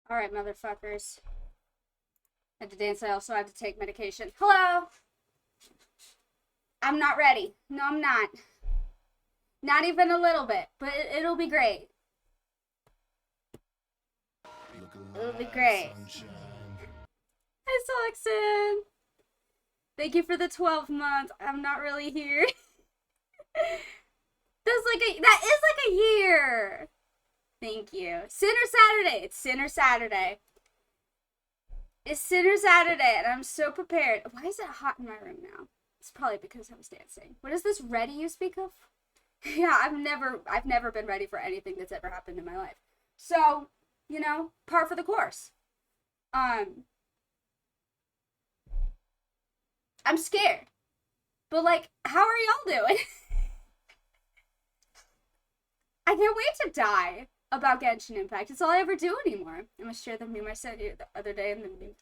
Alright, motherfuckers. I had to dance, I also had to take medication. Hello! I'm not ready. No, I'm not. Not even a little bit, but it'll be great. It'll be great. Hi, Soxon! Thank you for the 12 months. I'm not really here. That is like a year. Thank you. Sinner Saturday. It's Sinner Saturday. It's Sinner Saturday, and I'm so prepared. Why is it hot in my room now? It's probably because I was dancing. What is this ready you speak of? Yeah, I've never been ready for anything that's ever happened in my life. So, you know, par for the course. I'm scared. But like, how are y'all doing? I can't wait to die about Genshin Impact. It's all I ever do anymore. I must share the meme I sent you the other day.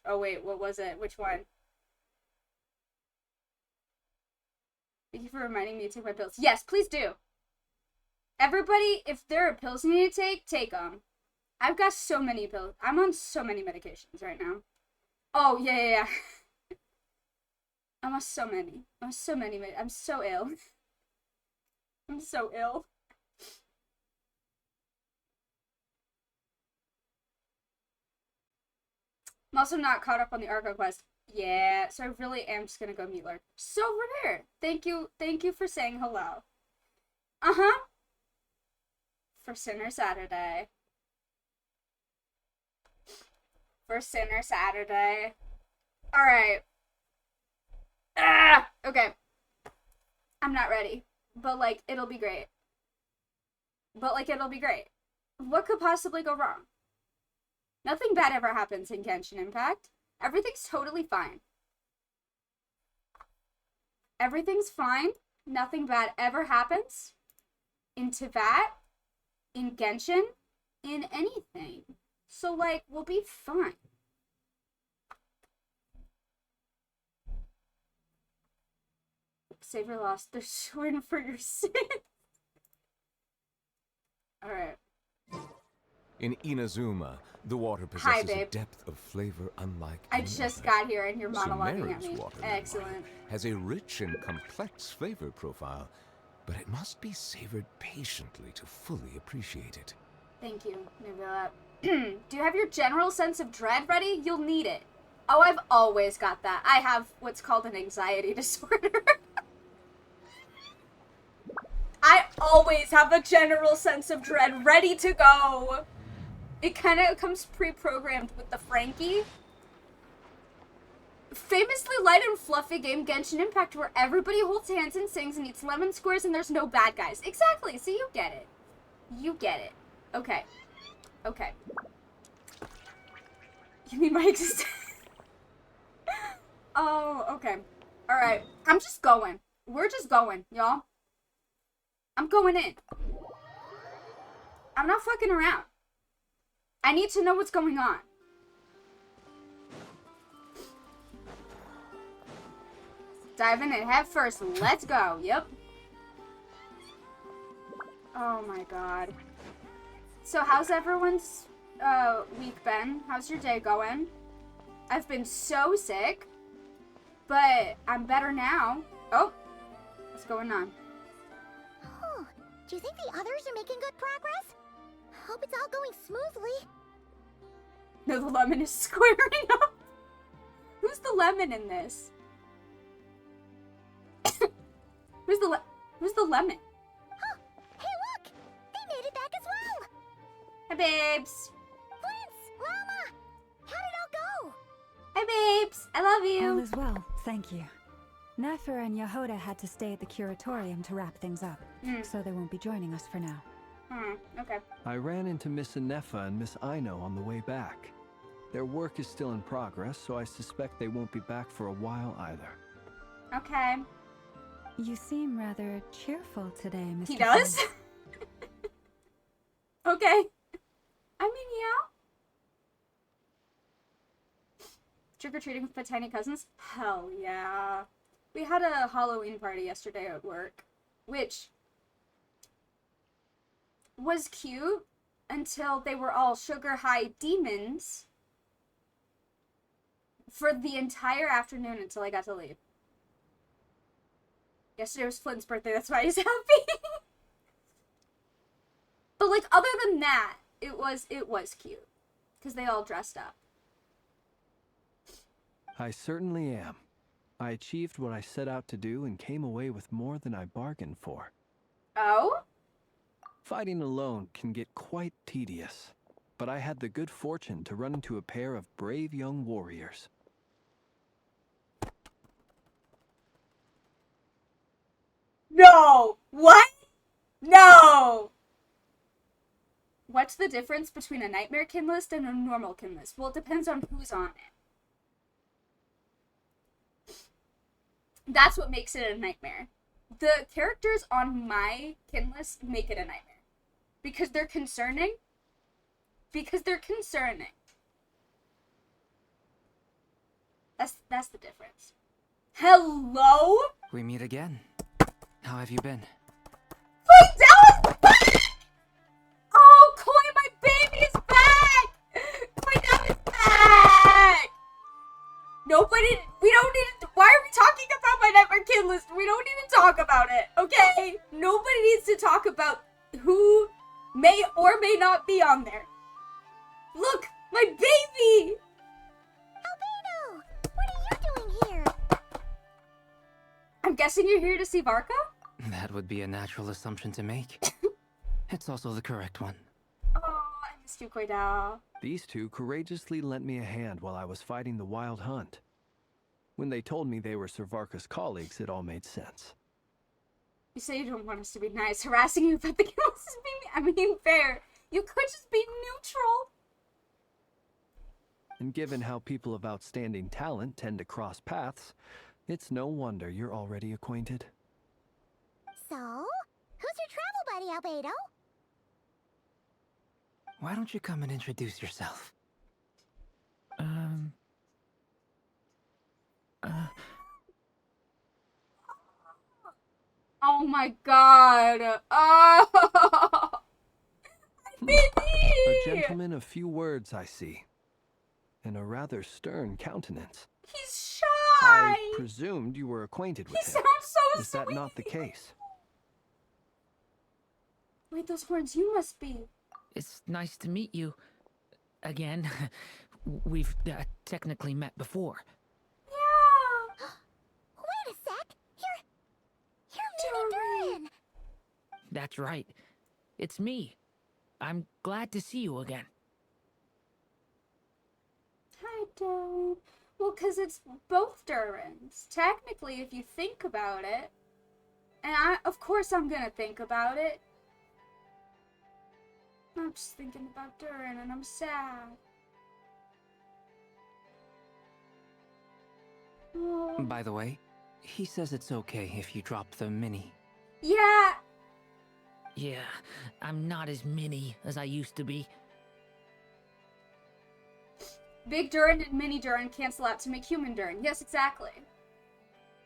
Oh wait, what was it? Which one? Thank you for reminding me to take my pills. Yes, please do. Everybody, if there are pills you need to take them. I've got so many pills. I'm on so many medications right now. Oh, yeah. I'm on so many. I'm so ill. I'm so ill. I'm also not caught up on the Arco quest. Yeah, so I really am just gonna go meet Lurk. So rare. Thank you for saying hello. Uh-huh. For Sinner Saturday. Alright. Okay. I'm not ready. But, like, it'll be great. What could possibly go wrong? Nothing bad ever happens in Genshin Impact. Everything's totally fine. Everything's fine. Nothing bad ever happens. In Teyvat, in Genshin, in anything. So, like, we'll be fine. Save your loss. They're sorting for your sin. Alright. In Inazuma, the water possesses a depth of flavor unlike I just got here and you're monologuing at me. Water, Excellent. Has a rich and complex flavor profile, but it must be savored patiently to fully appreciate it. Thank you, Nubila. Do you have your general sense of dread ready? You'll need it. Oh, I've always got that. I have what's called an anxiety disorder. I always have a general sense of dread ready to go. It kind of comes pre-programmed with the Frankie. Famously light and fluffy game Genshin Impact where everybody holds hands and sings and eats lemon squares and there's no bad guys. Exactly, so you get it. Okay. You mean my existence? Oh, okay. Alright, I'm just going. We're just going, y'all. I'm going in. I'm not fucking around. I need to know what's going on. Diving in head first. Let's go. Yep. Oh my god. So how's everyone's week been? How's your day going? I've been so sick, but I'm better now. Oh, what's going on? Oh, do you think the others are making good progress? Hope it's all going smoothly. No, the lemon is squaring up. Who's the lemon in this? Who's the lemon? Oh, hey look! They made it back as well! Hi, babes. Prince! Llama! How did it all go? Hi, babes. I love you. All is well, thank you. Nefer and Yehoda had to stay at the curatorium to wrap things up, so they won't be joining us for now. Okay. I ran into Miss Anefa and Miss Aino on the way back. Their work is still in progress, so I suspect they won't be back for a while either. Okay. You seem rather cheerful today, Mr. He does? Okay. I mean, yeah. Trick-or-treating with my tiny cousins? Hell yeah. We had a Halloween party yesterday at work, which was cute, until they were all sugar high demons for the entire afternoon until I got to leave. Yesterday was Flint's birthday, that's why he's happy. But like, other than that, it was cute. Because they all dressed up. I certainly am. I achieved what I set out to do and came away with more than I bargained for. Oh? Fighting alone can get quite tedious, but I had the good fortune to run into a pair of brave young warriors. No! What? No! What's the difference between a nightmare kin list and a normal kin list? Well, it depends on who's on it. That's what makes it a nightmare. The characters on my kin list make it a nightmare. Because they're concerning. That's the difference. Hello? We meet again. How have you been? Wait, that was back! Oh, Koi, my baby is back! My dad is back! Nobody, we don't need to, why are we talking about my nightmare kid list? We don't need to talk about it, okay? Nobody needs to talk about who may or may not be on there. Look, my baby! Albedo! What are you doing here? I'm guessing you're here to see Varka? That would be a natural assumption to make. It's also the correct one. Oh, I missed you, Koida. These two courageously lent me a hand while I was fighting the wild hunt. When they told me they were Sir Varka's colleagues, it all made sense. You say you don't want us to be nice. Harassing you about the kills is being fair. You could just be neutral. And given how people of outstanding talent tend to cross paths, it's no wonder you're already acquainted. So, who's your travel buddy, Albedo? Why don't you come and introduce yourself? Oh my god. Oh, baby! A gentleman of few words, I see. And a rather stern countenance. He's shy. I presumed you were acquainted with He him. sounds so Is that sweet. not the case? Wait, those horns, you must be. It's nice to meet you. Again. We've technically met before. Yeah. Wait a sec! You're Mini Durin! That's right. It's me. I'm glad to see you again. I don't. Well, because it's both Durans. Technically, if you think about it. And of course I'm gonna think about it. I'm just thinking about Durin and I'm sad. Oh. By the way, he says it's okay if you drop the mini. Yeah. Yeah, I'm not as mini as I used to be. Big Durin and Mini Durin cancel out to make Human Durin. Yes, exactly.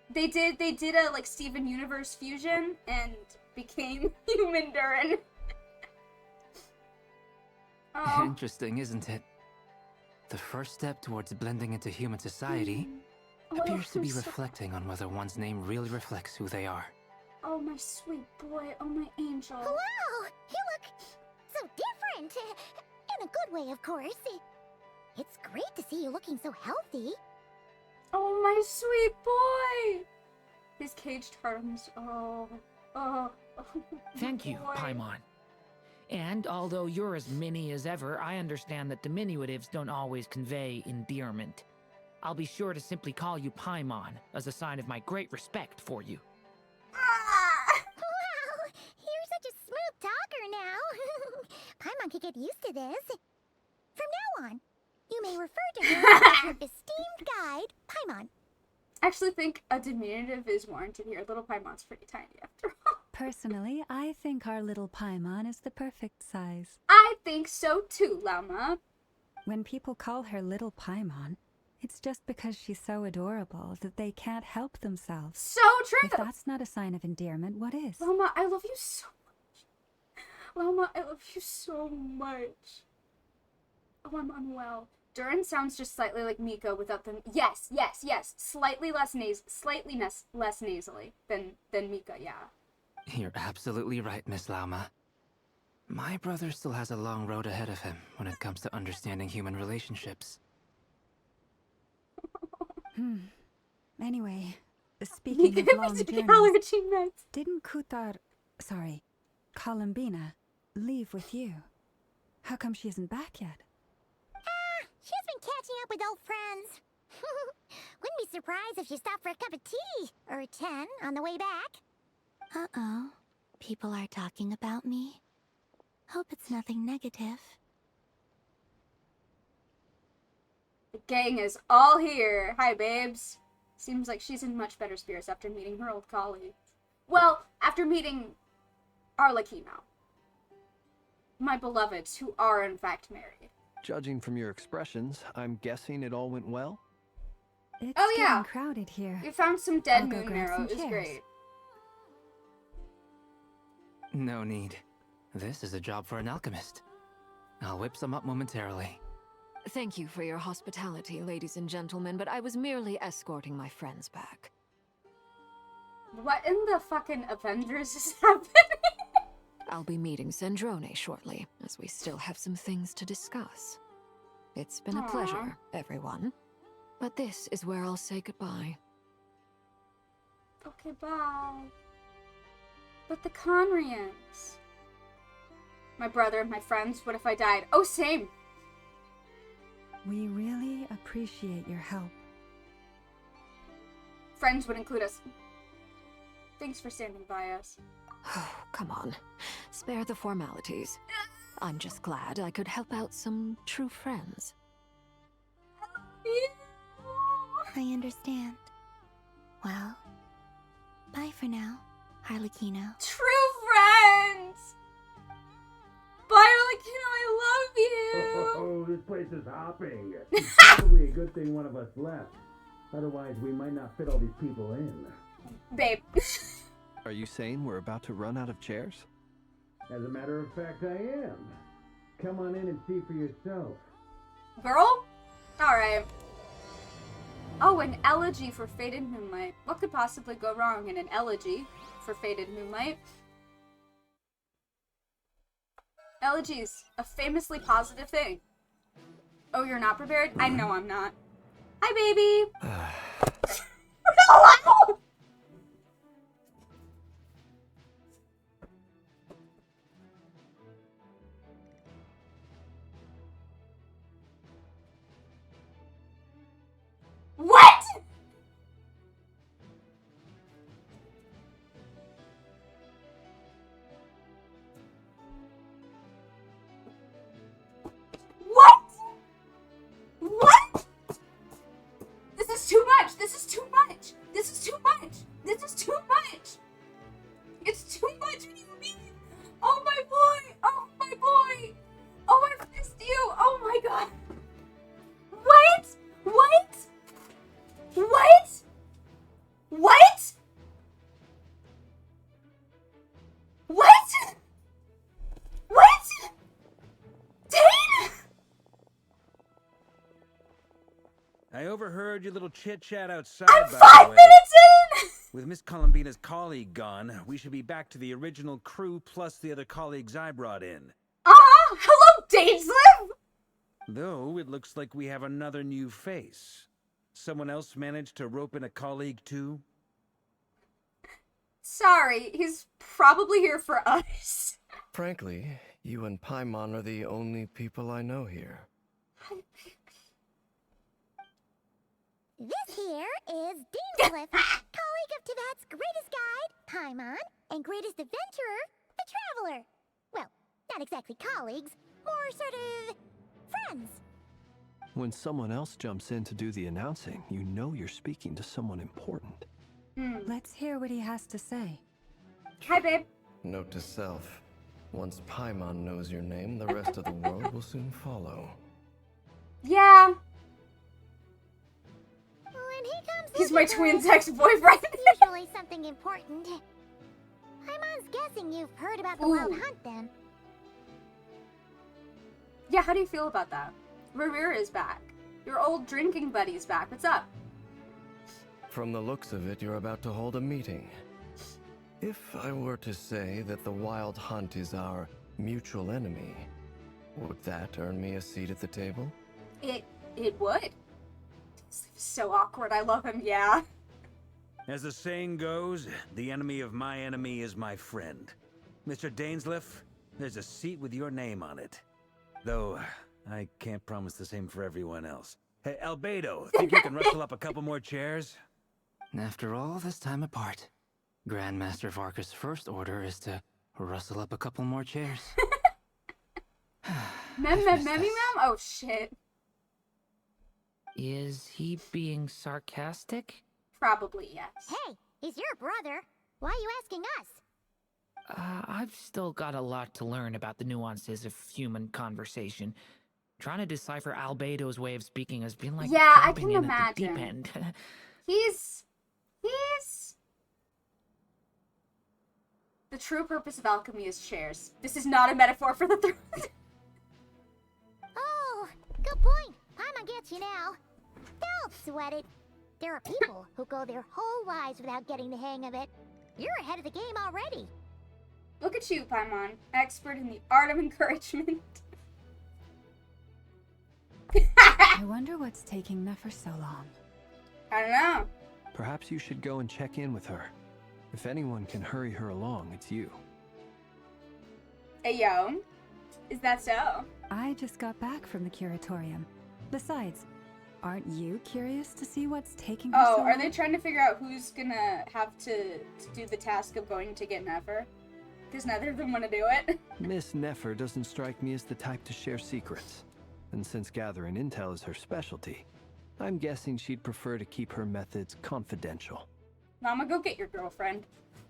They did a like Steven Universe fusion and became Human Durin. Oh. Interesting, isn't it? The first step towards blending into human society appears to be reflecting on whether one's name really reflects who they are. Oh, my sweet boy. Oh, my angel. Wow! You look so different! In a good way, of course. It's great to see you looking so healthy. Oh, my sweet boy. His caged arms. Oh. Thank you, boy. Paimon. And although you're as mini as ever, I understand that diminutives don't always convey endearment. I'll be sure to simply call you Paimon as a sign of my great respect for you. Wow! You're such a smooth talker now. Paimon could get used to this. From now on, you may refer to her as your esteemed guide, Paimon. I actually think a diminutive is warranted here. Little Paimon's pretty tiny after all. Personally, I think our little Paimon is the perfect size. I think so too, Llama. When people call her little Paimon, it's just because she's so adorable that they can't help themselves. So true. If that's not a sign of endearment, what is? Llama, I love you so much. Loma, I love you so much. Oh, I'm unwell. Durin sounds just slightly like Miko without the... Yes. Slightly less less nasally than Mika, yeah. You're absolutely right, Miss Lauma. My brother still has a long road ahead of him when it comes to understanding human relationships. Anyway, speaking of long journeys, allergy meds. didn't Columbina, leave with you? How come she isn't back yet? She's been catching up with old friends. Wouldn't be surprised if she stopped for a cup of tea or 10 on the way back. Uh-oh. People are talking about me. Hope it's nothing negative. The gang is all here. Hi, babes. Seems like she's in much better spirits after meeting her old colleagues. Well, after meeting Arlecchino. My beloveds, who are in fact married. Judging from your expressions, I'm guessing it all went well? It's Oh, yeah. getting crowded here. We found some dead I'll go moon grab marrow. some It was chairs. great. No need. This is a job for an alchemist. I'll whip some up momentarily. Thank you for your hospitality, ladies and gentlemen, but I was merely escorting my friends back. What in the fucking Avengers is happening? I'll be meeting Zendrone shortly, as we still have some things to discuss. It's been a Aw. pleasure, everyone. But this is where I'll say goodbye. Okay, bye. But the Conrians. My brother, my friends, what if I died? Oh, same. We really appreciate your help. Friends would include us. Thanks for standing by us. Oh, come on. Spare the formalities. I'm just glad I could help out some true friends. I understand. Well, bye for now, Harlequino. True friends! Bye, Arlecchino, I love you! Oh, this place is hopping. It's probably a good thing one of us left. Otherwise, we might not fit all these people in. Babe. Are you saying we're about to run out of chairs? As a matter of fact, I am. Come on in and see for yourself. Girl? Alright. Oh, an elegy for Faded Moonlight. What could possibly go wrong in an elegy for Faded Moonlight? Elegies, a famously positive thing. Oh, you're not prepared? I know I'm not. Hi, baby! Hello! What? What? What? This is too much. This is too much. This is too much. This is too much. It's too much. What do you mean? Oh my boy. Oh my boy. Oh, I missed you. Oh my god. What? What? What? What? What? What? Dane? I overheard your little chit-chat outside, I'm by 5 the way. minutes in! With Miss Columbina's colleague gone, we should be back to the original crew plus the other colleagues I brought in. Hello, Dainsliv! Though, it looks like we have another new face. Someone else managed to rope in a colleague, too? Sorry, he's probably here for us. Frankly, you and Paimon are the only people I know here. This here is Dainsliff, colleague of Tibet's greatest guide, Paimon, and greatest adventurer, the Traveler. Well, not exactly colleagues, more sort of friends. When someone else jumps in to do the announcing, you know you're speaking to someone important. Let's hear what he has to say. Hi, babe. Note to self, once Paimon knows your name, the rest of the world will soon follow. Yeah, When he comes he's looking my for twin's us, ex-boyfriend. usually something important. Paimon's guessing you've heard about the Wild Ooh. Hunt then. Yeah, how do you feel about that? Rivera is back. Your old drinking buddy's back. What's up? From the looks of it, you're about to hold a meeting. If I were to say that the Wild Hunt is our mutual enemy, would that earn me a seat at the table? It would. It's so awkward. I love him, yeah. As the saying goes, the enemy of my enemy is my friend. Mr. Dainsleif, there's a seat with your name on it. Though, I can't promise the same for everyone else. Hey, Albedo, think you can rustle up a couple more chairs? After all this time apart, Grandmaster Varka's first order is to rustle up a couple more chairs. Mem. Oh, shit. Is he being sarcastic? Probably, yes. Hey, he's your brother. Why are you asking us? I've still got a lot to learn about the nuances of human conversation. Trying to decipher Albedo's way of speaking has been like jumping in at the deep end. He's the true purpose of alchemy is chairs. This is not a metaphor for the throne. Oh, good point. Paimon gets you now. Don't sweat it. There are people who go their whole lives without getting the hang of it. You're ahead of the game already. Look at you, Paimon, expert in the art of encouragement. I wonder what's taking Nefer so long. I don't know. Perhaps you should go and check in with her. If anyone can hurry her along, it's you. Hey, yo. Is that so? I just got back from the curatorium. Besides, aren't you curious to see what's taking her so long? Are they trying to figure out who's gonna have to do the task of going to get Nefer? Because neither of them want to do it. Miss Nefer doesn't strike me as the type to share secrets. And since gathering intel is her specialty, I'm guessing she'd prefer to keep her methods confidential. Mama, go get your girlfriend.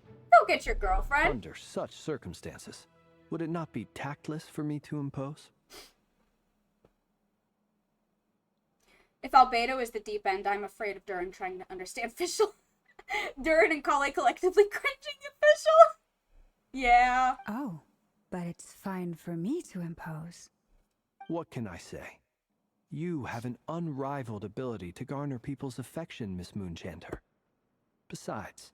Go get your girlfriend. Under such circumstances, would it not be tactless for me to impose? If Albedo is the deep end, I'm afraid of Durin trying to understand official. Durin and Kale collectively cringing official. Yeah. Oh, but it's fine for me to impose. What can I say? You have an unrivaled ability to garner people's affection, Miss Moonchanter. Besides,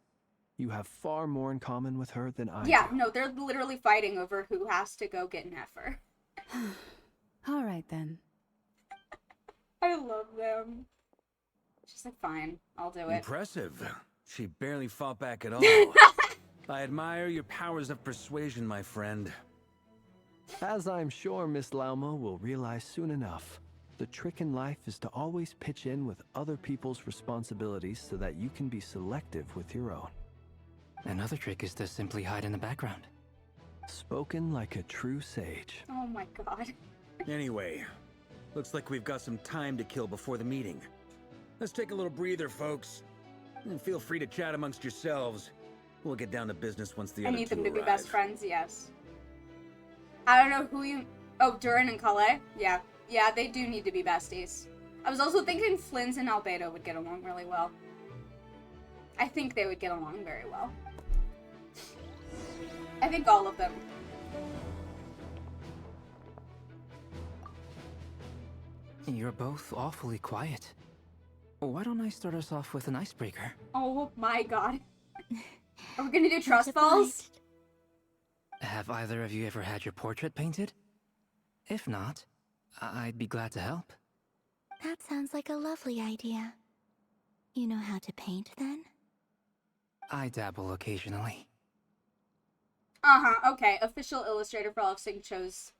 you have far more in common with her than I do. Yeah, no, they're literally fighting over who has to go get Nefer. All right, then. I love them. She's like, fine, I'll do it. Impressive. She barely fought back at all. I admire your powers of persuasion, my friend. As I'm sure Miss Lauma will realize soon enough, the trick in life is to always pitch in with other people's responsibilities so that you can be selective with your own. Another trick is to simply hide in the background. Spoken like a true sage. Oh my god. Anyway, looks like we've got some time to kill before the meeting. Let's take a little breather, folks. And feel free to chat amongst yourselves. We'll get down to business once the I other need two them to be arrive. best friends, yes. I don't know who you... Oh, Durin and Kale? Yeah. Yeah, they do need to be besties. I was also thinking Flynn's and Albedo would get along really well. I think they would get along very well. I think all of them. You're both awfully quiet. Why don't I start us off with an icebreaker? Oh my god. Are we gonna do trust falls? Have either of you ever had your portrait painted? If not, I'd be glad to help. That sounds like a lovely idea. You know how to paint, then? I dabble occasionally. Uh-huh, okay. Official illustrator for all of Sing Cho's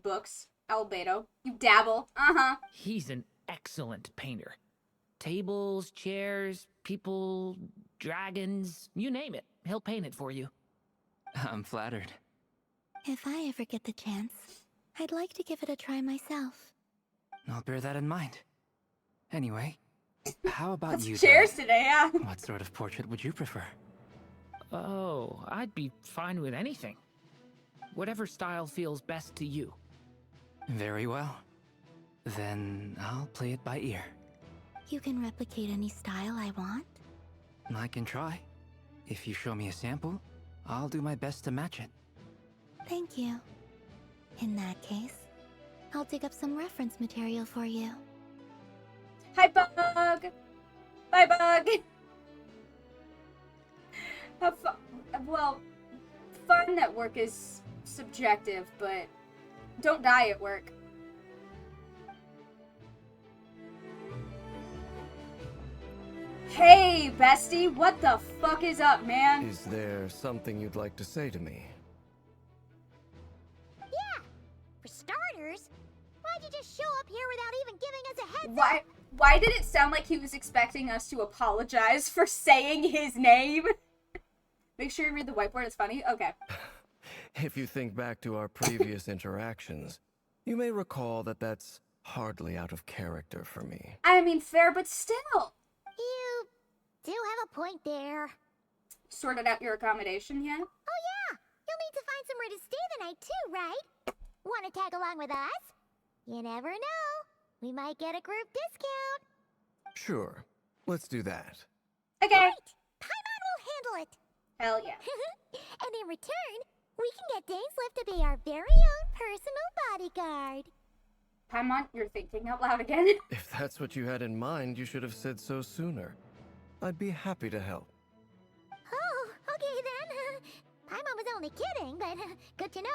books. Albedo. You dabble. Uh-huh. He's an excellent painter. Tables, chairs, people, dragons, you name it. He'll paint it for you. I'm flattered. If I ever get the chance, I'd like to give it a try myself. I'll bear that in mind. Anyway, how about That's you? chairs today, yeah. What sort of portrait would you prefer? Oh, I'd be fine with anything. Whatever style feels best to you. Very well. Then I'll play it by ear. You can replicate any style I want? I can try. If you show me a sample, I'll do my best to match it. Thank you. In that case, I'll dig up some reference material for you. Hi, Bug! Bye, Bug! Have fun. Well, fun at work is subjective, but don't die at work. Hey, bestie, what the fuck is up, man? Is there something you'd like to say to me? Yeah! For starters, why'd you just show up here without even giving us a heads up? Why did it sound like he was expecting us to apologize for saying his name? Make sure you read the whiteboard, it's funny. Okay. If you think back to our previous interactions, you may recall that that's hardly out of character for me. I mean, fair, but still. You do have a point there. Sorted out your accommodation yet? Oh yeah! You'll need to find somewhere to stay the night too, right? Wanna tag along with us? You never know. We might get a group discount. Sure. Let's do that. Okay. Great! Paimon will handle it. Hell yeah. And in return, we can get Dainslift to be our very own personal bodyguard. Paimon, you're thinking out loud again. If that's what you had in mind, you should have said so sooner. I'd be happy to help. Oh, okay then. Paimon was only kidding, but good to know.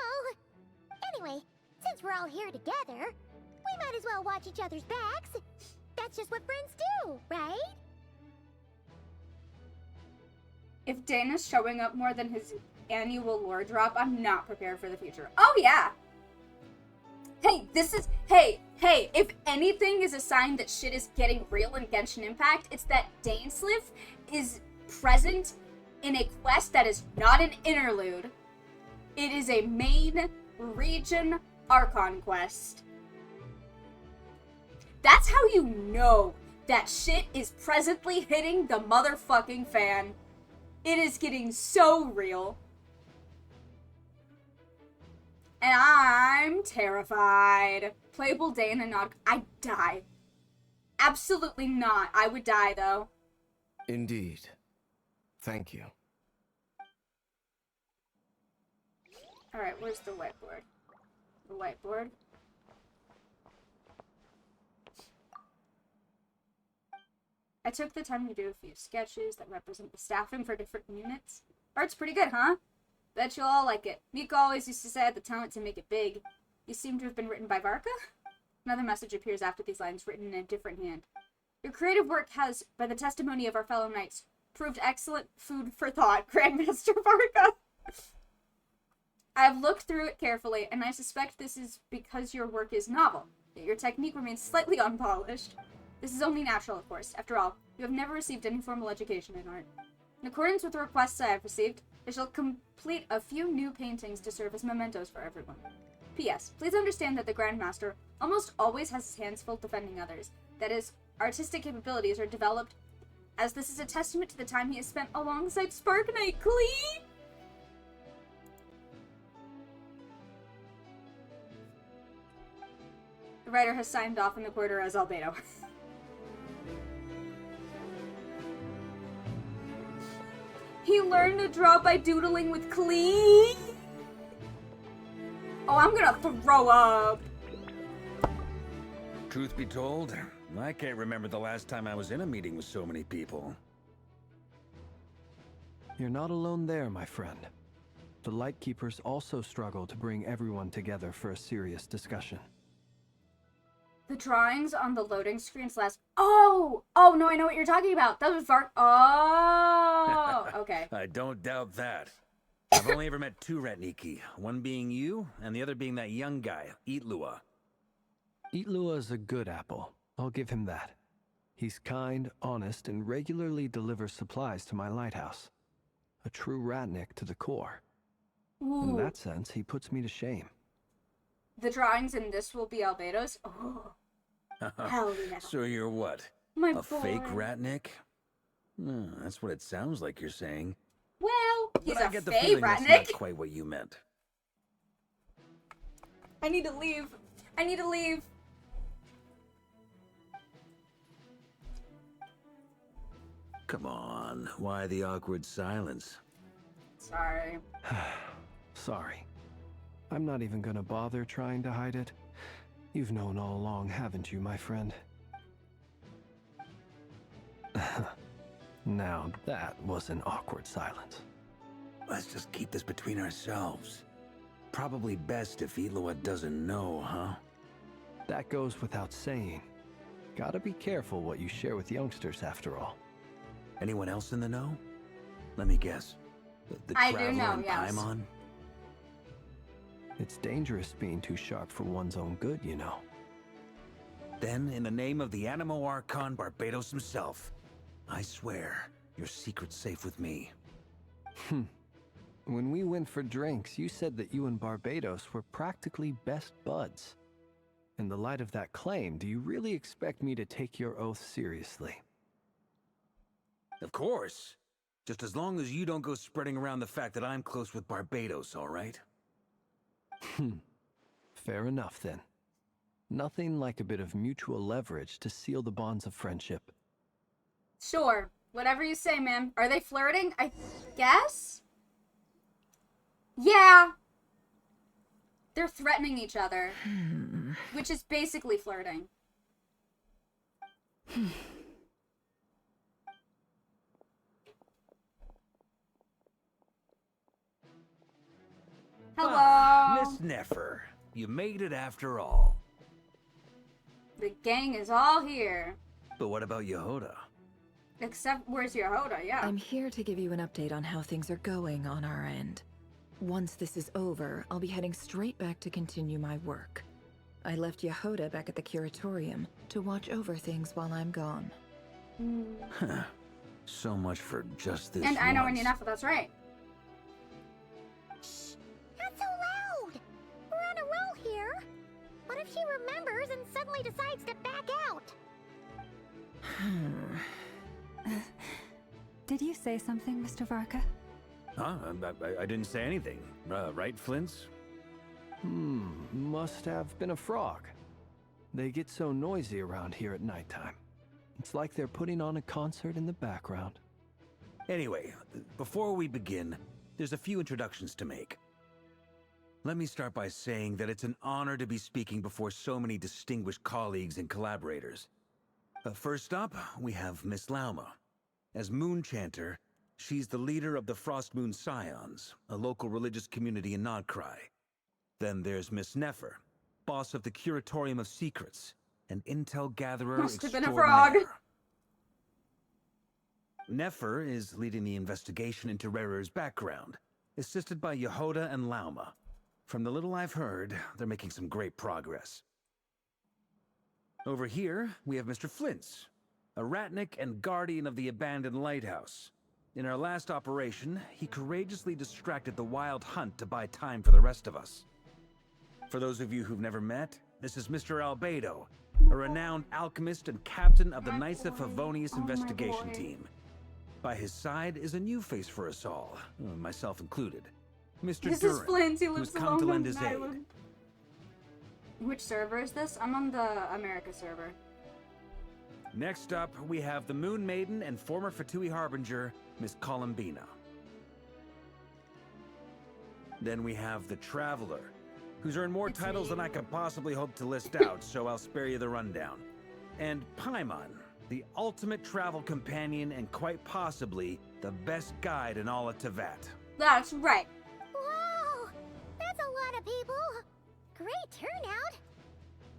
Anyway, since we're all here together, we might as well watch each other's backs. That's just what friends do, right? If Dana's showing up more than his annual lore drop, I'm not prepared for the future. Oh yeah! Hey, hey, if anything is a sign that shit is getting real in Genshin Impact, it's that Dainsliff is present in a quest that is not an interlude. It is a main region Archon quest. That's how you know that shit is presently hitting the motherfucking fan. It is getting so real. And I'm terrified. Playable Dana, not. I'd die. Absolutely not. I would die, though. Indeed. Thank you. Alright, where's the whiteboard? The whiteboard. I took the time to do a few sketches that represent the staffing for different units. Art's pretty good, huh? Bet you'll all like it. Miko always used to say I had the talent to make it big. You seem to have been written by Varka? Another message appears after these lines, written in a different hand. Your creative work has, by the testimony of our fellow knights, proved excellent food for thought, Grandmaster Varka. I have looked through it carefully, and I suspect this is because your work is novel, yet your technique remains slightly unpolished. This is only natural, of course. After all, you have never received any formal education in art. In accordance with the requests I have received, I shall complete a few new paintings to serve as mementos for everyone. P.S. Please understand that the Grandmaster almost always has his hands full defending others, that his artistic capabilities are developed, as this is a testament to the time he has spent alongside Spark Knight Clee. The writer has signed off in the quarter as Albedo. He learned to draw by doodling with Klee. Oh, I'm gonna throw up. Truth be told, I can't remember the last time I was in a meeting with so many people. You're not alone there, my friend. The Lightkeepers also struggle to bring everyone together for a serious discussion. The drawings on the loading screens last... Oh, no, I know what you're talking about. That was Vark... Oh, okay. I don't doubt that. I've only ever met two Ratniki, one being you, and the other being that young guy, Eatlua. Eatlua is a good apple. I'll give him that. He's kind, honest, and regularly delivers supplies to my lighthouse. A true Ratnik to the core. Ooh. In that sense, he puts me to shame. The drawings in this will be Albedo's? Oh, hell yeah. So you're what? My a boy. fake Ratnik? That's what it sounds like you're saying. Well, he's but I a get the fake feeling that's Ratnik. not quite what you meant. I need to leave. I need to leave. Come on, why the awkward silence? Sorry. Sorry. I'm not even gonna bother trying to hide it. You've known all along, haven't you, my friend? Now, that was an awkward silence. Let's just keep this between ourselves. Probably best if Eloa doesn't know, huh? That goes without saying. Gotta be careful what you share with youngsters, after all. Anyone else in the know? Let me guess. The I Traveler do know, and yes. Paimon? It's dangerous being too sharp for one's own good, you know. Then, in the name of the Animo Archon Barbados himself, I swear your secret's safe with me. When we went for drinks, you said that you and Barbados were practically best buds. In the light of that claim, do you really expect me to take your oath seriously? Of course. Just as long as you don't go spreading around the fact that I'm close with Barbados, all right? Fair enough, then. Nothing like a bit of mutual leverage to seal the bonds of friendship. Sure. Whatever you say, ma'am. Are they flirting? I guess? Yeah. They're threatening each other. Which is basically flirting. Hello. Miss Nefer, you made it after all. The gang is all here. But what about Yehoda? Except, where's Yehoda? Yeah. I'm here to give you an update on how things are going on our end. Once this is over, I'll be heading straight back to continue my work. I left Yehoda back at the curatorium to watch over things while I'm gone. So much for just this And I know once. enough, that's right. Shh! Not so loud! We're on a roll here. What if she remembers and suddenly decides to back out? Did you say something, Mr. Varka? Huh? I didn't say anything. Right, Flints? Must have been a frog. They get so noisy around here at nighttime. It's like they're putting on a concert in the background. Anyway, before we begin, there's a few introductions to make. Let me start by saying that it's an honor to be speaking before so many distinguished colleagues and collaborators. First up, we have Miss Lauma. As Moon Chanter, she's the leader of the Frost Moon Scions, a local religious community in NODKRAI. Then there's Miss Nefer, boss of the Curatorium of Secrets, and intel gatherer Must have been a extraordinaire. frog. Nefer is leading the investigation into Rerer's background, assisted by Yehoda and Lauma. From the little I've heard, they're making some great progress. Over here, we have Mr. Flints, a ratnik and guardian of the abandoned lighthouse. In our last operation, he courageously distracted the wild hunt to buy time for the rest of us. For those of you who've never met, this is Mr. Albedo, a renowned alchemist and captain of the Knights of Favonius investigation team. By his side is a new face for us all, myself included. Mr. This Durin, is Flint. He who's lives come alone to on lend an his aid. island. Which server is this? I'm on the America server. Next up, we have the Moon Maiden and former Fatui Harbinger, Miss Columbina. Then we have the Traveler, who's earned more titles than I could possibly hope to list out, so I'll spare you the rundown. And Paimon, the ultimate travel companion and quite possibly the best guide in all of Tevat. That's right. Wow! That's a lot of people! Great turnout!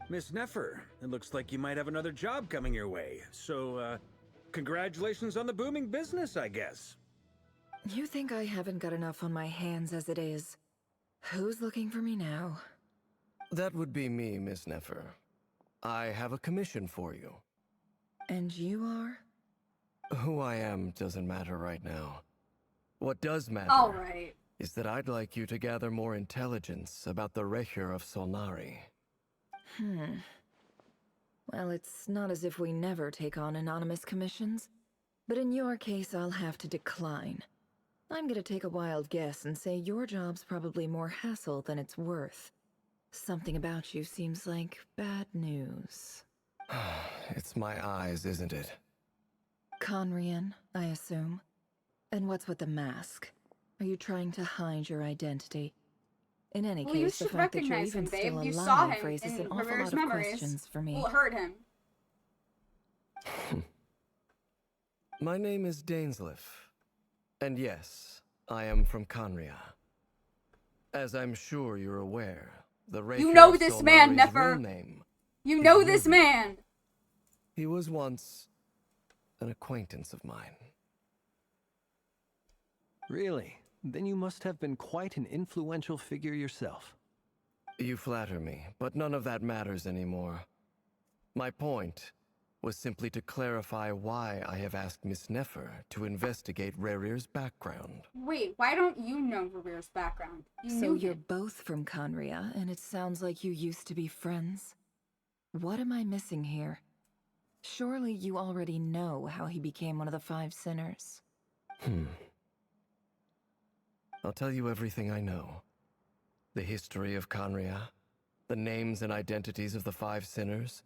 Miss Nefer, it looks like you might have another job coming your way, so, congratulations on the booming business, I guess. You think I haven't got enough on my hands as it is? Who's looking for me now? That would be me, Miss Nefer. I have a commission for you. And you are? Who I am doesn't matter right now. What does matter All right. is that I'd like you to gather more intelligence about the Recher of Solnari. Well, it's not as if we never take on anonymous commissions. But in your case, I'll have to decline. I'm gonna take a wild guess and say your job's probably more hassle than it's worth. Something about you seems like bad news. It's my eyes, isn't it? Conrian, I assume. And what's with the mask? Are you trying to hide your identity? In any Well, you case, the should fact that you're recognize him, even babe. still You saw alive him raises in an awful Rivera's lot of memories. questions for me. Well, it hurt him. My name is Dainsleif. And yes, I am from Conria. As I'm sure you're aware, the You know Raker this man, Solnari's Nefer. real name You is know this Ruby. man. He was once an acquaintance of mine. Really? Then you must have been quite an influential figure yourself. You flatter me, but none of that matters anymore. My point was simply to clarify why I have asked Miss Nefer to investigate Rerir's background. Wait, why don't you know Rivera's background? You So knew you're him. both from Conria, and it sounds like you used to be friends. What am I missing here? Surely you already know how he became one of the 5 sinners. I'll tell you everything I know. The history of Conria, the names and identities of the 5 sinners.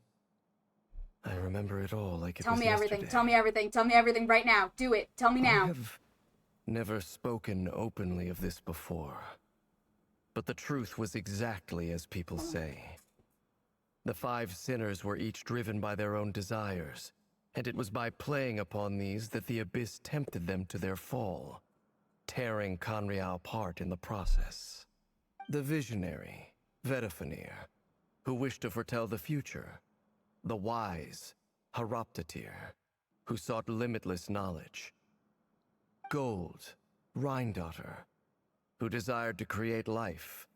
I remember it all like it Tell was me everything. yesterday. Tell me everything. Tell me everything right now. Do it. Tell me now. I have never spoken openly of this before. But the truth was exactly as people say. The 5 sinners were each driven by their own desires, and it was by playing upon these that the Abyss tempted them to their fall, tearing Conria apart in the process. The visionary, Vedifenir, who wished to foretell the future. The wise, Haroptatir, who sought limitless knowledge. Gold, Rhindaughter, who desired to create life.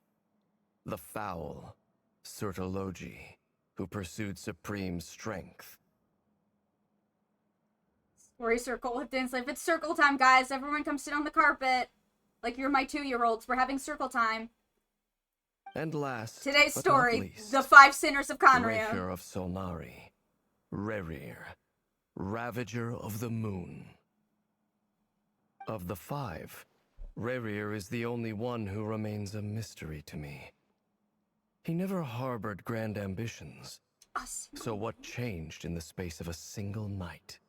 The foul, Sertologi, who pursued supreme strength. Story circle with Dainsleif. It's circle time, guys. Everyone come sit on the carpet. Like you're my 2-year-olds. We're having circle time. And last, Today's but story, not least, the 5 sinners of the Conria. Raker of Solnari, Rerir, Ravager of the Moon. Of the 5, Rerir is the only one who remains a mystery to me. He never harbored grand ambitions. So what changed in the space of a single night?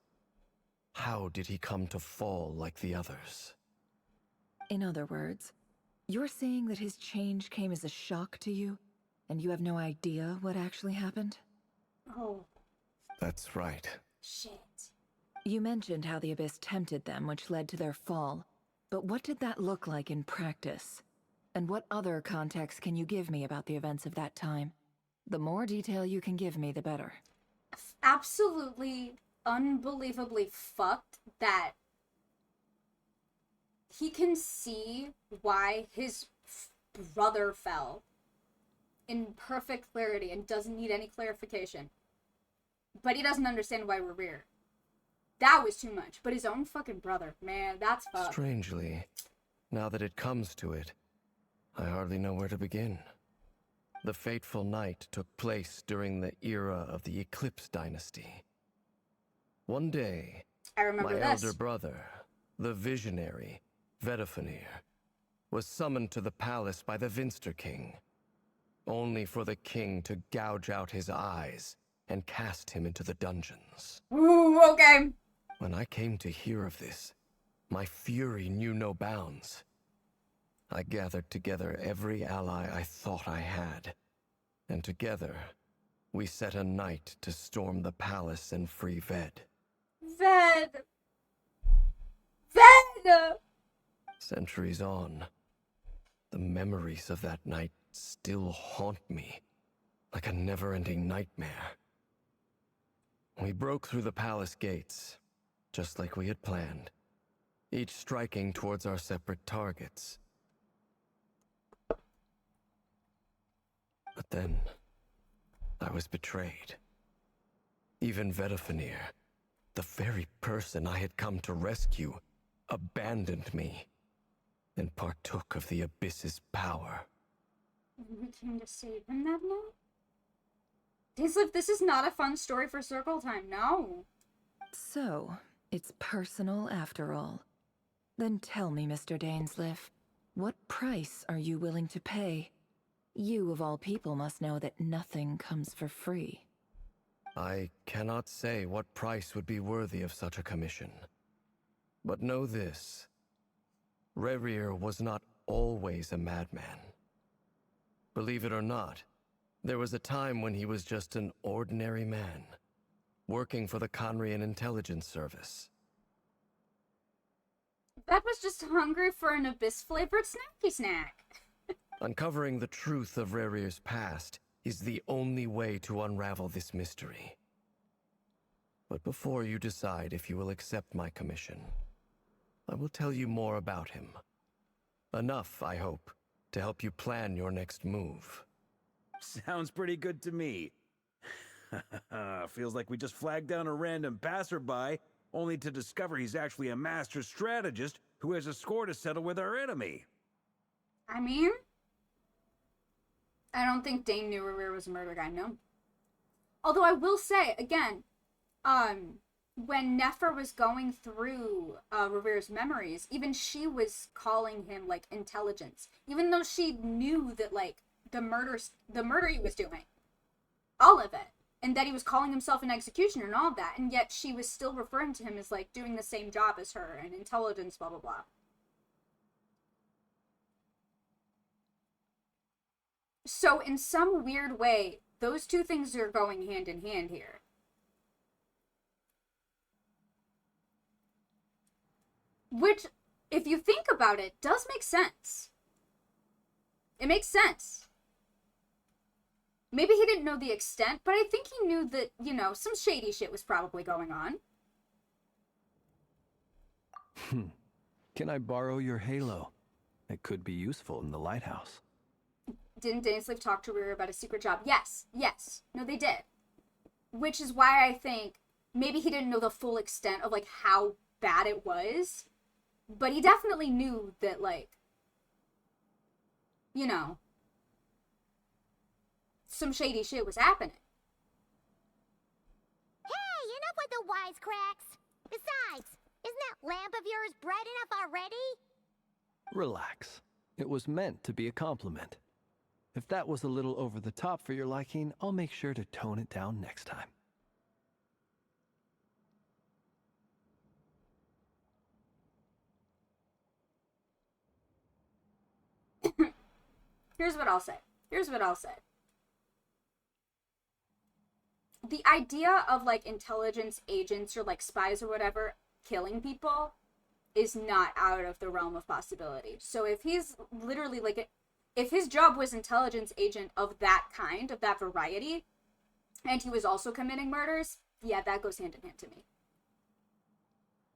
How did he come to fall like the others? In other words, you're saying that his change came as a shock to you, and you have no idea what actually happened? Oh, That's right. shit. You mentioned how the Abyss tempted them, which led to their fall. But what did that look like in practice? And what other context can you give me about the events of that time? The more detail you can give me, the better. Absolutely, unbelievably fucked that he can see why his brother fell in perfect clarity and doesn't need any clarification. But he doesn't understand why we're rear. That was too much. But his own fucking brother, man, that's fucked. Strangely, now that it comes to it, I hardly know where to begin. The fateful night took place during the era of the Eclipse Dynasty. One day, I remember my this. elder brother, the visionary, Vedifenir, was summoned to the palace by the Vinster King, only for the king to gouge out his eyes and cast him into the dungeons. Ooh, okay. When I came to hear of this, my fury knew no bounds. I gathered together every ally I thought I had, and together, we set a night to storm the palace and free Ved. Ved! Ved! Centuries on, the memories of that night still haunt me, like a never-ending nightmare. We broke through the palace gates, just like we had planned, each striking towards our separate targets. But then, I was betrayed. Even Vedifenir, the very person I had come to rescue, abandoned me and partook of the Abyss's power. We came to save him that night? Dainsleif, this is not a fun story for circle time, no. So, it's personal after all. Then tell me, Mr. Dainsleif, what price are you willing to pay? You, of all people, must know that nothing comes for free. I cannot say what price would be worthy of such a commission. But know this. Rerir was not always a madman. Believe it or not, there was a time when he was just an ordinary man, working for the Conrian Intelligence Service. That was just hungry for an abyss-flavored snacky snack. Uncovering the truth of Rerir's past is the only way to unravel this mystery. But before you decide if you will accept my commission, I will tell you more about him. Enough, I hope, to help you plan your next move. Sounds pretty good to me. Feels like we just flagged down a random passerby, only to discover he's actually a master strategist who has a score to settle with our enemy. I mean, I don't think Dane knew Rerir was a murder guy, no. Although I will say, again, when Nefer was going through Rerir's memories, even she was calling him, like, intelligence. Even though she knew that, like, the murder he was doing. All of it. And that he was calling himself an executioner and all of that. And yet she was still referring to him as, like, doing the same job as her and intelligence, blah, blah, blah. So in some weird way, those two things are going hand in hand here. Which, if you think about it, does make sense. It makes sense. Maybe he didn't know the extent, but I think he knew that, you know, some shady shit was probably going on. Can I borrow your halo? It could be useful in the lighthouse. Didn't Dainsleif talk to Rerir about a secret job? Yes. Yes. No, they did. Which is why I think maybe he didn't know the full extent of, like, how bad it was. But he definitely knew that, like, you know, some shady shit was happening. Hey, enough with the wisecracks. Besides, isn't that lamp of yours bright enough already? Relax. It was meant to be a compliment. If that was a little over the top for your liking, I'll make sure to tone it down next time. Here's what I'll say. The idea of, like, intelligence agents or, like, spies or whatever killing people is not out of the realm of possibility. So if he's literally, like, if his job was intelligence agent of that kind, of that variety, and he was also committing murders, yeah, that goes hand in hand to me.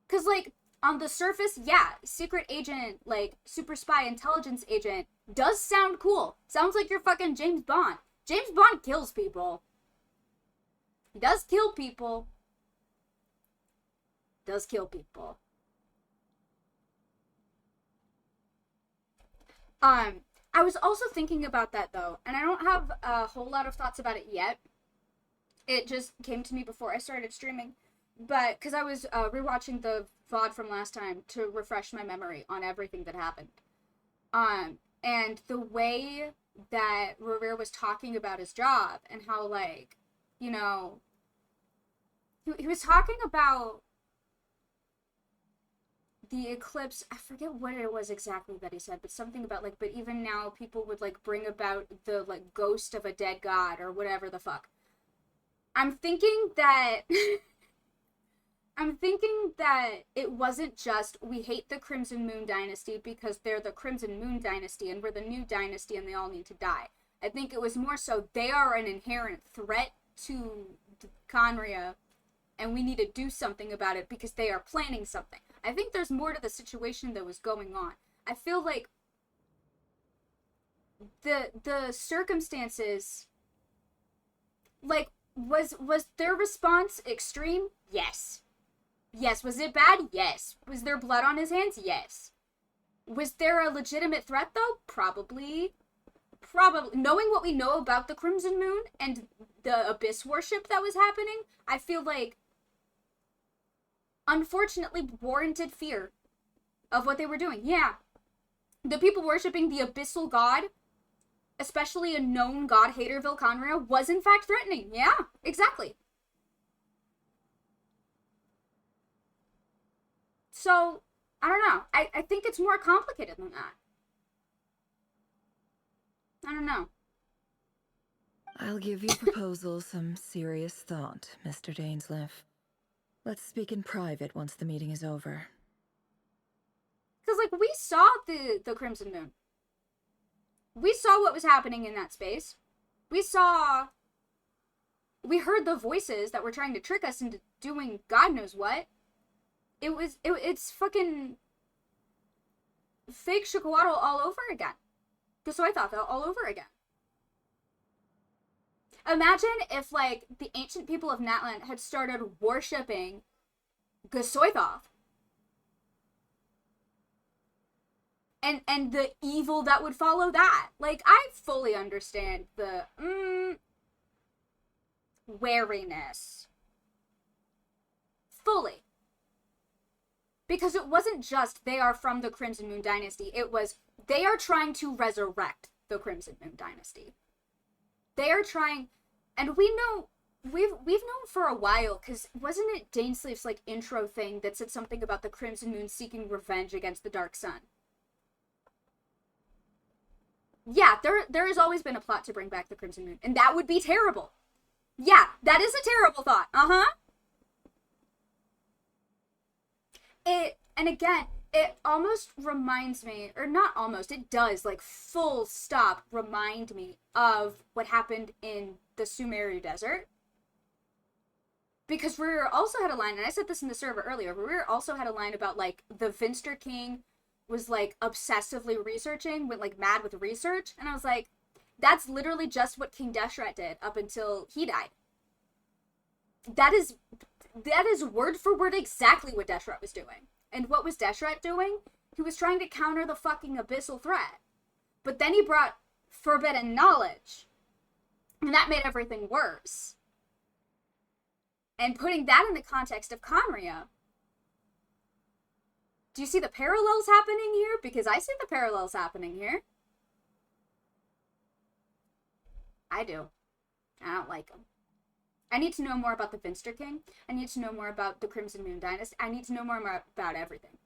Because, like, on the surface, yeah, secret agent, like, super spy, intelligence agent does sound cool. Sounds like you're fucking James Bond. James Bond kills people. He does kill people. Does kill people. I was also thinking about that, though, and I don't have a whole lot of thoughts about it yet. It just came to me before I started streaming. But, because I was rewatching the VOD from last time to refresh my memory on everything that happened. And the way that Rerir was talking about his job and how, like, you know, he was talking about the eclipse. I forget what it was exactly that he said, but something about, like, but even now people would, like, bring about the, like, ghost of a dead god or whatever the fuck. I'm thinking that it wasn't just we hate the Crimson Moon Dynasty because they're the Crimson Moon Dynasty and we're the new dynasty and they all need to die. I think it was more so they are an inherent threat to Conria and we need to do something about it because they are planning something. I think there's more to the situation that was going on. I feel like the circumstances, like, was their response extreme? Yes. Yes. Was it bad? Yes. Was there blood on his hands? Yes. Was there a legitimate threat, though? Probably. Knowing what we know about the Crimson Moon and the Abyss worship that was happening, I feel like, unfortunately, warranted fear of what they were doing. Yeah. The people worshipping the Abyssal God, especially a known god-hater Vilcanria, was in fact threatening. Yeah, exactly. So, I don't know. I think it's more complicated than that. I don't know. I'll give your proposal some serious thought, Mr. Dainsleif. Let's speak in private once the meeting is over. Because, like, we saw the Crimson Moon. We saw what was happening in that space. We heard the voices that were trying to trick us into doing God knows what. It's fucking fake Shikowato all over again. The soy thought all over again. Imagine if, like, the ancient people of Natlan had started worshipping Gasoithoth. And the evil that would follow that. Like, I fully understand the, wariness. Fully. Because it wasn't just they are from the Crimson Moon Dynasty. It was they are trying to resurrect the Crimson Moon Dynasty. They are trying, and we know, we've known for a while, because wasn't it Dainsleif's, like, intro thing that said something about the Crimson Moon seeking revenge against the Dark Sun? Yeah, there has always been a plot to bring back the Crimson Moon, and that would be terrible. Yeah, that is a terrible thought. And again, it almost reminds me, or not almost, it does, like, full stop remind me of what happened in the Sumeru Desert. Because we also had a line, and I said this in the server earlier, but we also had a line about, like, the Finster King was, like, obsessively researching, went, like, mad with research, and I was like, that's literally just what King Deshret did up until he died. That is word for word exactly what Deshret was doing. And what was Deshret doing? He was trying to counter the fucking abyssal threat. But then he brought forbidden knowledge. And that made everything worse. And putting that in the context of Conria, do you see the parallels happening here? Because I see the parallels happening here. I do. I don't like them. I need to know more about the Finster King. I need to know more about the Crimson Moon Dynasty. I need to know more about everything.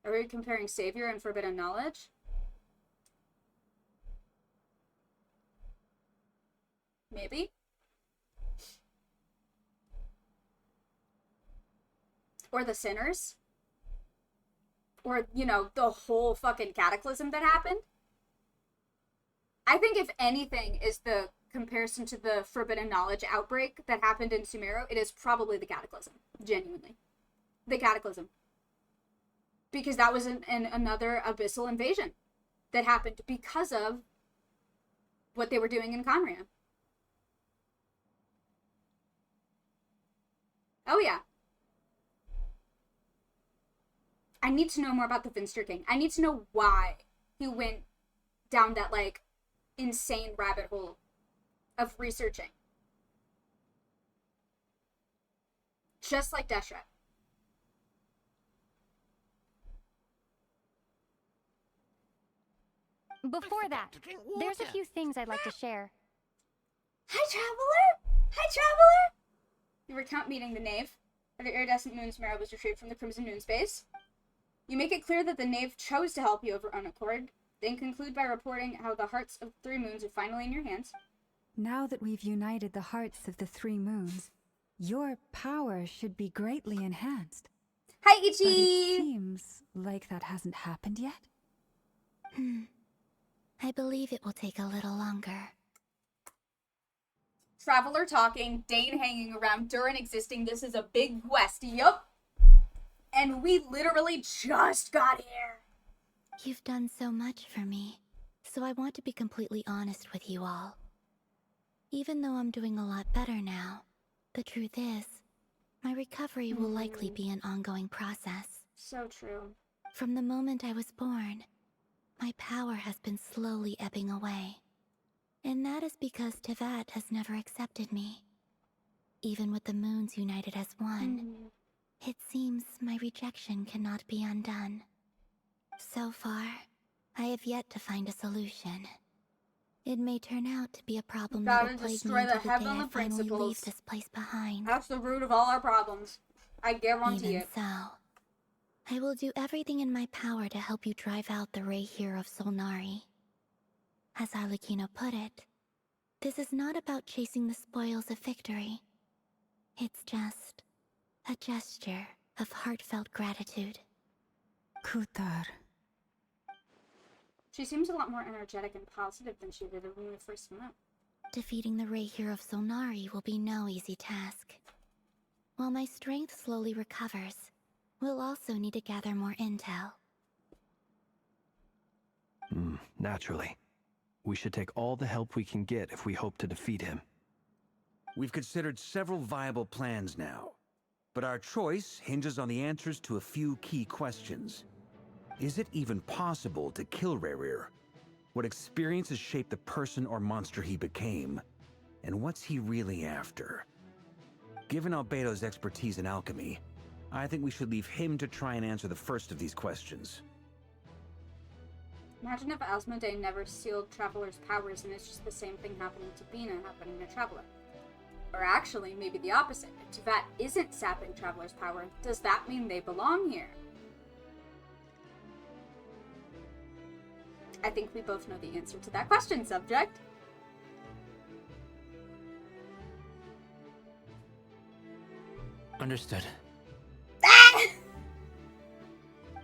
Are we comparing Savior and Forbidden Knowledge? Maybe. Or the Sinners? Or, you know, the whole fucking cataclysm that happened? I think if anything is the comparison to the Forbidden Knowledge outbreak that happened in Sumeru, it is probably the Cataclysm. Genuinely. The Cataclysm. Because that was another abyssal invasion that happened because of what they were doing in Conria. Oh yeah. I need to know more about the Finster King. I need to know why he went down that, like, insane rabbit hole of researching. Just like Deshret. Before that, there's a few things I'd like to share. Hi, Traveler! Hi, Traveler! You recount meeting the Knave. The iridescent moon's marrow was retrieved from the Crimson Moon space. You make it clear that the Knave chose to help you of her own accord, then conclude by reporting how the hearts of 3 moons are finally in your hands. Now that we've united the hearts of the 3 moons, your power should be greatly enhanced. Hi, But Ichi! it seems like that hasn't happened yet. I believe it will take a little longer. Traveler talking, Dane hanging around, Durin existing. This is a big quest. Yup. And we literally just got here. You've done so much for me, so I want to be completely honest with you all. Even though I'm doing a lot better now, the truth is, my recovery will likely be an ongoing process. So true. From the moment I was born, my power has been slowly ebbing away. And that is because Tevat has never accepted me. Even with the moons united as one, it seems my rejection cannot be undone. So far, I have yet to find a solution. It may turn out to be a problem that will plague me until the day I finally leave this place behind. That's the root of all our problems. I guarantee Even it. so, I will do everything in my power to help you drive out the Ray here of Solnari. As Arlecchino put it, this is not about chasing the spoils of victory. It's just a gesture of heartfelt gratitude. Kutar. She seems a lot more energetic and positive than she did when we first met. Defeating the Rapier of Solnari will be no easy task. While my strength slowly recovers, we'll also need to gather more intel. Naturally. We should take all the help we can get if we hope to defeat him. We've considered several viable plans now, but our choice hinges on the answers to a few key questions. Is it even possible to kill Rarir? What experiences shaped the person or monster he became? And what's he really after? Given Albedo's expertise in alchemy, I think we should leave him to try and answer the first of these questions. Imagine if Asmodee never sealed Traveler's powers and it's just the same thing happening to Bina happening to Traveler. Or actually, maybe the opposite. If Teyvat isn't sapping Traveler's power, does that mean they belong here? I think we both know the answer to that question, subject. Understood.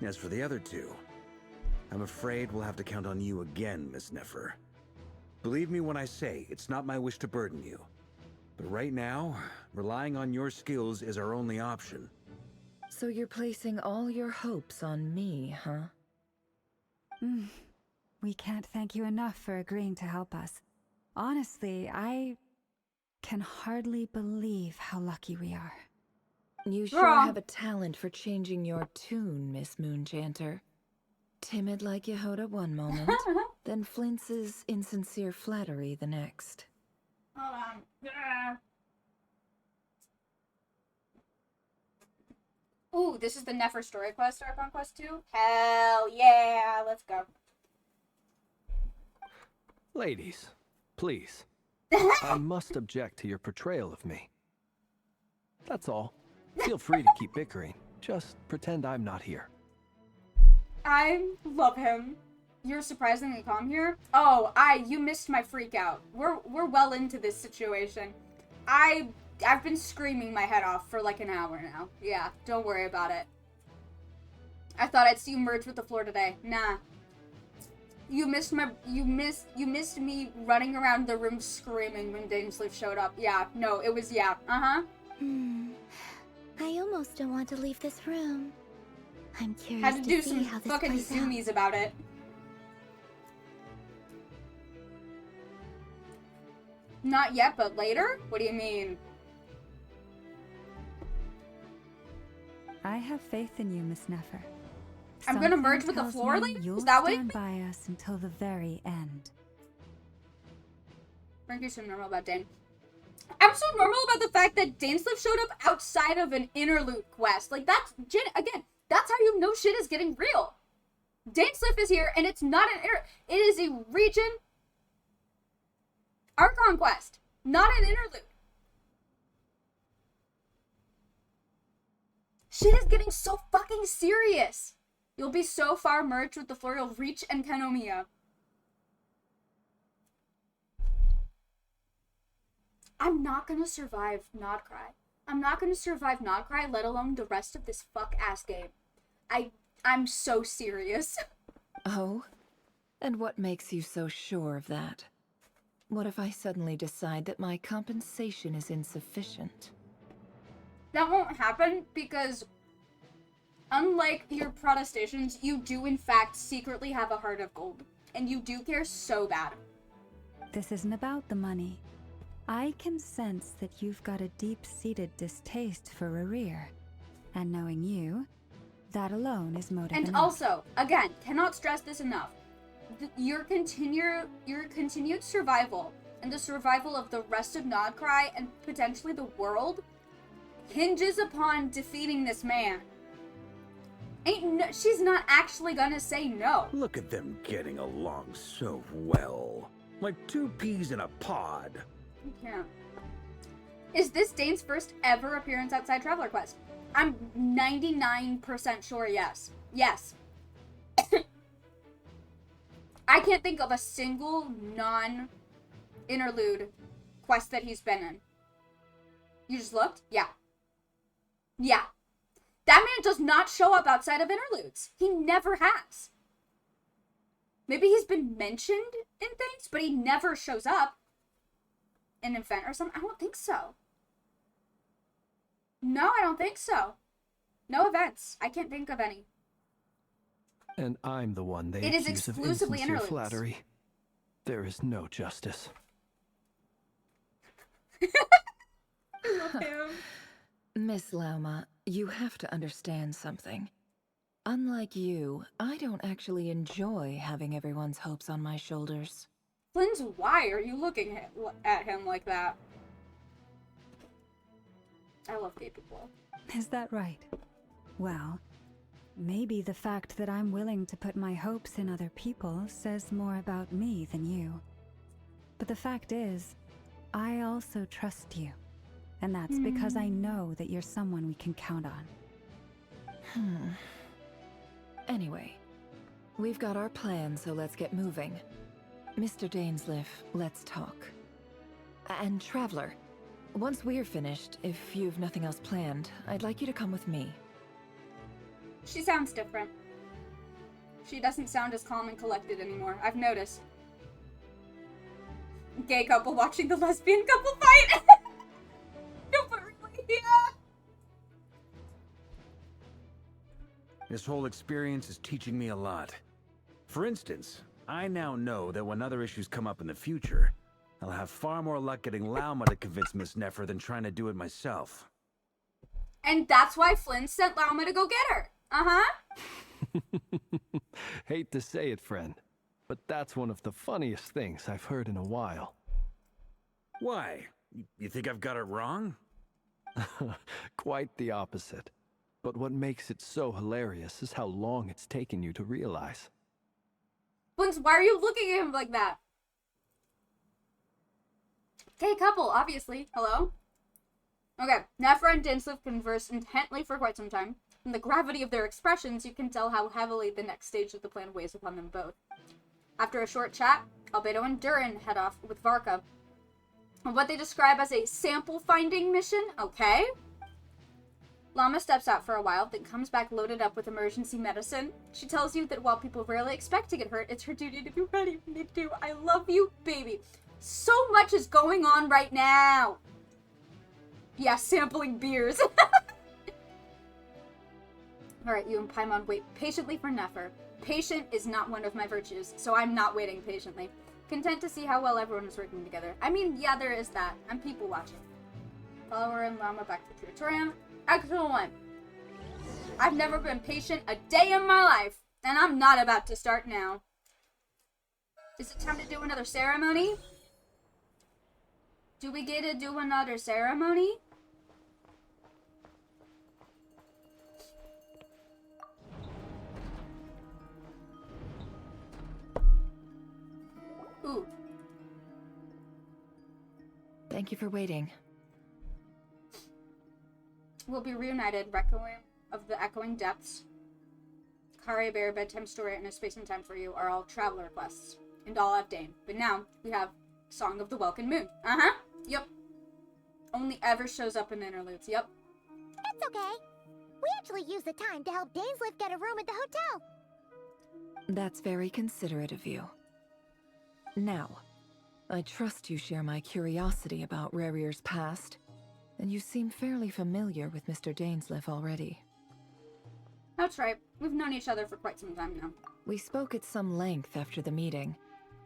As for the other two, I'm afraid we'll have to count on you again, Miss Nefer. Believe me when I say it's not my wish to burden you. But right now, relying on your skills is our only option. So you're placing all your hopes on me, huh? We can't thank you enough for agreeing to help us. Honestly, I can hardly believe how lucky we are. You sure have a talent for changing your tune, Miss Moonchanter. Timid like Yehoda one moment, then flinches insincere flattery the next. Hold on. Ooh, this is the Nefer story quest, Archon Quest 2? Hell yeah, let's go. Ladies, please. I must object to your portrayal of me. That's all. Feel free to keep bickering. Just pretend I'm not here. I love him. You're surprisingly calm here. Oh, you missed my freak out. We're well into this situation. I've been screaming my head off for like an hour now. Yeah, don't worry about it. I thought I'd see you merge with the floor today. Nah. You missed me running around the room screaming when Dainsleif showed up. Yeah, no, it was yeah. I almost don't want to leave this room. I'm curious Had to do see some how this fucking plays out. zoomies about it. Not yet, but later? What do you mean? I have faith in you, Miss Nefer. I'm gonna merge Something with the tells floor me lady? You'll Is that what stand by us until the very end. Frank, you're so normal about Dane. I'm so normal about the fact that Dainsleif showed up outside of an interlude quest. Like, that's, again, that's how you know shit is getting real. Dainsleif is here, and it's not an it is a region Archon quest, not an interlude. Shit is getting so fucking serious. You'll be so far merged with the floor, you'll reach Enkanomiya. I'm not gonna survive NODKRAI. I'm not gonna survive NODKRAI, let alone the rest of this fuck-ass game. I'm so serious. Oh? And what makes you so sure of that? What if I suddenly decide that my compensation is insufficient? That won't happen because, unlike your protestations, you do in fact secretly have a heart of gold. And you do care so bad. This isn't about the money. I can sense that you've got a deep-seated distaste for Rarir. And knowing you, that alone is motive And enough. also, again, cannot stress this enough. Your continued survival and the survival of the rest of NODKRAI and potentially the world hinges upon defeating this man. She's not actually gonna say no. Look at them getting along so well. Like two peas in a pod. Yeah. Is this Dane's first ever appearance outside Traveler Quest? I'm 99% sure yes. Yes. I can't think of a single non-interlude quest that he's been in. You just looked? Yeah. Yeah. That man does not show up outside of interludes. He never has. Maybe he's been mentioned in things, but he never shows up in an event or something. I don't think so. No, I don't think so. No events. I can't think of any. And I'm the one they It is accuse of exclusively insincere interludes. flattery. There is no justice. I love him. Miss Lauma, you have to understand something. Unlike you, I don't actually enjoy having everyone's hopes on my shoulders. Flynn's, why are you looking at him like that? I love gay people. Is that right? Well, maybe the fact that I'm willing to put my hopes in other people says more about me than you. But the fact is, I also trust you. And that's because I know that you're someone we can count on. Anyway, we've got our plan, so let's get moving. Mr. Dainsleif, let's talk. And Traveler, once we're finished, if you've nothing else planned, I'd like you to come with me. She sounds different. She doesn't sound as calm and collected anymore. I've noticed. Gay couple watching the lesbian couple fight. No, but really, yeah. This whole experience is teaching me a lot. For instance, I now know that when other issues come up in the future, I'll have far more luck getting Lauma to convince Miss Nefer than trying to do it myself. And that's why Flynn sent Lauma to go get her. Hate to say it, friend, but that's one of the funniest things I've heard in a while. Why? You think I've got it wrong? Quite the opposite. But what makes it so hilarious is how long it's taken you to realize. Flynn, why are you looking at him like that? Gay couple, obviously. Hello? Okay, Nefer and Dainsleif converse intently for quite some time. From the gravity of their expressions, you can tell how heavily the next stage of the plan weighs upon them both. After a short chat, Albedo and Durin head off with Varka on what they describe as a sample-finding mission. Okay. Llama steps out for a while, then comes back loaded up with emergency medicine. She tells you that while people rarely expect to get hurt, it's her duty to be ready when they do. I love you, baby. So much is going on right now. Yeah, sampling beers. Alright, you and Paimon wait patiently for Nefer. Patient is not one of my virtues, so I'm not waiting patiently. Content to see how well everyone is working together. I mean, yeah, there is that. I'm people watching. Follower and Llama back to Curatorium. Excellent. I've never been patient a day in my life, and I'm not about to start now. Is it time to do another ceremony? Do we get to do another ceremony? Ooh. Thank you for waiting. We'll be reunited, Requiem of the Echoing Depths, Kari Bear, Bedtime Story, and A Space and Time for You are all traveler quests, and all have Dane. But now, we have Song of the Welkin Moon. Yep. Only ever shows up in interludes. Yep. It's okay. We actually used the time to help Dainsleif get a room at the hotel. That's very considerate of you. Now, I trust you share my curiosity about Rarier's past, and you seem fairly familiar with Mr. Dainsleif already. That's right. We've known each other for quite some time now. We spoke at some length after the meeting.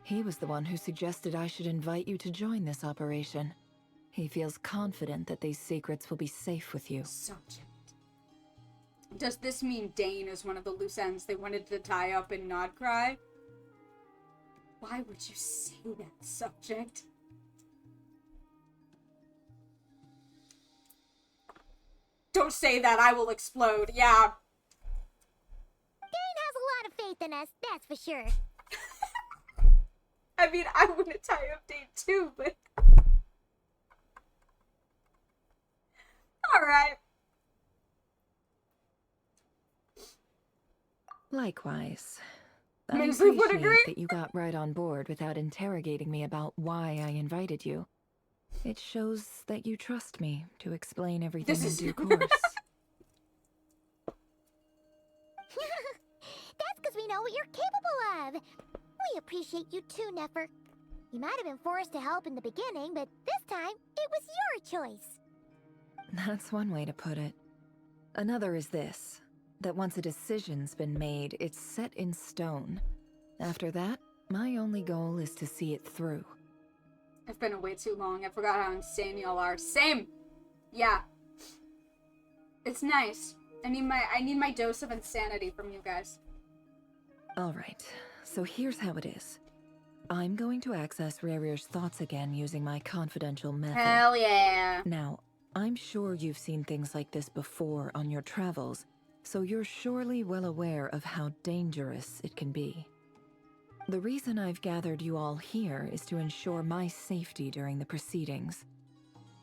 He was the one who suggested I should invite you to join this operation. He feels confident that these secrets will be safe with you. Subject. Does this mean Dane is one of the loose ends they wanted to tie up in NODKRAI? Why would you say that, subject? Don't say that, I will explode. Yeah. Dane has a lot of faith in us, that's for sure. I mean, I want to tie up Dane too, but... Alright. Likewise. I Maisie would appreciate agree. that you got right on board without interrogating me about why I invited you. It shows that you trust me to explain everything This in is- due course. That's because we know what you're capable of. We appreciate you too, Nefer. You might have been forced to help in the beginning, but this time, it was your choice. That's one way to put it. Another is this, that once a decision's been made, it's set in stone. After that, my only goal is to see it through. It's been way too long. I forgot how insane y'all are. Same. Yeah. It's nice. I need my dose of insanity from you guys. Alright, so here's how it is. I'm going to access Rarir's thoughts again using my confidential method. Hell yeah. Now, I'm sure you've seen things like this before on your travels, so you're surely well aware of how dangerous it can be. The reason I've gathered you all here is to ensure my safety during the proceedings.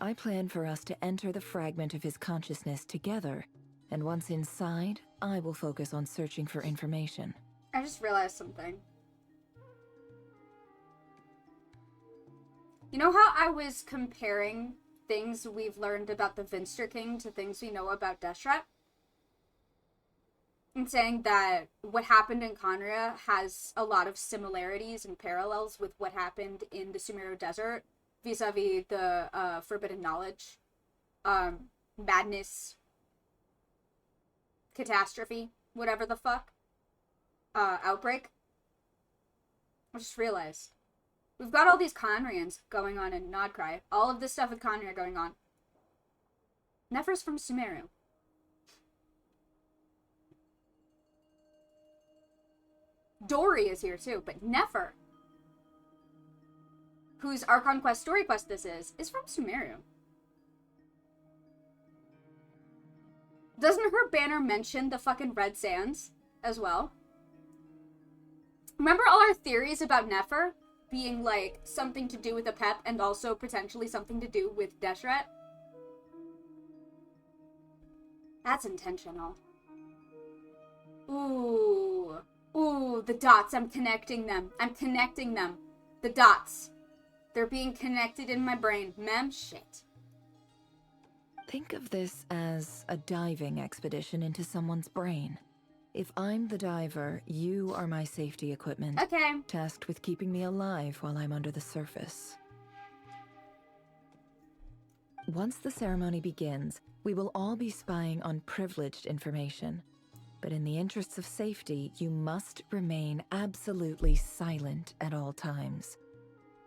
I plan for us to enter the fragment of his consciousness together, and once inside, I will focus on searching for information. I just realized something. You know how I was comparing things we've learned about the Vinster King to things we know about Deshret? And saying that what happened in Conria has a lot of similarities and parallels with what happened in the Sumeru Desert vis-a-vis the Forbidden Knowledge, madness, catastrophe, whatever the fuck, outbreak. I just realized. We've got all these Conrians going on in NODKRAI. All of this stuff with Conria going on. Nefer's from Sumeru. Dory is here too, but Nefer, whose Archon Quest story quest this is from Sumeru. Doesn't her banner mention the fucking Red Sands as well? Remember all our theories about Nefer being like something to do with Apep and also potentially something to do with Deshret? That's intentional. Ooh. Ooh, the dots. I'm connecting them. I'm connecting them. The dots. They're being connected in my brain. Mem, shit. Think of this as a diving expedition into someone's brain. If I'm the diver, you are my safety equipment. Okay. Tasked with keeping me alive while I'm under the surface. Once the ceremony begins, we will all be spying on privileged information. But in the interests of safety, you must remain absolutely silent at all times.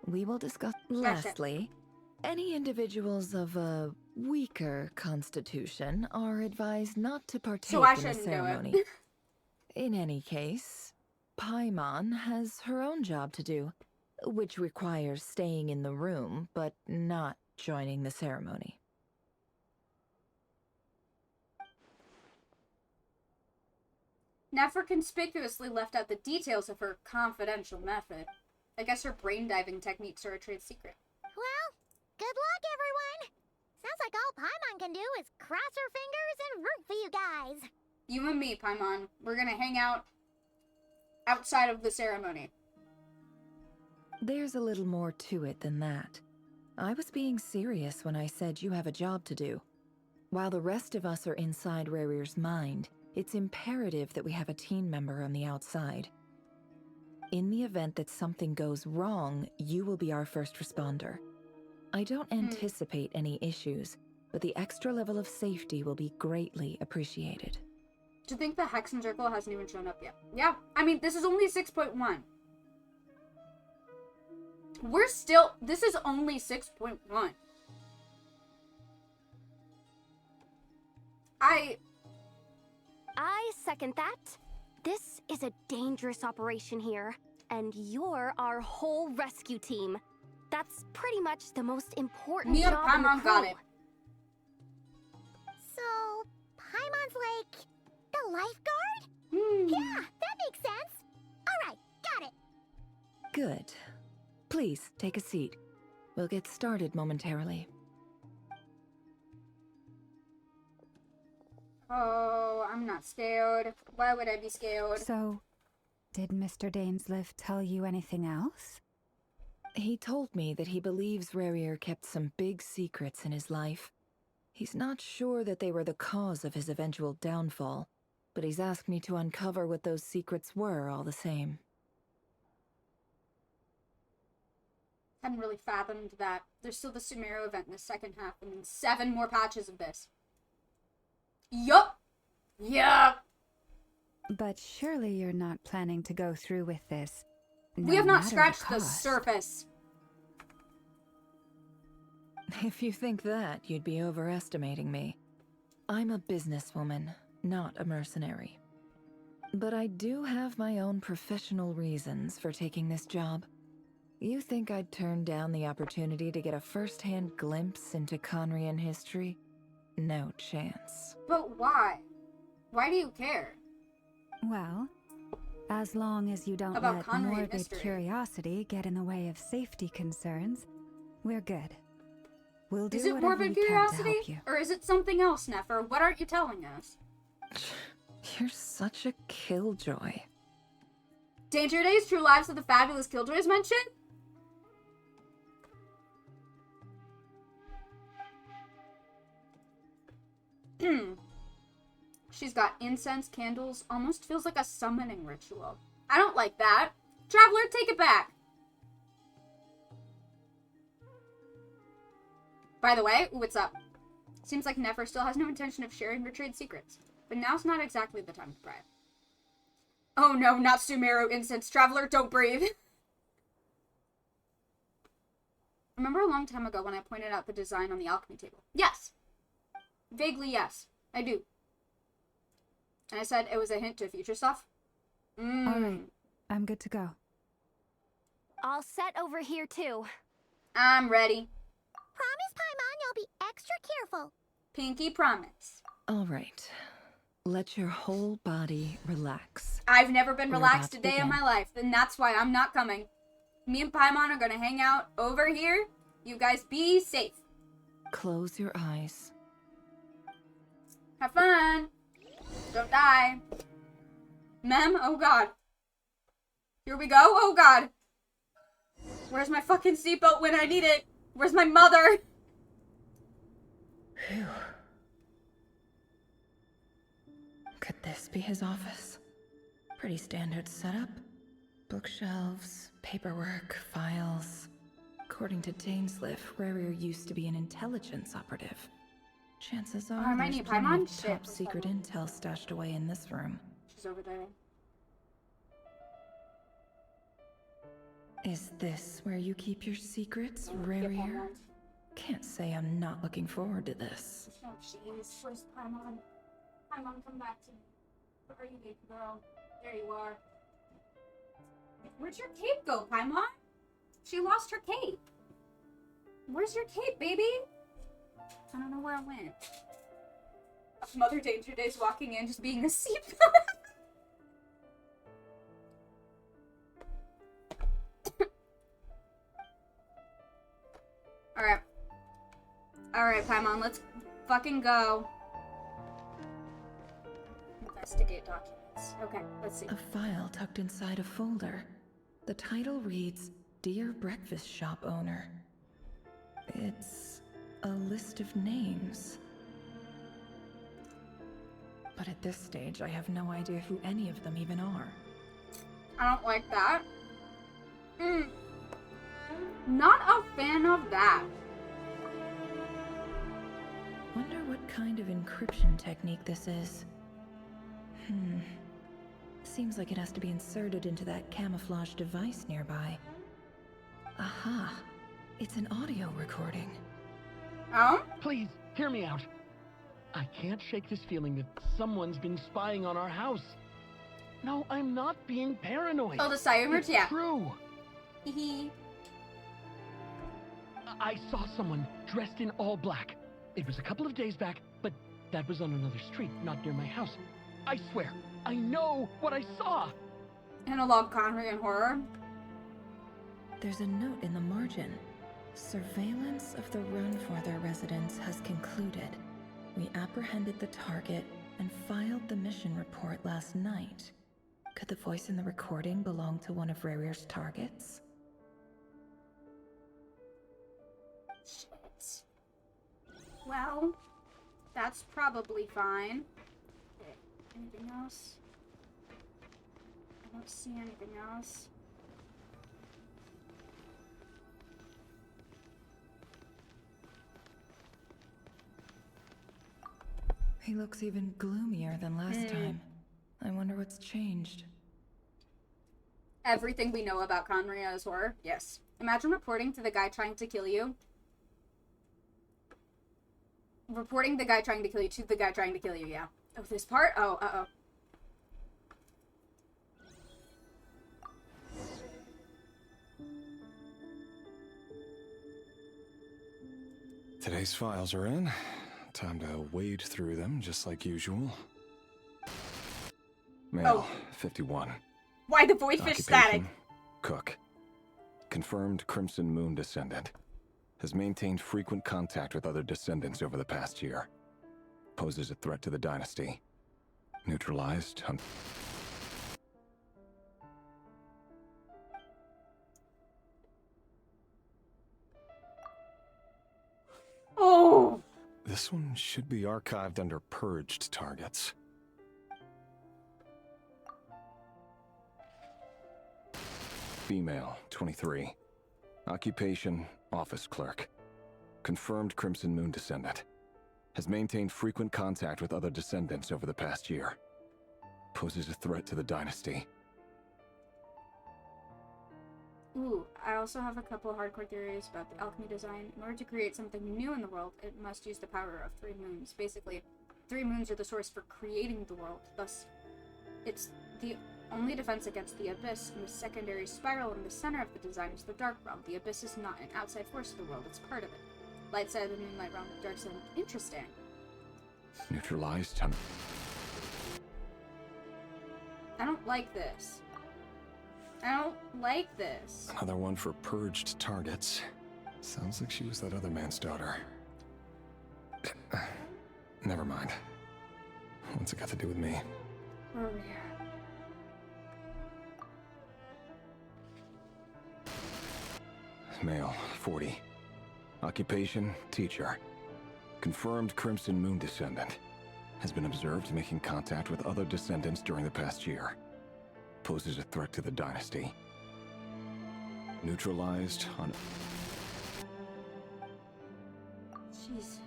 We will discuss. Lastly, any individuals of a weaker constitution are advised not to partake in the ceremony. Do it. In any case, Paimon has her own job to do, which requires staying in the room, but not joining the ceremony. Nefer conspicuously left out the details of her confidential method. I guess her brain diving techniques are a trade secret. Well, good luck, everyone. Sounds like all Paimon can do is cross her fingers and root for you guys. You and me, Paimon. We're gonna hang out outside of the ceremony. There's a little more to it than that. I was being serious when I said you have a job to do. While the rest of us are inside Rarir's mind, it's imperative that we have a team member on the outside. In the event that something goes wrong, you will be our first responder. I don't anticipate any issues, but the extra level of safety will be greatly appreciated. Do you think the Hexen Circle hasn't even shown up yet? Yeah, I mean, this is only 6.1. This is only 6.1. I second that. This is a dangerous operation here, and you're our whole rescue team. That's pretty much the most important Me and job in the Paimon got crew. it. So, Paimon's like the lifeguard? Yeah, that makes sense. All right, got it. Good. Please, take a seat. We'll get started momentarily. Oh, I'm not scared. Why would I be scared? So, Did Mr. Dainsliff tell you anything else? He told me that he believes Rarier kept some big secrets in his life. He's not sure that they were the cause of his eventual downfall, but he's asked me to uncover what those secrets were all the same. Hadn't really fathomed that. There's still the Sumeru event in the second half, and then 7 more patches of this. Yup! Yup! But surely you're not planning to go through with this. We have not scratched the cost. surface. If you think that, you'd be overestimating me. I'm a businesswoman, not a mercenary. But I do have my own professional reasons for taking this job. You think I'd turn down the opportunity to get a first-hand glimpse into Conrian history? No chance. But why? Why do you care? Well, as long as you don't About let Conrian morbid mystery. curiosity get in the way of safety concerns, we're good. We'll do Is it whatever morbid we can to curiosity? help you. Or is it something else, Nefer? What aren't you telling us? You're such a killjoy. Danger Days, True Lives of the Fabulous Killjoys mentioned? She's got incense, candles, almost feels like a summoning ritual. I don't like that. Traveler, take it back. By the way, what's up? Seems like Nefer still has no intention of sharing her trade secrets, but now's not exactly the time to pry. Oh no, not Sumeru incense. Traveler, don't breathe. Remember a long time ago when I pointed out the design on the alchemy table? Yes. Vaguely, yes. I do. And I said it was a hint to future stuff. All right, I'm good to go. All set over here, too. I'm ready. Promise, Paimon, you'll be extra careful. Pinky promise. All right. Let your whole body relax. I've never been We're relaxed a about to day in begin. my life, and that's why I'm not coming. Me and Paimon are gonna hang out over here. You guys be safe. Close your eyes. Have fun. Don't die. Mem, oh god. Here we go, oh god. Where's my fucking seatbelt when I need it? Where's my mother? Phew. Could this be his office? Pretty standard setup. Bookshelves, paperwork, files. According to Dainsliff, Rarier used to be an intelligence operative. Chances are am I there's near plenty Paimon? of Shit, top where's secret Paimon? intel stashed away in this room. She's over there. Is this where you keep your secrets, Get Rarier? Paimon. Can't say I'm not looking forward to this. No, she is. Where's Paimon? Paimon, come back to me. Where are you, baby girl? There you are. Where'd your cape go, Paimon? She lost her cape. Where's your cape, baby? I don't know where it went. Mother Danger Days walking in, just being a seatbelt. Alright. Alright, Paimon, let's fucking go. Investigate documents. Okay, let's see. A file tucked inside a folder. The title reads, Dear Breakfast Shop Owner. It's a list of names. But at this stage, I have no idea who any of them even are. I don't like that. Not a fan of that. Wonder what kind of encryption technique this is. Seems like it has to be inserted into that camouflage device nearby. Aha! It's an audio recording. Oh? Please, hear me out. I can't shake this feeling that someone's been spying on our house. No, I'm not being paranoid. Oh, the Cybermerge? It's Yeah. true. Hehe. I saw someone dressed in all black. It was a couple of days back, but that was on another street, not near my house. I swear, I know what I saw. Analog Conrian horror. There's a note in the margin. Surveillance of the Runforther residence has concluded. We apprehended the target and filed the mission report last night. Could the voice in the recording belong to one of Rarir's targets? Shit. Well, that's probably fine. Okay, anything else? I don't see anything else. He looks even gloomier than last time. I wonder what's changed. Everything we know about Conria is horror. Yes. Imagine reporting to the guy trying to kill you. Reporting the guy trying to kill you to the guy trying to kill you, yeah. Oh, this part? Oh, uh-oh. Today's files are in. Time to wade through them, just like usual. Male, 51. Why the voidfish static? Cook. Confirmed Crimson Moon descendant. Has maintained frequent contact with other descendants over the past year. Poses a threat to the dynasty. Neutralized. Oh! This one should be archived under purged targets. Female, 23. Occupation, office clerk. Confirmed Crimson Moon descendant. Has maintained frequent contact with other descendants over the past year. Poses a threat to the dynasty. Ooh, I also have a couple hardcore theories about the alchemy design. In order to create something new in the world, it must use the power of 3 moons. Basically, 3 moons are the source for creating the world. Thus, it's the only defense against the abyss, and the secondary spiral in the center of the design is the dark realm. The abyss is not an outside force of the world, it's part of it. Light side of the moon, light realm, dark side. Interesting. Neutralized. I don't like this. I don't like this. Another one for purged targets. Sounds like she was that other man's daughter. Never mind. What's it got to do with me? Where are we at? Male, 40. Occupation, teacher. Confirmed Crimson Moon descendant. Has been observed making contact with other descendants during the past year. Poses a threat to the dynasty. Neutralized on... Jesus.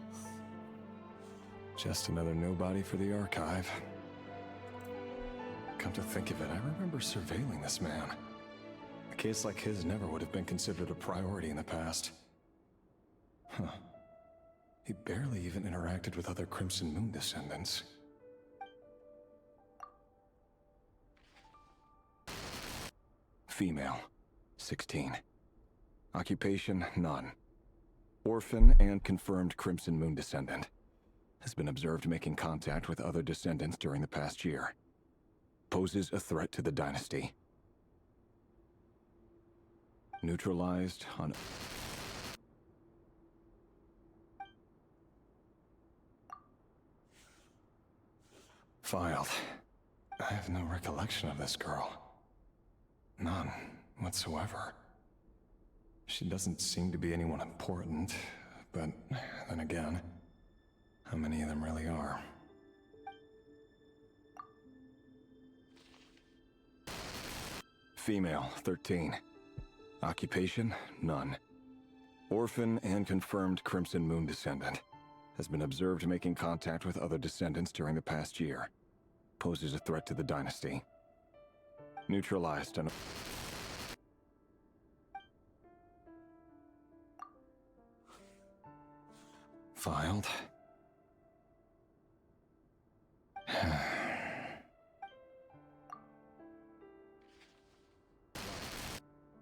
Just another nobody for the archive. Come to think of it, I remember surveilling this man. A case like his never would have been considered a priority in the past. Huh. He barely even interacted with other Crimson Moon descendants. Female, 16. Occupation, none. Orphan and confirmed Crimson Moon descendant. Has been observed making contact with other descendants during the past year. Poses a threat to the dynasty. Neutralized on... Filed. I have no recollection of this girl. None whatsoever. She doesn't seem to be anyone important, but then again, how many of them really are? Female, 13. Occupation, none. Orphan and confirmed Crimson Moon descendant. Has been observed making contact with other descendants during the past year. Poses a threat to the dynasty. Neutralized and... Filed.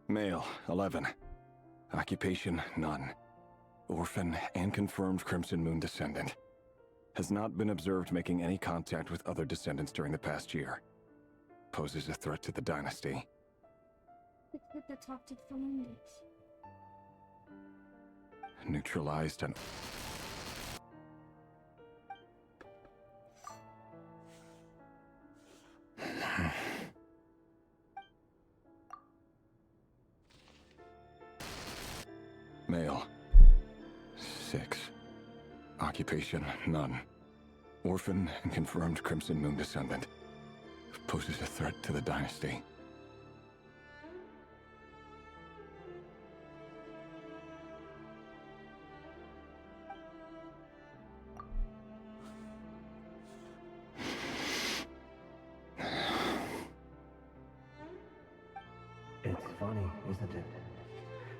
Male, 11. Occupation, none. Orphan and confirmed Crimson Moon descendant. Has not been observed making any contact with other descendants during the past year. Poses a threat to the dynasty. The kid that talked to the Fernandez. Neutralized and... Male. 6. Occupation, none. Orphan and confirmed Crimson Moon descendant. Poses a threat to the dynasty. It's funny, isn't it?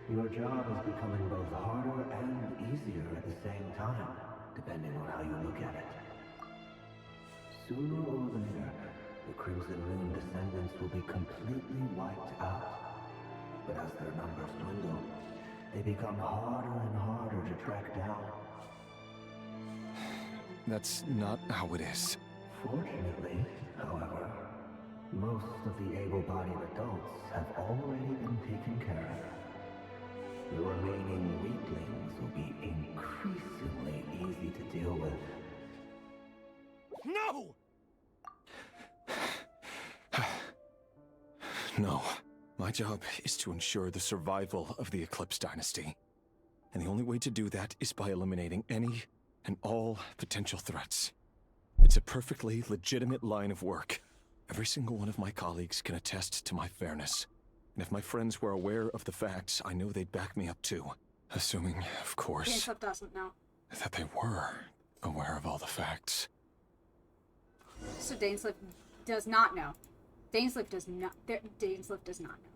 Your job is becoming both harder and easier at the same time, depending on how you look at it. Sooner or later, the Crimson Moon descendants will be completely wiped out. But as their numbers dwindle, they become harder and harder to track down. That's not how it is. Fortunately, however, most of the able-bodied adults have already been taken care of. The remaining weaklings will be increasingly easy to deal with. No! No. My job is to ensure the survival of the Eclipse Dynasty. And the only way to do that is by eliminating any and all potential threats. It's a perfectly legitimate line of work. Every single one of my colleagues can attest to my fairness. And if my friends were aware of the facts, I know they'd back me up too. Assuming, of course, Dainsleif doesn't know. that they were aware of all the facts. So Dainsleif does not know. Dainsleif does not. Dainsleif does not know.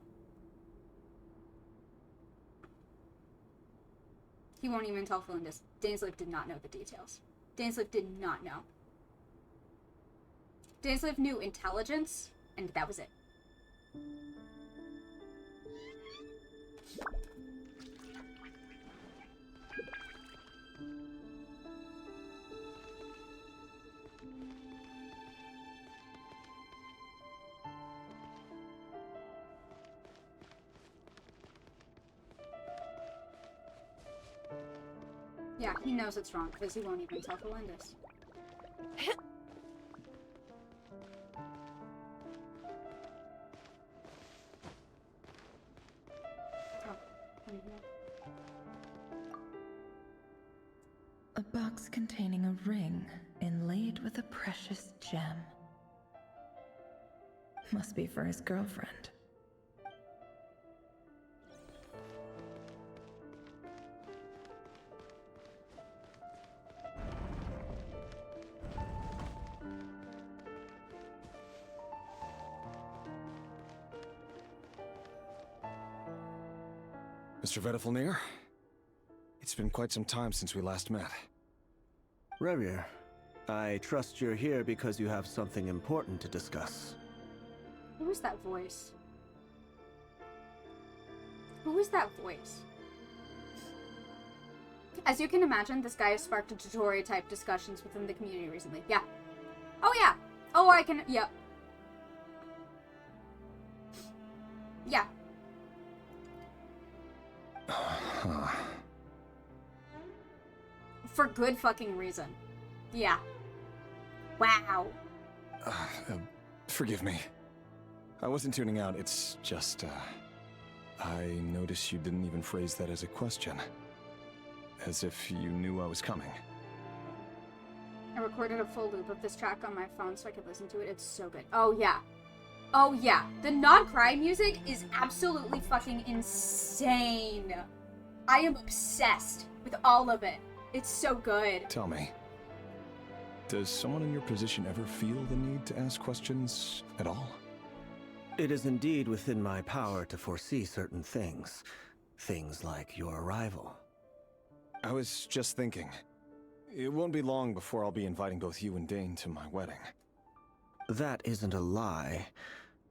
He won't even tell Felindus. Dainsleif did not know the details. Dainsleif did not know. Dainsleif knew intelligence, and that was it. Yeah, he knows it's wrong because he won't even tell Felindus. A box containing a ring inlaid with a precious gem. Must be for his girlfriend. Mr. Vedifalnir, it's been quite some time since we last met. Revier, I trust you're here because you have something important to discuss. Who is that voice? Who is that voice? As you can imagine, this guy has sparked a tutorial-type discussions within the community recently. Yeah. Oh, yeah. Oh, I can... Yeah. Yeah. For good fucking reason. Yeah. Wow. Forgive me. I wasn't tuning out, it's just, I noticed you didn't even phrase that as a question. As if you knew I was coming. I recorded a full loop of this track on my phone so I could listen to it. It's so good. Oh, yeah. Oh, yeah. The NODKRAI music is absolutely fucking insane. I am obsessed with all of it. It's so good. Tell me, does someone in your position ever feel the need to ask questions at all? It is indeed within my power to foresee certain things. Things like your arrival. I was just thinking, it won't be long before I'll be inviting both you and Dane to my wedding. That isn't a lie,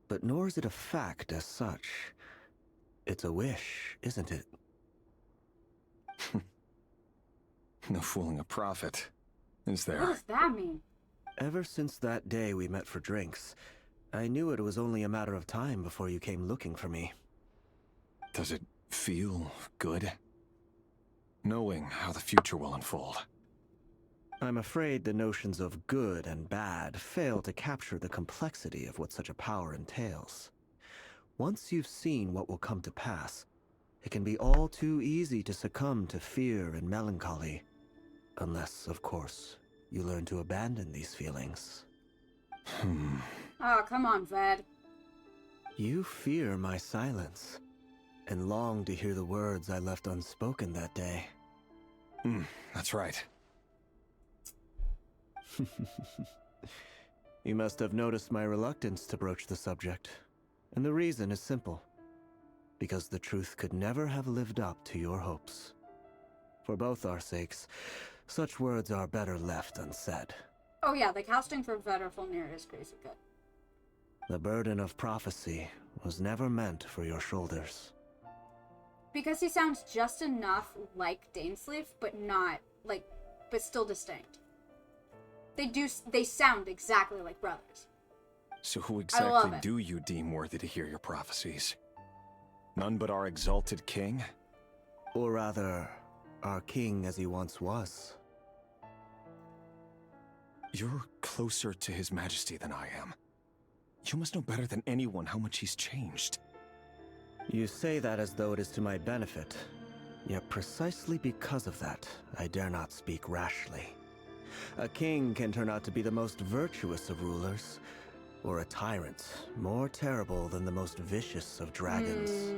but nor is it a fact as such. It's a wish, isn't it? No fooling a prophet, is there? What does that mean? Ever since that day we met for drinks, I knew it was only a matter of time before you came looking for me. Does it feel good? Knowing how the future will unfold. I'm afraid the notions of good and bad fail to capture the complexity of what such a power entails. Once you've seen what will come to pass, it can be all too easy to succumb to fear and melancholy. Unless, of course, you learn to abandon these feelings. Oh, come on, Ved. You fear my silence, and long to hear the words I left unspoken that day. That's right. You must have noticed my reluctance to broach the subject, and the reason is simple. Because the truth could never have lived up to your hopes. For both our sakes, such words are better left unsaid. Oh yeah, the casting for Ved or Fulnir is crazy good. The burden of prophecy was never meant for your shoulders. Because he sounds just enough like Dainsleif, but not, like, but still distinct. They sound exactly like brothers. So who love exactly it. do you deem worthy to hear your prophecies? None but our exalted king? Or rather, our king as he once was. You're closer to his majesty than I am. You must know better than anyone how much he's changed. You say that as though it is to my benefit. Yet precisely because of that, I dare not speak rashly. A king can turn out to be the most virtuous of rulers, or a tyrant more terrible than the most vicious of dragons.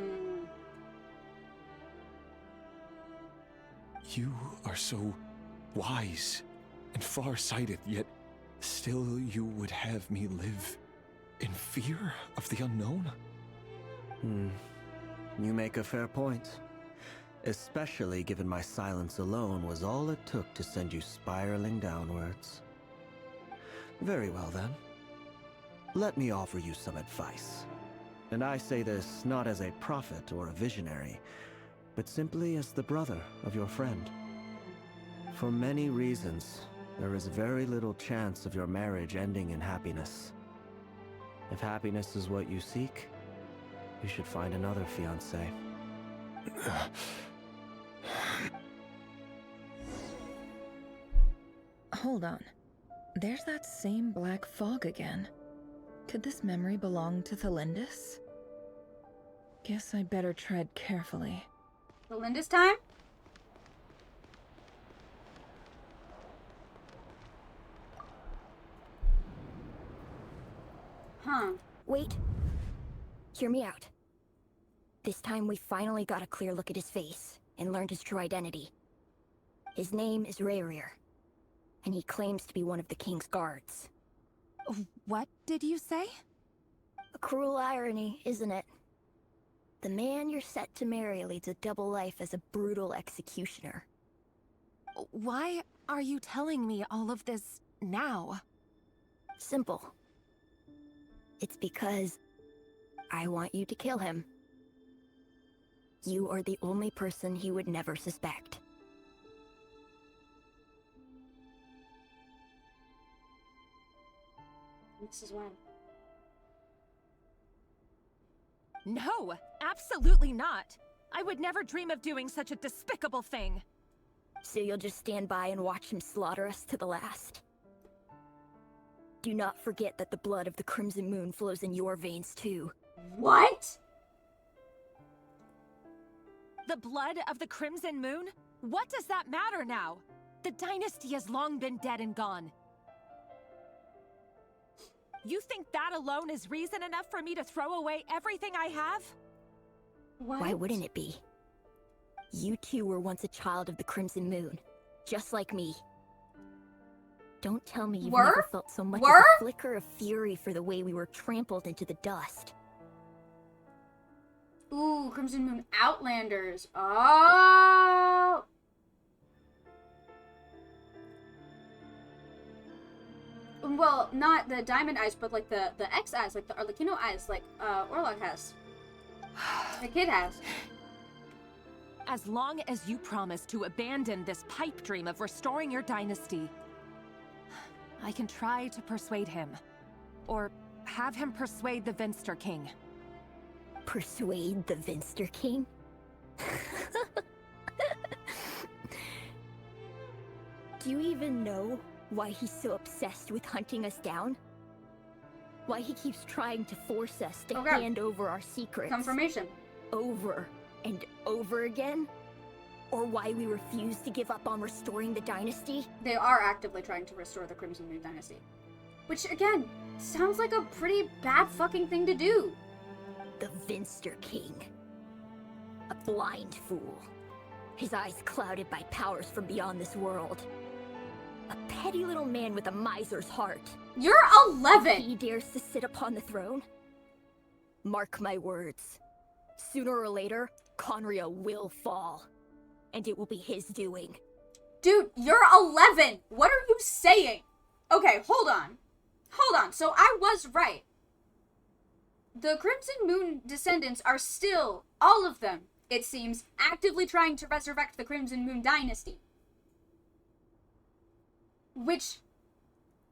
You are so wise and far-sighted, yet still you would have me live in fear of the unknown? You make a fair point. Especially given my silence alone was all it took to send you spiraling downwards. Very well then. Let me offer you some advice. And I say this not as a prophet or a visionary, but simply as the brother of your friend. For many reasons, there is very little chance of your marriage ending in happiness. If happiness is what you seek, you should find another fiancé. Hold on. There's that same black fog again. Could this memory belong to Thelindis? Guess I better tread carefully. Belinda's time? Huh. Wait. Hear me out. This time we finally got a clear look at his face and learned his true identity. His name is Rayrir, and he claims to be one of the king's guards. What did you say? A cruel irony, isn't it? The man you're set to marry leads a double life as a brutal executioner. Why are you telling me all of this now? Simple. It's because I want you to kill him. You are the only person he would never suspect. This is why. No, absolutely not. I would never dream of doing such a despicable thing. So you'll just stand by and watch him slaughter us to the last? Do not forget that the blood of the Crimson Moon flows in your veins too. What? The blood of the Crimson Moon? What does that matter now? The dynasty has long been dead and gone. You think that alone is reason enough for me to throw away everything I have? Why wouldn't it be? You two were once a child of the Crimson Moon, just like me. Don't tell me you've never felt so much as a flicker of fury for the way we were trampled into the dust. Ooh, Crimson Moon Outlanders. Oh! Well, not the diamond eyes, but like the X eyes, like the Arlecchino eyes, like Orlok has. The kid has. As long as you promise to abandon this pipe dream of restoring your dynasty, I can try to persuade him. Or have him persuade the Vinster King. Persuade the Vinster King? Do you even know why he's so obsessed with hunting us down? Why he keeps trying to force us to hand over our secrets? Confirmation. Over and over again? Or why we refuse to give up on restoring the dynasty? They are actively trying to restore the Crimson Moon Dynasty. Which, again, sounds like a pretty bad fucking thing to do. The Vinster King. A blind fool. His eyes clouded by powers from beyond this world. A petty little man with a miser's heart. You're 11! He dares to sit upon the throne? Mark my words. Sooner or later, Conria will fall. And it will be his doing. Dude, you're 11! What are you saying? Okay, hold on. Hold on, so I was right. The Crimson Moon descendants are still, all of them, it seems, actively trying to resurrect the Crimson Moon Dynasty. Which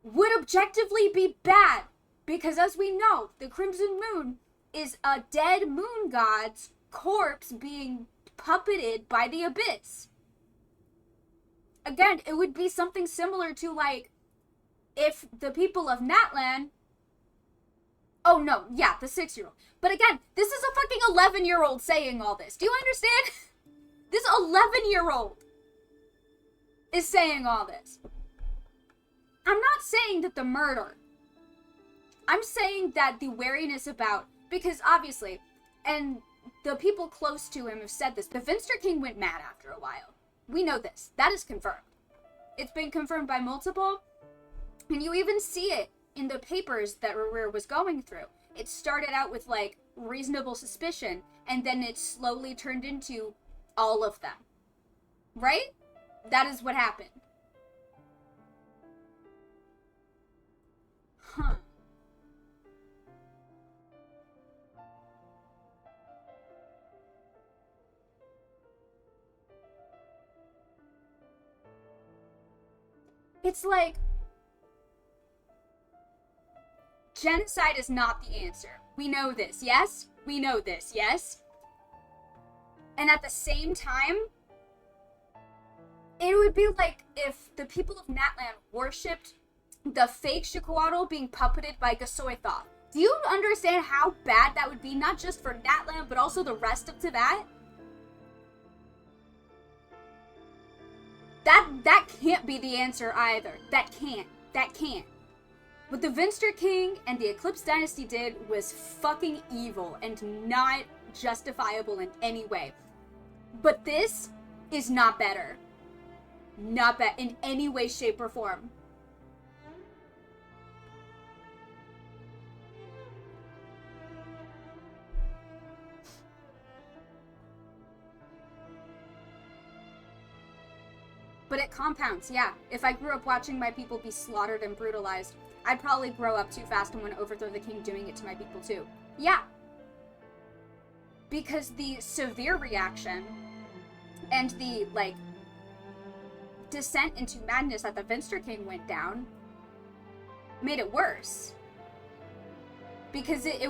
would objectively be bad, because as we know, the Crimson Moon is a dead moon god's corpse being puppeted by the Abyss. Again, it would be something similar to, like, if the people of Natlan... Oh, no, yeah, the 6-year-old. But again, this is a fucking 11-year-old saying all this. Do you understand? This 11-year-old is saying all this. I'm not saying that the murder. I'm saying that the wariness about... Because, obviously, and the people close to him have said this, the Vinster King went mad after a while. We know this. That is confirmed. It's been confirmed by multiple... And you even see it in the papers that Rurir was going through. It started out with, like, reasonable suspicion, and then it slowly turned into all of them. Right? That is what happened. Huh. It's like... Genocide is not the answer. We know this, yes? We know this, yes? And at the same time, it would be like if the people of Natlan worshipped the fake Shikuatl being puppeted by Gasoithoth. Do you understand how bad that would be, not just for Natlan, but also the rest of Teyvat? That can't be the answer either. That can't. What the Vinster King and the Eclipse Dynasty did was fucking evil and not justifiable in any way. But this is not better. Not bad in any way, shape, or form. But it compounds, yeah. If I grew up watching my people be slaughtered and brutalized, I'd probably grow up too fast and want to overthrow the king doing it to my people too. Yeah. Because the severe reaction and the, like, descent into madness that the Vinster King went down made it worse. Because it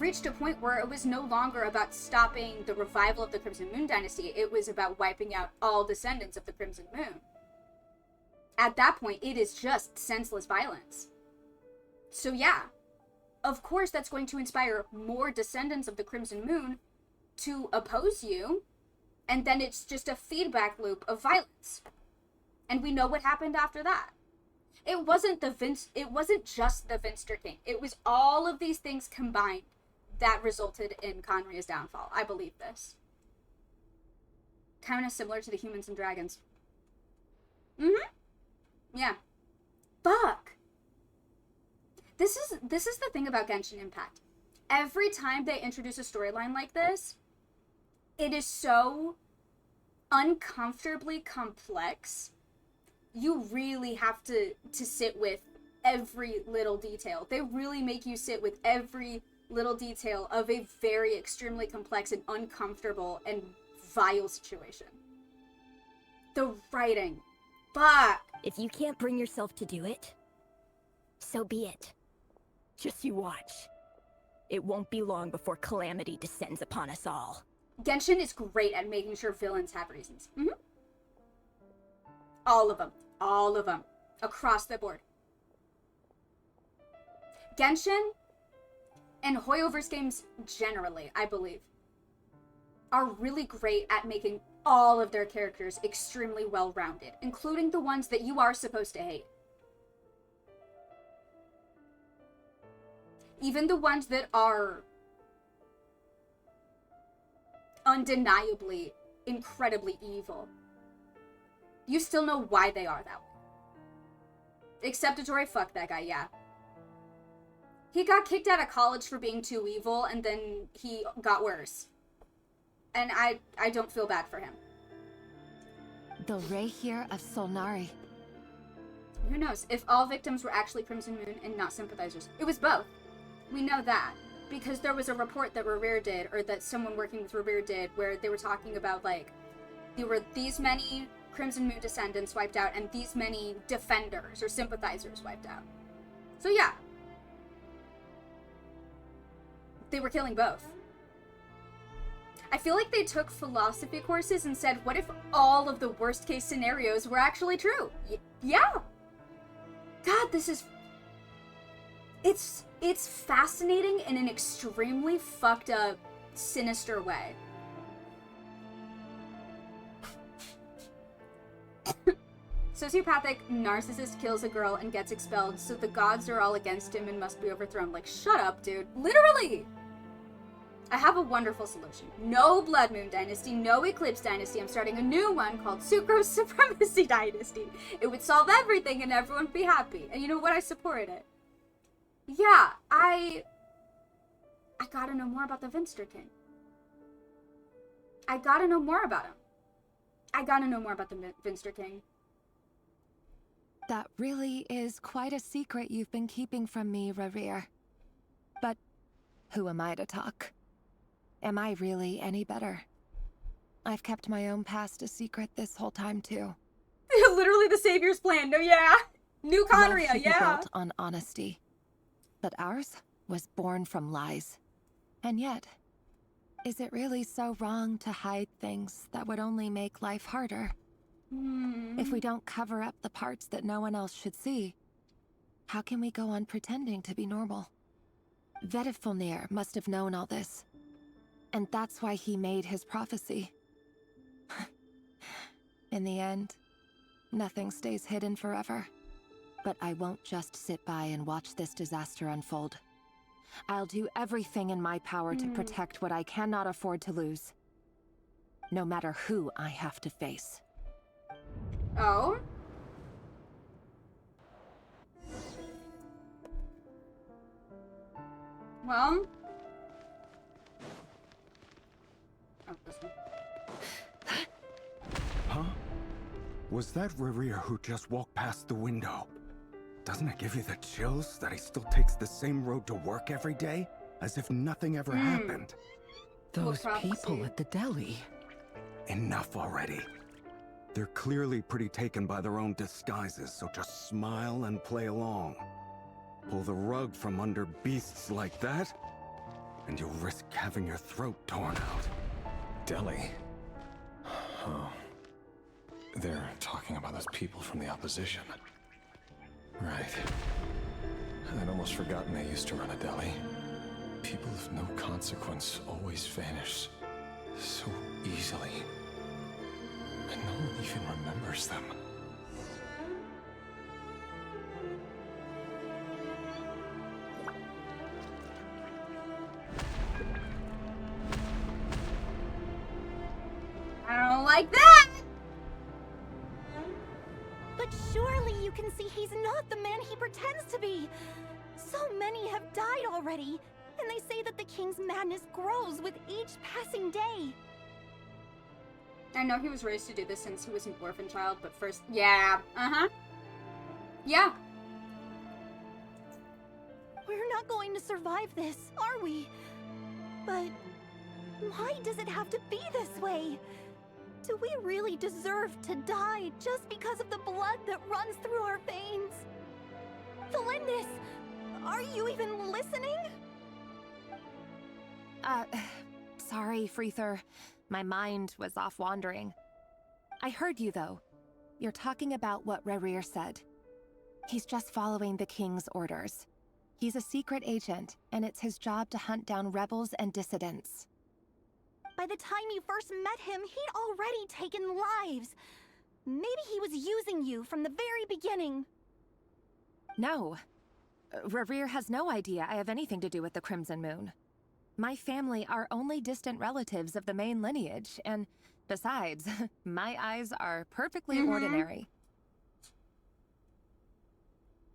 reached a point where it was no longer about stopping the revival of the Crimson Moon Dynasty. It was about wiping out all descendants of the Crimson Moon. At that point, it is just senseless violence. So yeah, of course that's going to inspire more descendants of the Crimson Moon to oppose you, and then it's just a feedback loop of violence. And we know what happened after that. It wasn't just the Vinster King. It was all of these things combined that resulted in Conria's downfall. I believe this. Kind of similar to the humans and dragons. Yeah. Fuck. This is the thing about Genshin Impact. Every time they introduce a storyline like this, it is so uncomfortably complex. You really have to sit with every little detail. They really make you sit with every little detail of a very extremely complex and uncomfortable and vile situation. The writing. Fuck. If you can't bring yourself to do it, so be it. Just you watch. It won't be long before calamity descends upon us all. Genshin is great at making sure villains have reasons. All of them. All of them. Across the board. Genshin and Hoyoverse games generally, I believe, are really great at making all of their characters extremely well-rounded, including the ones that you are supposed to hate. Even the ones that are undeniably incredibly evil. You still know why they are that way. Acceptatory, fuck that guy, yeah. He got kicked out of college for being too evil, and then he got worse. And I don't feel bad for him. The Ray here of Solnari. Who knows? If all victims were actually Crimson Moon and not sympathizers. It was both. We know that. Because there was a report that Revere did, or that someone working with Revere did, where they were talking about, like, there were these many Crimson Moon descendants wiped out, and these many defenders or sympathizers wiped out. So yeah. They were killing both. I feel like they took philosophy courses and said, what if all of the worst case scenarios were actually true? Yeah. God, this is... It's fascinating in an extremely fucked up, sinister way. Sociopathic narcissist kills a girl and gets expelled, so the gods are all against him and must be overthrown. Like, shut up, dude. Literally! I have a wonderful solution. No Blood Moon Dynasty, no Eclipse Dynasty. I'm starting a new one called Sucrose Supremacy Dynasty. It would solve everything and everyone would be happy. And you know what? I supported it. Yeah, I gotta know more about the Vinster King. I gotta know more about him. I gotta know more about the Vinster King. That really is quite a secret you've been keeping from me, Revere. But who am I to talk? Am I really any better? I've kept my own past a secret this whole time, too. Literally the Savior's plan. No, yeah. New Conria, Love should be yeah. built on honesty. But ours was born from lies. And yet, is it really so wrong to hide things that would only make life harder? If we don't cover up the parts that no one else should see, how can we go on pretending to be normal? Vedifulnir must have known all this. And that's why he made his prophecy. In the end, nothing stays hidden forever. But I won't just sit by and watch this disaster unfold. I'll do everything in my power to protect what I cannot afford to lose. No matter who I have to face. Oh? Well... Oh, this one. Huh? Was that Revere who just walked past the window? Doesn't it give you the chills that he still takes the same road to work every day? As if nothing ever happened? Those people at the deli. Enough already. They're clearly pretty taken by their own disguises, so just smile and play along. Pull the rug from under beasts like that, and you'll risk having your throat torn out. Deli? Oh. They're talking about those people from the opposition. Right. I'd almost forgotten they used to run a deli. People of no consequence always vanish so easily. And no one even remembers them. I don't like that! But surely you can see he's not the man he pretends to be. So many have died already, and they say that the king's madness grows with each passing day. I know he was raised to do this since he was an orphan child, but first... Yeah, Yeah. We're not going to survive this, are we? But why does it have to be this way? Do we really deserve to die just because of the blood that runs through our veins? Felindis, are you even listening? Sorry, Freether. My mind was off wandering. I heard you, though. You're talking about what Revere said. He's just following the king's orders. He's a secret agent, and it's his job to hunt down rebels and dissidents. By the time you first met him, he'd already taken lives. Maybe he was using you from the very beginning. No. Rerir has no idea I have anything to do with the Crimson Moon. My family are only distant relatives of the main lineage, and besides, my eyes are perfectly ordinary.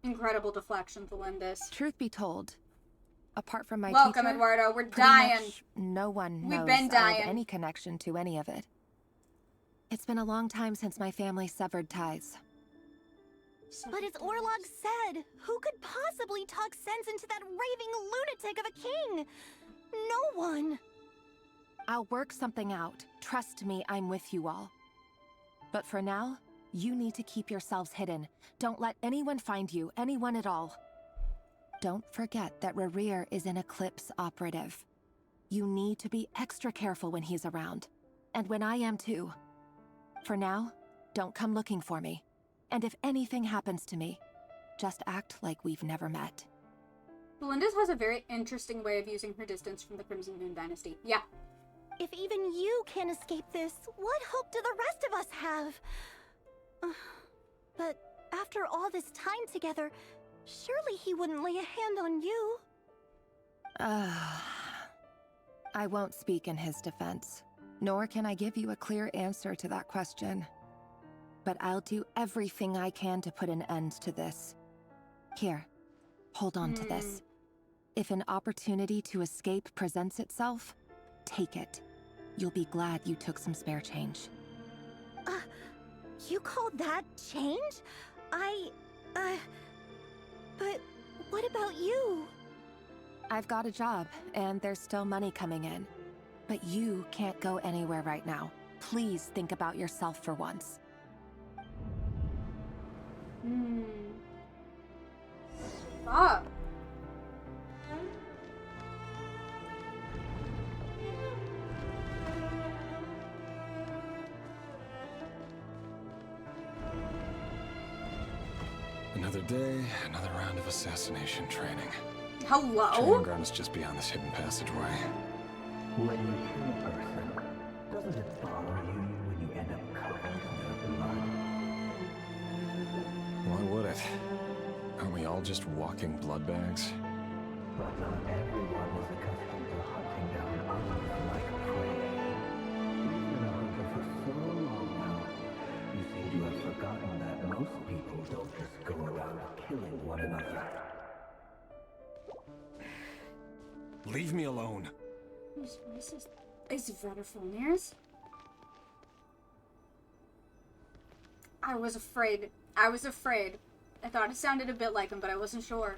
Incredible deflection, Felindis. Truth be told, apart from my Welcome, teacher, Eduardo. We're pretty dying. much no one We've knows been I dying. have any connection to any of it. It's been a long time since my family severed ties. But as Orlog said, who could possibly talk sense into that raving lunatic of a king? No one. I'll work something out. Trust me, I'm with you all. But for now, you need to keep yourselves hidden. Don't let anyone find you, anyone at all. Don't forget that Rerir is an Eclipse operative. You need to be extra careful when he's around. And when I am too. For now, don't come looking for me. And if anything happens to me, just act like we've never met. Felindis has a very interesting way of using her distance from the Crimson Moon Dynasty. Yeah. If even you can't escape this, what hope do the rest of us have? But after all this time together, surely he wouldn't lay a hand on you. I won't speak in his defense, nor can I give you a clear answer to that question. But I'll do everything I can to put an end to this. Here, hold on to this. If an opportunity to escape presents itself, take it. You'll be glad you took some spare change. You call that change? But what about you? I've got a job, and there's still money coming in. But you can't go anywhere right now. Please think about yourself for once. Fuck. Another day, another round of assassination training. Hello? Training ground is just beyond this hidden passageway. When you kill a person, doesn't it bother you when you end up covered in their blood? Why would it? Aren't we all just walking blood bags? But not everyone is accustomed to hunting down others like prey. You've been a hunter for so long now, you seem to have forgotten that most people don't just go around killing one another. Leave me alone. Whose voice is... Is Vertiforniers? I was afraid. I was afraid. I thought it sounded a bit like him, but I wasn't sure.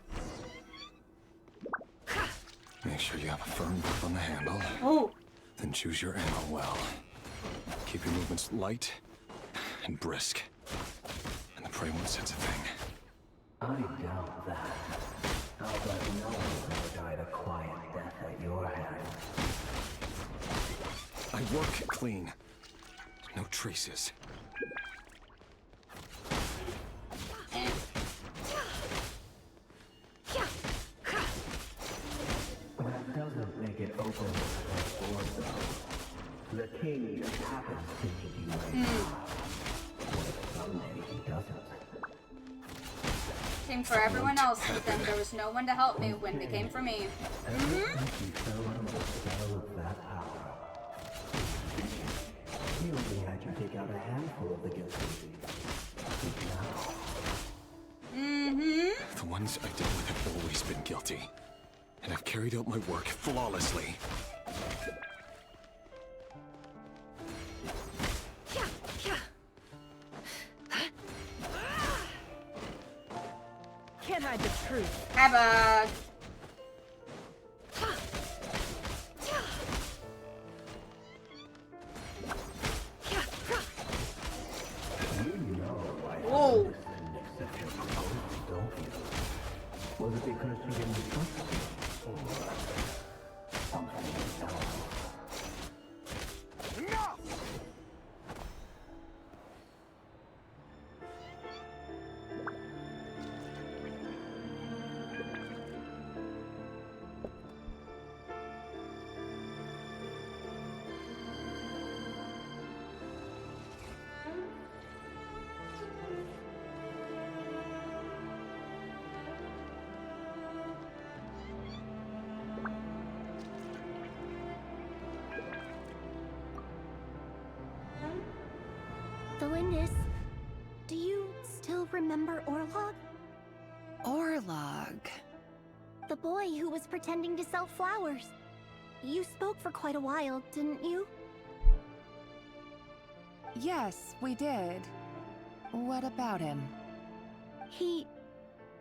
Make sure you have a firm grip on the handle. Oh. Then choose your ammo well. Keep your movements light and brisk. And the prey won't sense a thing. I doubt that. I'll bet no one ever died a quiet death at your hands. I work clean. No traces. That doesn't make it open or though. The king just happens to need you right now. What if someday he doesn't? Came for everyone else, but then there was no one to help me when they came for me. You fell under the spell of that power. He only had you take out a handful of the guilty. The ones I dealt with have always been guilty. And I've carried out my work flawlessly. Can't hide the truth. Have a... Whoa. Was it because you didn't trust me? Or something else? Enough! Thelindis, do you still remember Orlog? Orlog. The boy who was pretending to sell flowers. You spoke for quite a while, didn't you? Yes, we did. What about him? He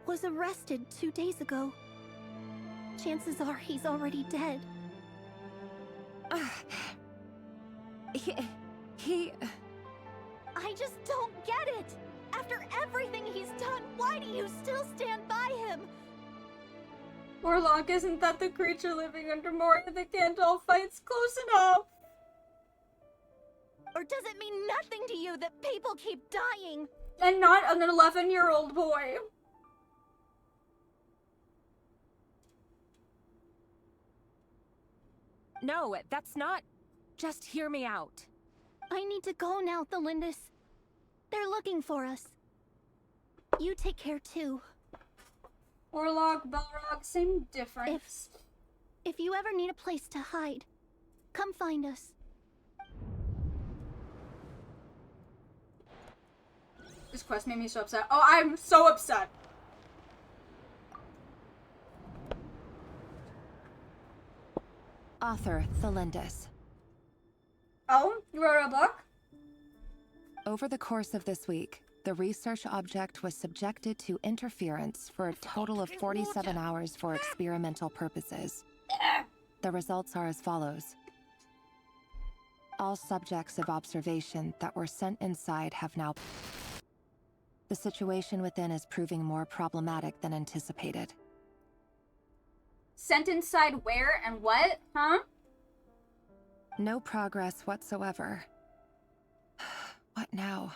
was arrested 2 days ago. Chances are he's already dead. He... I just don't get it! After everything he's done, why do you still stand by him? Orlog, isn't that the creature living under Moria that can't all fights close enough? Or does it mean nothing to you that people keep dying? And not an 11-year-old boy. No, that's not... Just hear me out. I need to go now, Thelindis. They're looking for us. You take care too. Orlog, Balrog, same difference. If you ever need a place to hide, come find us. This quest made me so upset. Oh, I'm so upset. Author Thelindis. Oh, you wrote a book? Over the course of this week, the research object was subjected to interference for a total of 47 hours for experimental purposes. The results are as follows. All subjects of observation that were sent inside have now... The situation within is proving more problematic than anticipated. Sent inside where and what? Huh? No progress whatsoever. What now?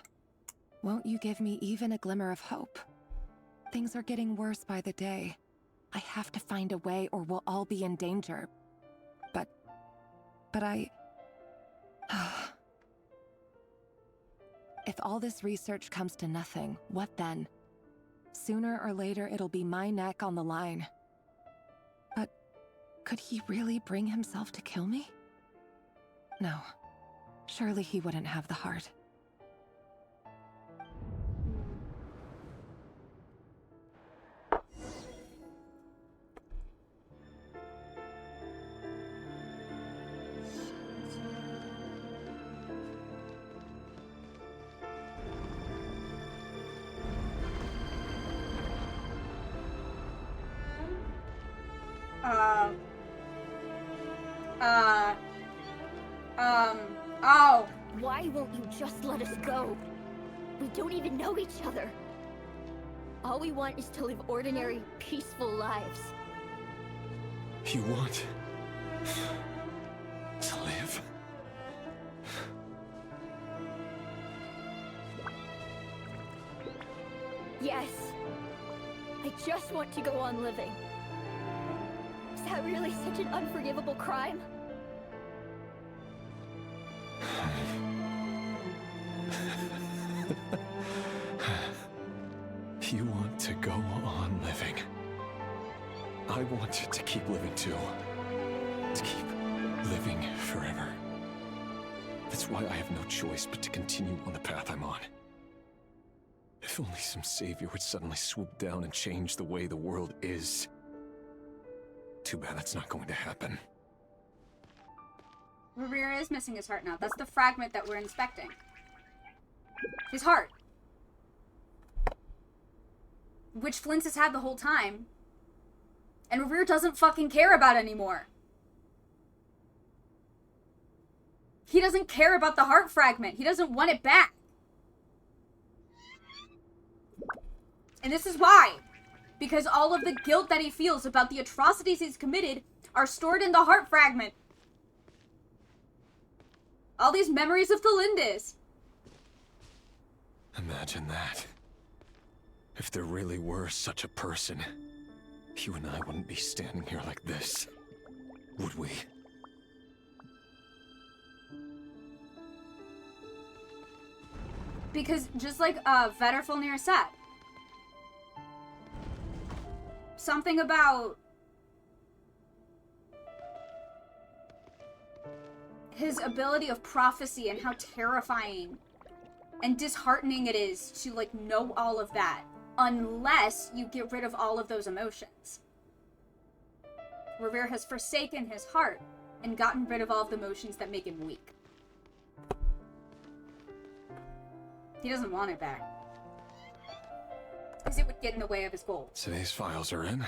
Won't you give me even a glimmer of hope? Things are getting worse by the day. I have to find a way or we'll all be in danger. But I... If all this research comes to nothing, what then? Sooner or later it'll be my neck on the line. But could he really bring himself to kill me? No. Surely he wouldn't have the heart. Oh. Why won't you just let us go? We don't even know each other. All we want is to live ordinary, peaceful lives. You want to live? Yes. I just want to go on living. Is that really such an unforgivable crime? You want to go on living. I want to keep living too. To keep living forever. That's why I have no choice but to continue on the path I'm on. If only some savior would suddenly swoop down and change the way the world is. Too bad that's not going to happen. Rivera is missing his heart now. That's the fragment that we're inspecting. His heart. Which Flint has had the whole time. And Revere doesn't fucking care about anymore. He doesn't care about the heart fragment. He doesn't want it back. And this is why. Because all of the guilt that he feels about the atrocities he's committed are stored in the heart fragment. All these memories of Thelindis. Imagine that. If there really were such a person, you and I wouldn't be standing here like this, would we? Because just like Vetterfulnir said, something about his ability of prophecy and how terrifying and disheartening it is to, like, know all of that, unless you get rid of all of those emotions. Revere has forsaken his heart and gotten rid of all of the emotions that make him weak. He doesn't want it back. Because it would get in the way of his goal. Today's files are in.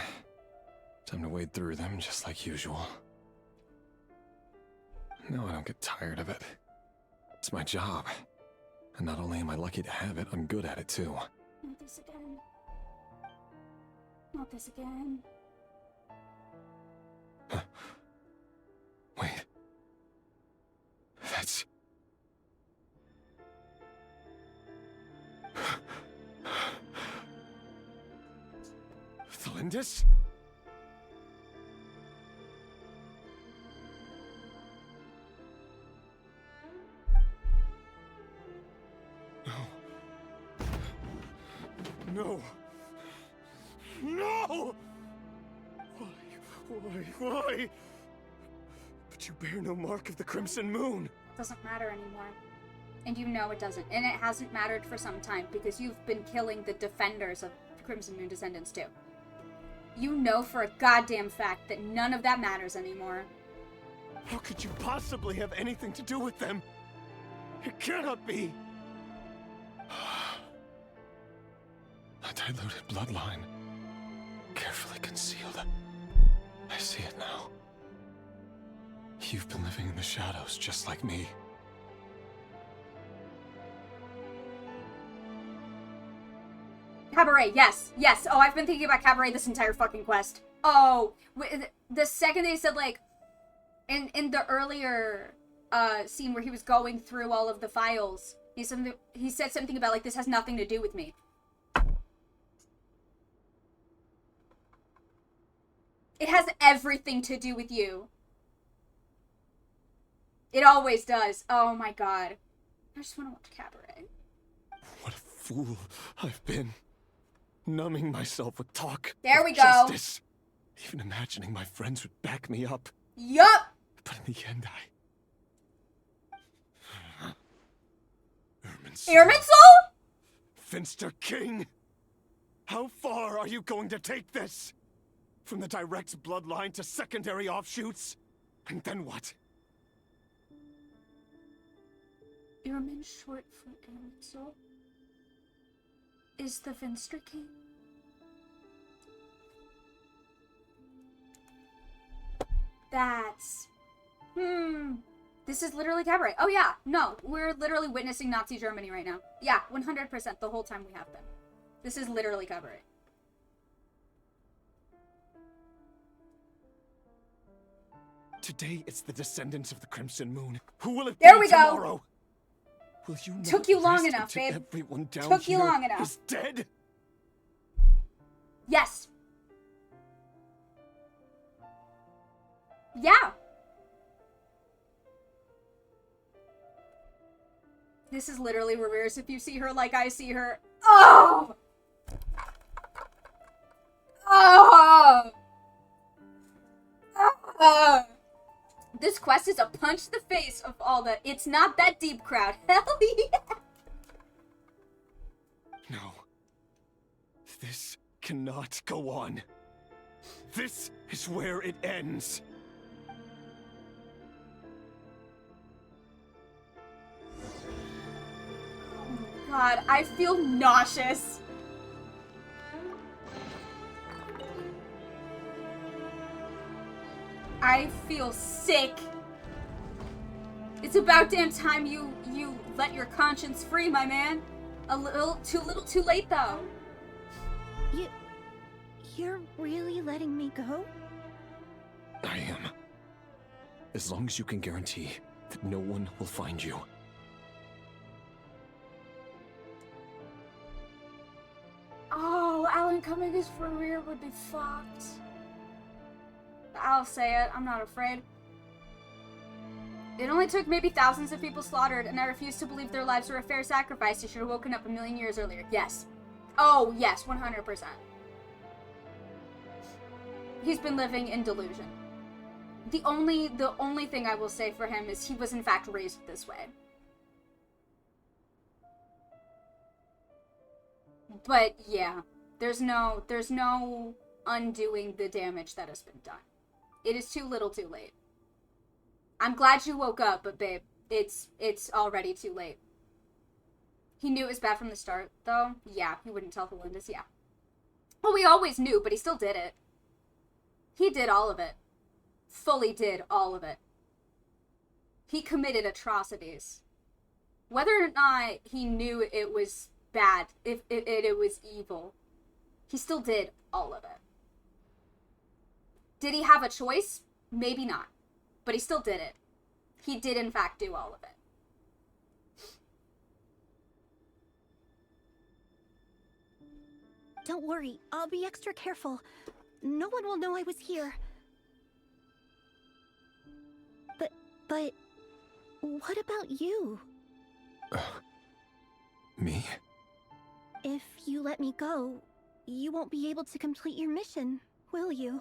Time to wade through them just like usual. No, I don't get tired of it. It's my job. And not only am I lucky to have it, I'm good at it too. Not this again. Not this again. Wait. That's... Thalindis? No. No! Why? But you bear no mark of the Crimson Moon. It doesn't matter anymore. And you know it doesn't. And it hasn't mattered for some time because you've been killing the defenders of the Crimson Moon descendants too. You know for a goddamn fact that none of that matters anymore. How could you possibly have anything to do with them? It cannot be! A diluted bloodline. Carefully concealed. I see it now. You've been living in the shadows just like me. Cabaret, yes, yes. Oh, I've been thinking about Cabaret this entire fucking quest. Oh, the second they said, like, in the earlier scene where he was going through all of the files, he said something about, like, this has nothing to do with me. It has everything to do with you. It always does. Oh my god. I just want to watch Cabaret. What a fool I've been. Numbing myself with talk. There we go. Justice. Even imagining my friends would back me up. Yup. But in the end, Irminsul? Finster King? How far are you going to take this? From the direct bloodline to secondary offshoots? And then what? Irmin short for Irminsul? Is the Finster King? That's... This is literally Cabaret. Oh yeah, no, we're literally witnessing Nazi Germany right now. Yeah, 100% the whole time we have been. This is literally Cabaret. Today it's the descendants of the Crimson Moon. Who will it there be we tomorrow? Go. Will you Took you long rest enough, babe. Everyone down Took you here long enough. is dead? Yes. Yeah. This is literally Revere's if you see her like I see her. Oh! Oh! This quest is a punch to the face of all the it's not that deep crowd. Hell yeah! No. This cannot go on. This is where it ends. Oh my god, I feel nauseous. I feel sick. It's about damn time you let your conscience free, my man. A little too late though. You're really letting me go? I am. As long as you can guarantee that no one will find you. Oh, Alan coming as for rear would be fucked. I'll say it, I'm not afraid. It only took maybe thousands of people slaughtered, and I refuse to believe their lives were a fair sacrifice. You should have woken up a million years earlier. Yes. Oh, yes, 100%. He's been living in delusion. The only thing I will say for him is he was in fact raised this way. But yeah, there's no undoing the damage that has been done. It is too little too late. I'm glad you woke up, but babe, it's already too late. He knew it was bad from the start, though. Yeah, he wouldn't tell Felindus, yeah. Well, we always knew, but he still did it. He did all of it. Fully did all of it. He committed atrocities. Whether or not he knew it was bad, if it was evil, he still did all of it. Did he have a choice? Maybe not. But he still did it. He did, in fact, do all of it. Don't worry, I'll be extra careful. No one will know I was here. But what about you? Me? If you let me go, you won't be able to complete your mission, will you?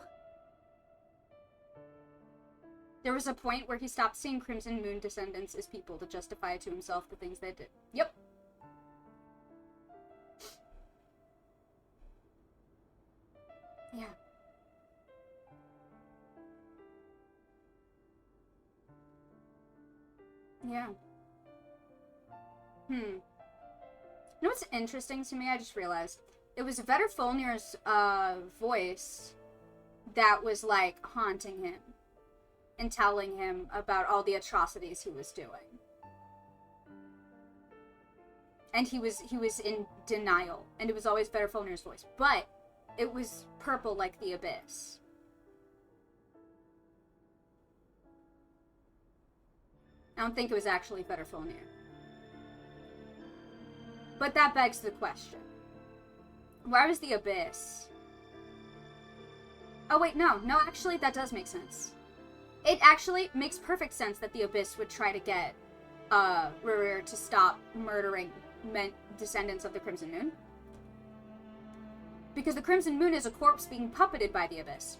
There was a point where he stopped seeing Crimson Moon descendants as people to justify to himself the things they did. Yep. Yeah. Yeah. You know what's interesting to me? I just realized. It was Vetter Folnir's voice that was, like, haunting him and telling him about all the atrocities he was doing. And he was in denial. And it was always Vetter Folnir's voice. But it was purple like the abyss. I don't think it was actually Vetter Folnir. But that begs the question. Why was the abyss? Oh wait, no, actually that does make sense. It actually makes perfect sense that the abyss would try to get Rerir to stop murdering descendants of the Crimson Moon. Because the Crimson Moon is a corpse being puppeted by the abyss.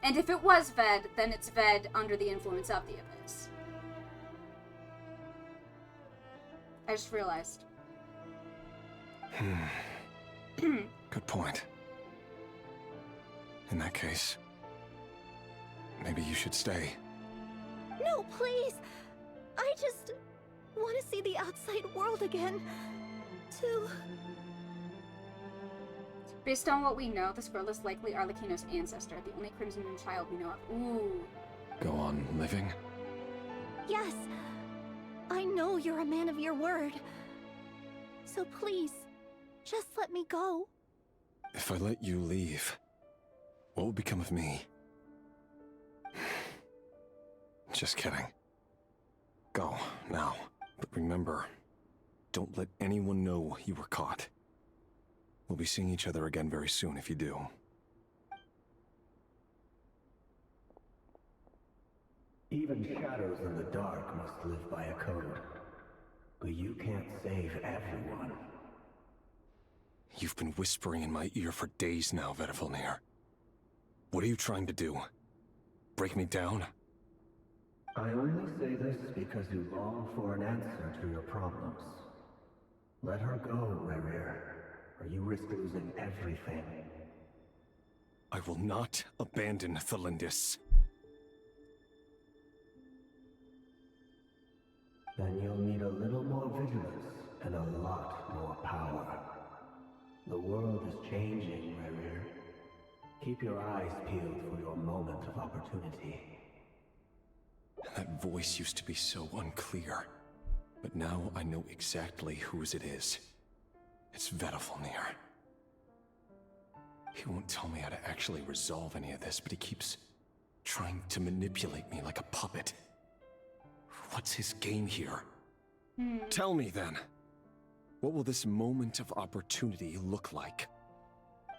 And if it was Ved, then it's Ved under the influence of the abyss. I just realized. Good point. In that case, maybe you should stay. No, please! I just want to see the outside world again. To... Based on what we know, the scroll is likely Arlecchino's ancestor, the only Crimson Moon child we know of. Ooh. Go on living? Yes. I know you're a man of your word. So please, just let me go. If I let you leave, what will become of me? Just kidding. Go, now. But remember, don't let anyone know you were caught. We'll be seeing each other again very soon if you do. Even shadows in the dark must live by a code. But you can't save everyone. You've been whispering in my ear for days now, Vetter. What are you trying to do? Break me down? I only say this because you long for an answer to your problems. Let her go, Rerir, or you risk losing everything. I will not abandon Felindus. Then you'll need a little more vigilance and a lot more power. The world is changing, Rerir. Keep your eyes peeled for your moment of opportunity. That voice used to be so unclear. But now I know exactly whose it is. It's Vetter. He won't tell me how to actually resolve any of this, but he keeps trying to manipulate me like a puppet. What's his game here? Tell me then. What will this moment of opportunity look like?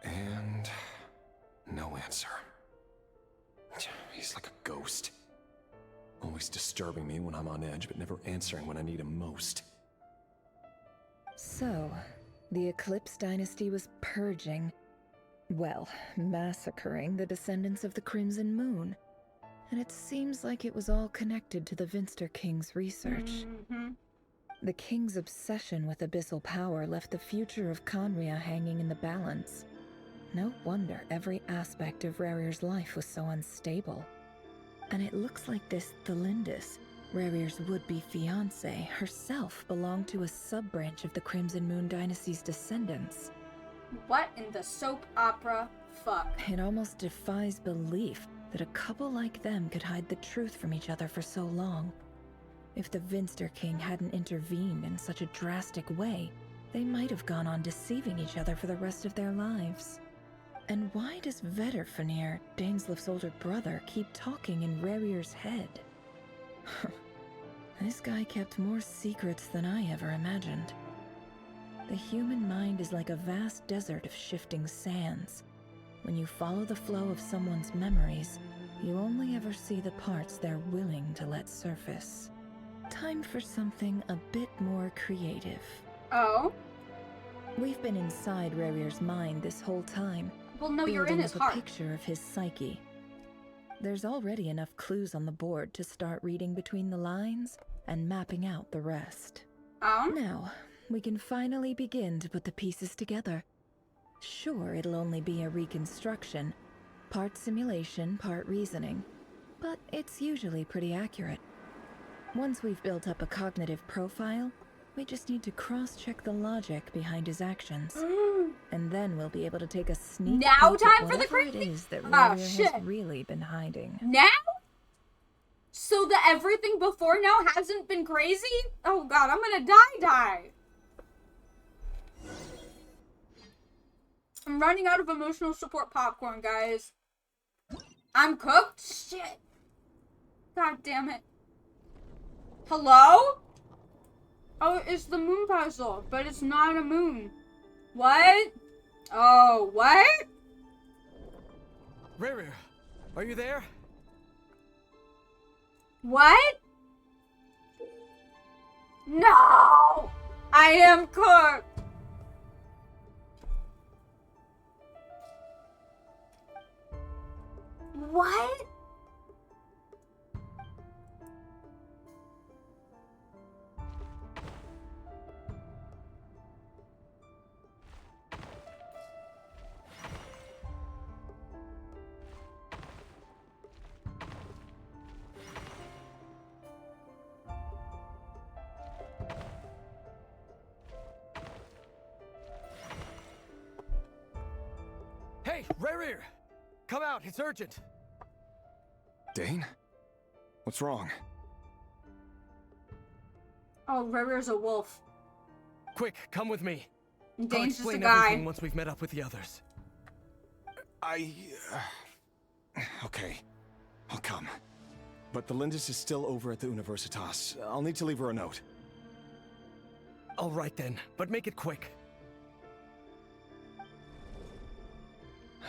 And no answer. He's like a ghost. Always disturbing me when I'm on edge, but never answering when I need him most. So, the Eclipse Dynasty was purging, well, massacring the descendants of the Crimson Moon. And it seems like it was all connected to the Vinster King's research. The king's obsession with abyssal power left the future of Conria hanging in the balance. No wonder every aspect of Rarir's life was so unstable. And it looks like this Thelindis, Rarir's would-be fiancé, herself belonged to a sub-branch of the Crimson Moon Dynasty's descendants. What in the soap opera fuck? It almost defies belief that a couple like them could hide the truth from each other for so long. If the Vinster King hadn't intervened in such a drastic way, they might have gone on deceiving each other for the rest of their lives. And why does Vedderfanir, Daneslif's older brother, keep talking in Rarir's head? This guy kept more secrets than I ever imagined. The human mind is like a vast desert of shifting sands. When you follow the flow of someone's memories, you only ever see the parts they're willing to let surface. Time for something a bit more creative. Oh? We've been inside Rarir's mind this whole time. Well, no, you're in his building heart. up a picture of his psyche. There's already enough clues on the board to start reading between the lines and mapping out the rest. Oh? Now, we can finally begin to put the pieces together. Sure, it'll only be a reconstruction, part simulation, part reasoning, but it's usually pretty accurate. Once we've built up a cognitive profile, we just need to cross-check the logic behind his actions. And then we'll be able to take a sneak Now peek time at for the whatever it creepy? is that Oh, Rarir shit. has really been hiding. Now? So that everything before now hasn't been crazy? Oh god, I'm gonna die. I'm running out of emotional support popcorn, guys. I'm cooked? Shit. God damn it. Hello? Oh, it's the moon puzzle, but it's not a moon. What? Oh, what? Rarir, are you there? What? No! I am cooked. What? Hey, Rarir! Come out, it's urgent! Dane? What's wrong? Oh, Rarir's a wolf. Quick, come with me. And I'll Dane's just a explain guy. everything once we've met up with the others. Okay. I'll come. But the Lindis is still over at the Universitas. I'll need to leave her a note. All right then, but make it quick.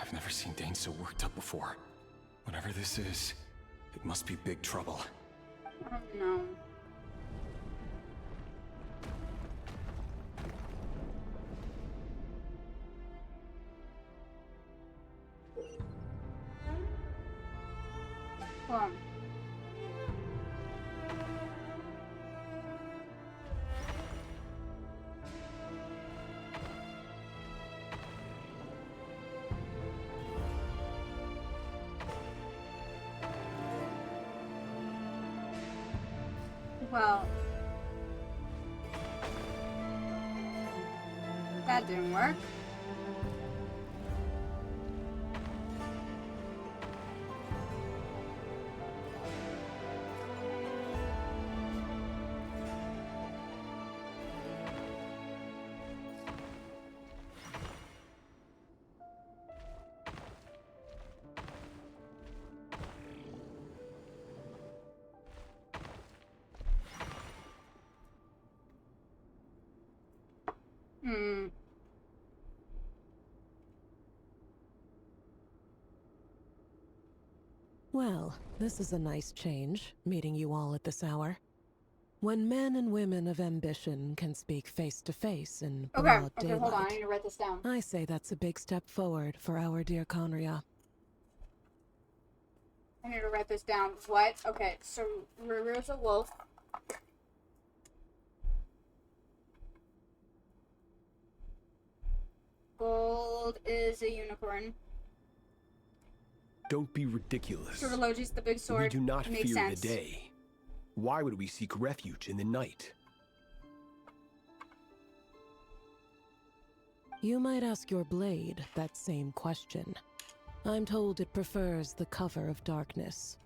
I've never seen Dane so worked up before. Whatever this is, it must be big trouble. Oh no. Hold on. Well, that didn't work. Well, this is a nice change, meeting you all at this hour. When men and women of ambition can speak face to face in broad daylight, hold on, I need to write this down. I say that's a big step forward for our dear Conria. I need to write this down. What? Okay, so Rarir's a wolf. Gold is a unicorn. Don't be ridiculous. Sorologi's the big sword. We do not Makes fear sense. the day. Why would we seek refuge in the night? You might ask your blade that same question. I'm told it prefers the cover of darkness.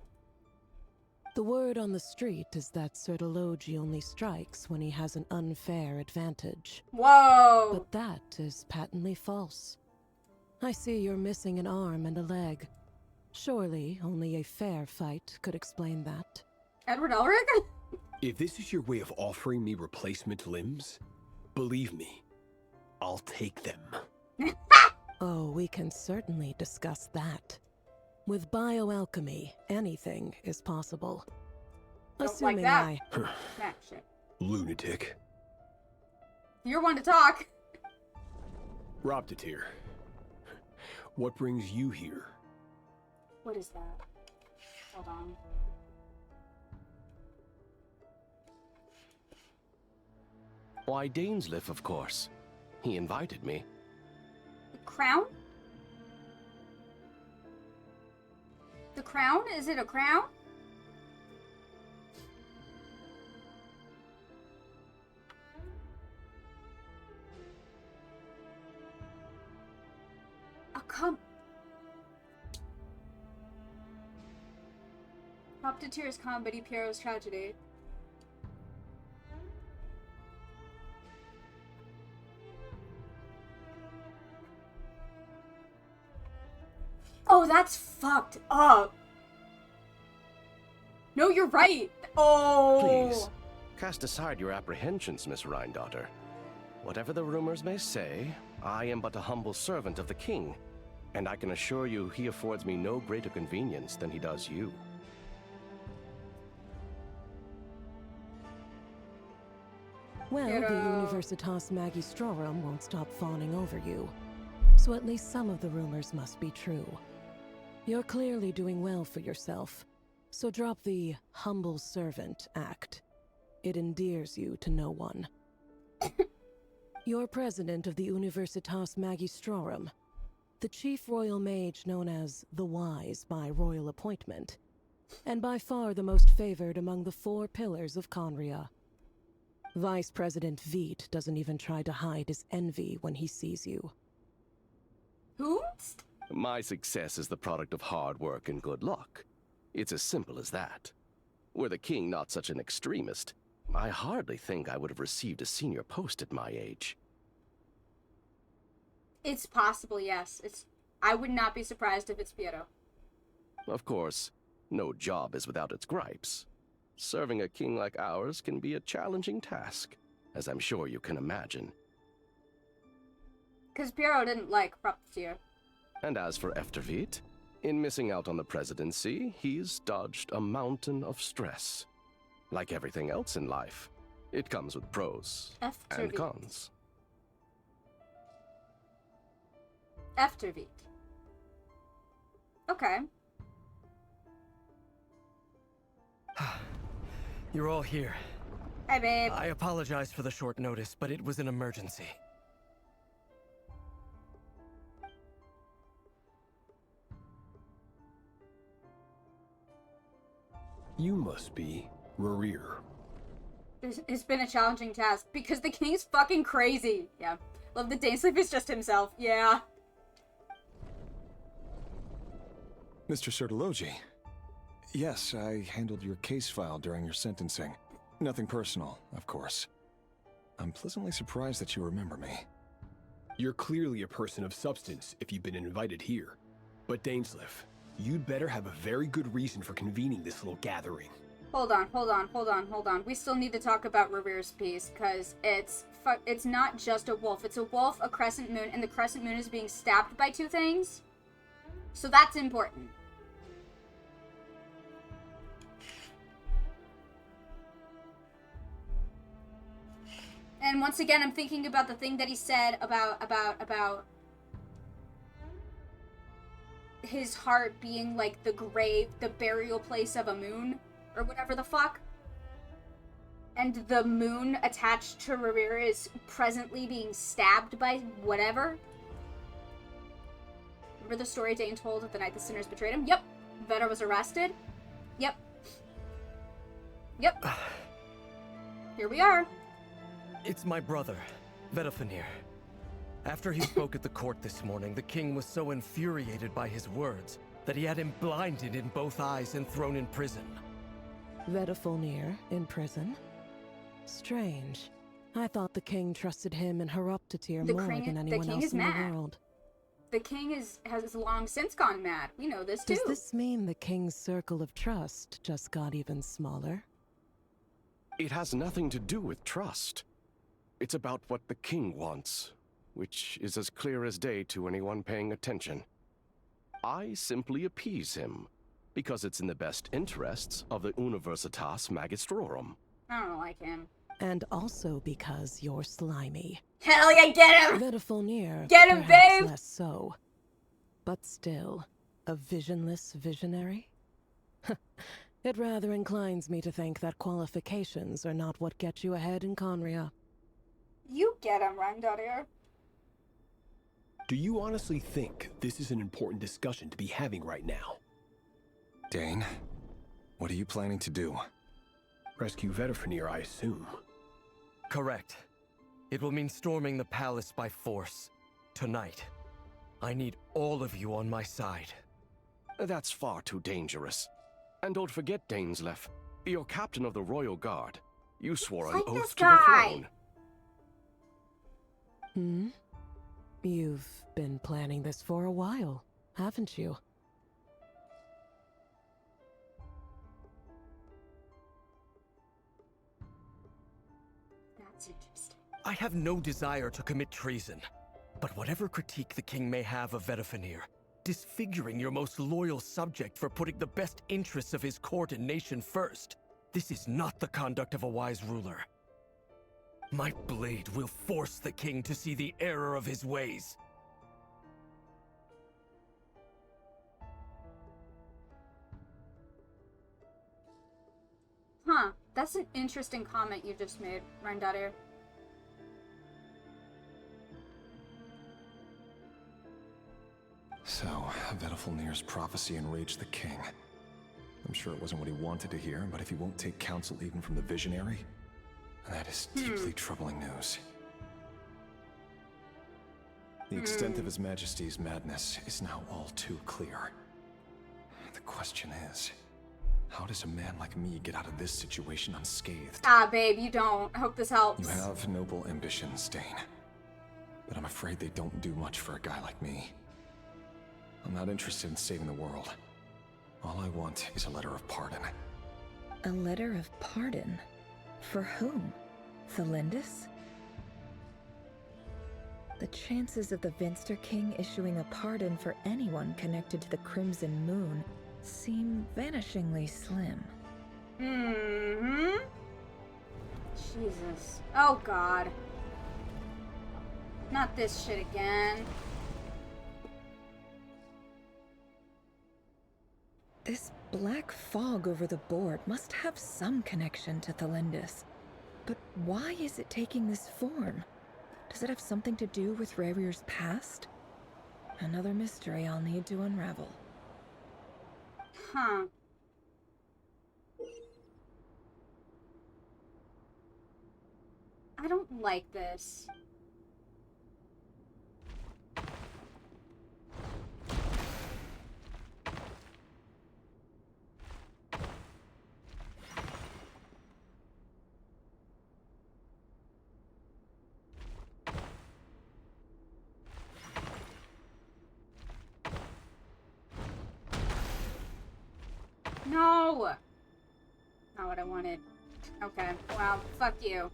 The word on the street is that Sertologi only strikes when he has an unfair advantage. Whoa! But that is patently false. I see you're missing an arm and a leg. Surely only a fair fight could explain that. Edward Elric? If this is your way of offering me replacement limbs, believe me, I'll take them. Oh, we can certainly discuss that. With bioalchemy, anything is possible. Don't Assuming like that. That shit. Lunatic. You're one to talk. Robtatir, what brings you here? What is that? Hold on. Why, Dainsleif, of course. He invited me. The crown? The crown? Is it a crown? Oh, come. Robtatir's comedy, Piero's tragedy. Oh, that's fucked up. No, you're right. Oh. Please, cast aside your apprehensions, Miss Rhindaughter. Whatever the rumors may say, I am but a humble servant of the king, and I can assure you he affords me no greater convenience than he does you. Well, the Pero- Universitas Magistrorum won't stop fawning over you. So at least some of the rumors must be true. You're clearly doing well for yourself. So drop the humble servant act. It endears you to no one. You're president of the Universitas Magistrorum, the chief royal mage known as the Wise by royal appointment, and by far the most favored among the 4 pillars of Conria. Vice President Veet doesn't even try to hide his envy when he sees you. Who? My success is the product of hard work and good luck. It's as simple as that. Were the king not such an extremist, I hardly think I would have received a senior post at my age. It's possible, yes. I would not be surprised if it's Piero. Of course, no job is without its gripes. Serving a king like ours can be a challenging task, as I'm sure you can imagine. Because Piero didn't like Robtatir. And as for Eftervit, in missing out on the presidency, he's dodged a mountain of stress. Like everything else in life, it comes with pros and Eftervit. cons. Eftervit. Okay. You're all here. Hi, babe. I apologize for the short notice, but it was an emergency. You must be Rerir. It's been a challenging task because the king's fucking crazy. Yeah. Love that Dainsleif is just himself. Yeah. Mr. Sertologi. Yes, I handled your case file during your sentencing. Nothing personal, of course. I'm pleasantly surprised that you remember me. You're clearly a person of substance if you've been invited here. But Dainsleif, you'd better have a very good reason for convening this little gathering. Hold on. We still need to talk about Rerir's piece, because it's not just a wolf. It's a wolf, a crescent moon, and the crescent moon is being stabbed by 2 things. So that's important. And once again, I'm thinking about the thing that he said about his heart being like the grave, the burial place of a moon, or whatever the fuck. And the moon attached to Rerir is presently being stabbed by whatever. Remember the story Dane told of the night the sinners betrayed him? Yep. Veta was arrested. Yep. Yep. Here we are. It's my brother, Vedafenir. After he spoke at the court this morning, the king was so infuriated by his words that he had him blinded in both eyes and thrown in prison. Vedafenir in prison? Strange. I thought the king trusted him and Horoptatyr more than anyone else in the world. The king has long since gone mad. We know this too. Does this mean the king's circle of trust just got even smaller? It has nothing to do with trust. It's about what the king wants, which is as clear as day to anyone paying attention. I simply appease him, because it's in the best interests of the Universitas Magistrorum. I don't like him. And also because you're slimy. Hell yeah, get him! Vedafenir, get him, perhaps babe! Less so. But still, a visionless visionary? It rather inclines me to think that qualifications are not what get you ahead in Conria. You get him, Randadir. Do you honestly think this is an important discussion to be having right now? Dane, what are you planning to do? Rescue Vedafenir, I assume. Correct. It will mean storming the palace by force. Tonight. I need all of you on my side. That's far too dangerous. And don't forget, Dainsleif, you're captain of the Royal Guard. You swore an oath to the throne. Hmm? You've been planning this for a while, haven't you? That's interesting. I have no desire to commit treason. But whatever critique the king may have of Vedafenir, disfiguring your most loyal subject for putting the best interests of his court and nation first, this is not the conduct of a wise ruler. My blade will force the king to see the error of his ways. Huh. That's an interesting comment you just made, Randadir. So, Vedafenir's prophecy enraged the king. I'm sure it wasn't what he wanted to hear, but if he won't take counsel even from the visionary, that is deeply troubling news. The extent of His Majesty's madness is now all too clear. The question is, how does a man like me get out of this situation unscathed? Ah, babe, you don't. I hope this helps. You have noble ambitions, Dane. But I'm afraid they don't do much for a guy like me. I'm not interested in saving the world. All I want is a letter of pardon. A letter of pardon? For whom? Thelindis? The chances of the Vinster King issuing a pardon for anyone connected to the Crimson Moon seem vanishingly slim. Mm-hmm. Jesus. Oh, God. Not this shit again. This black fog over the board must have some connection to Thelindis. But why is it taking this form? Does it have something to do with Rerir's past? Another mystery I'll need to unravel. Huh. I don't like this. No! Not what I wanted. Okay, well, fuck you.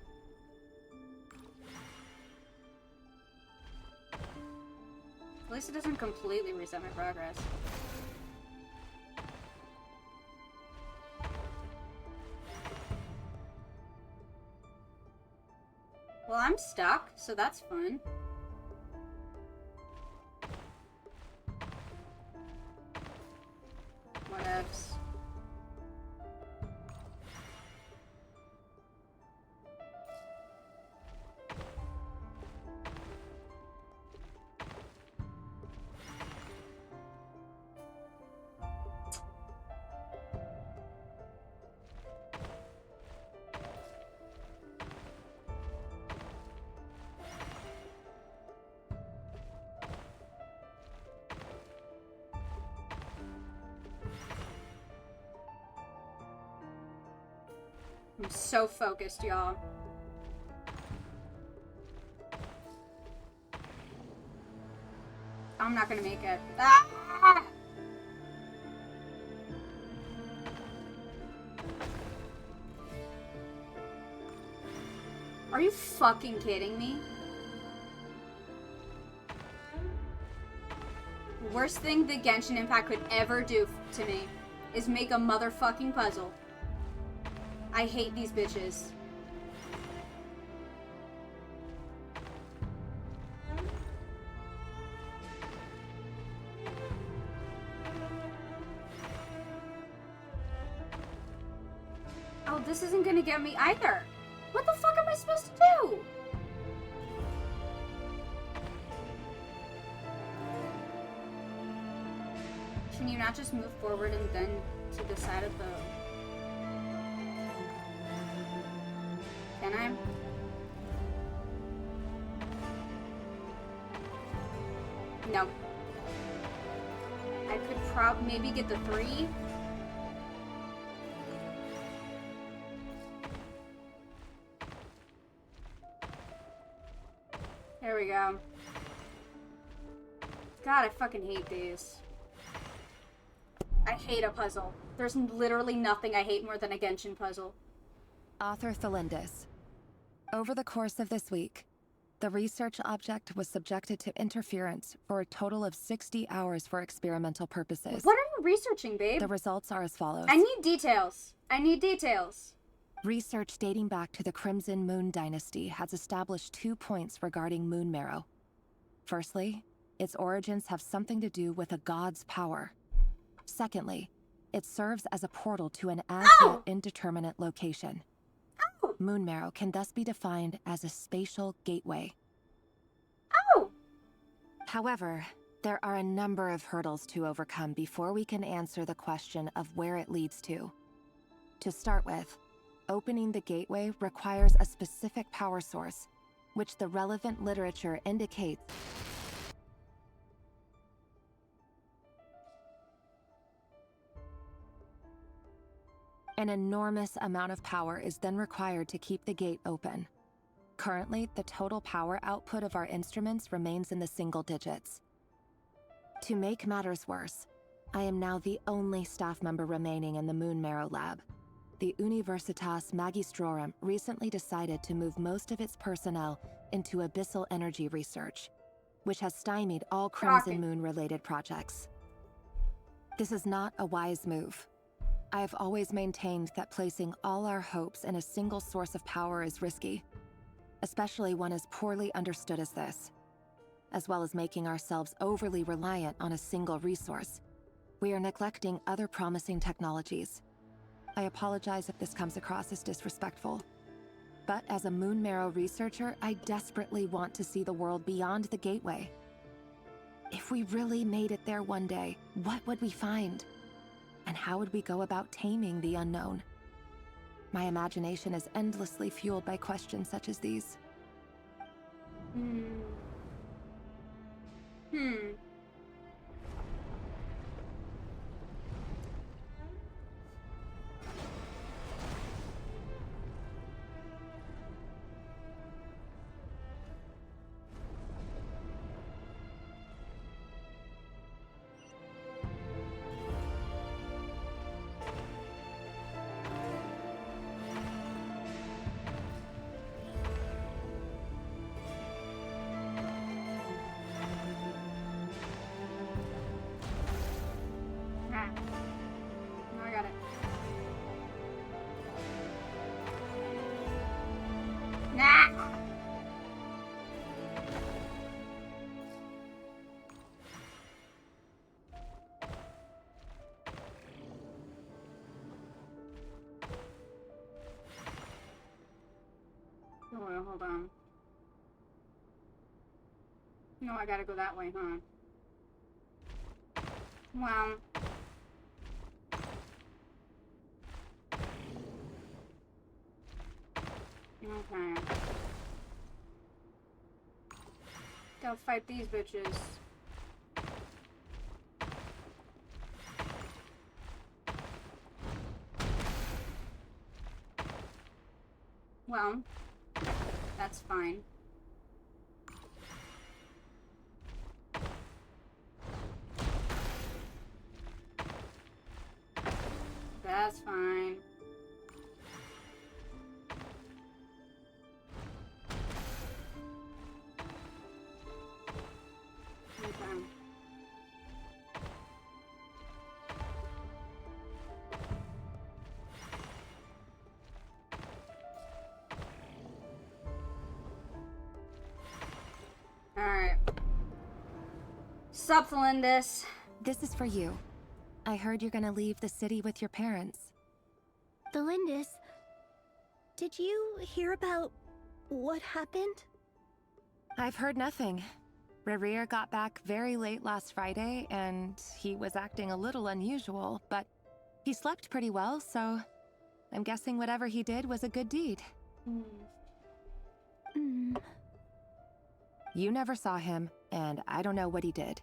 At least it doesn't completely reset my progress. Well, I'm stuck, so that's fun. Whatevs. I'm so focused, y'all. I'm not gonna make it. Ah! Are you fucking kidding me? The worst thing the Genshin Impact could ever do to me is make a motherfucking puzzle. I hate these bitches. Oh, this isn't gonna get me either. What the fuck am I supposed to do? Can you not just move forward and then to the side of the... Can I? No. I could maybe get the 3. There we go. God, I fucking hate these. I hate a puzzle. There's literally nothing I hate more than a Genshin puzzle. Author Thelindis. Over the course of this week, the research object was subjected to interference for a total of 60 hours for experimental purposes. What are you researching, babe? The results are as follows. I need details. I need details. Research dating back to the Crimson Moon Dynasty has established 2 points regarding moon marrow. Firstly, its origins have something to do with a god's power. Secondly, it serves as a portal to an as-yet indeterminate location. Moon marrow can thus be defined as a spatial gateway. However, there are a number of hurdles to overcome before we can answer the question of where it leads to. To start with, opening the gateway requires a specific power source, which the relevant literature indicates an enormous amount of power is then required to keep the gate open. Currently, the total power output of our instruments remains in the single digits. To make matters worse, I am now the only staff member remaining in the Moon Marrow Lab. The Universitas Magistrorum recently decided to move most of its personnel into abyssal energy research, which has stymied all Crimson Moon-related projects. This is not a wise move. I have always maintained that placing all our hopes in a single source of power is risky, especially one as poorly understood as this. As well as making ourselves overly reliant on a single resource, we are neglecting other promising technologies. I apologize if this comes across as disrespectful. But as a Moon Marrow researcher, I desperately want to see the world beyond the gateway. If we really made it there one day, what would we find? And how would we go about taming the unknown? My imagination is endlessly fueled by questions such as these. I got it. Nah! Oh, wait, hold on. No, I gotta go that way, huh? Well... Okay. Gotta fight these bitches. Well, that's fine. That's fine. Okay. Alright. Sup, Felindis. This is for you. I heard you're gonna leave the city with your parents. Felindis, did you hear about what happened? I've heard nothing. Rerir got back very late last Friday, and he was acting a little unusual, but he slept pretty well, so I'm guessing whatever he did was a good deed. You never saw him, and I don't know what he did.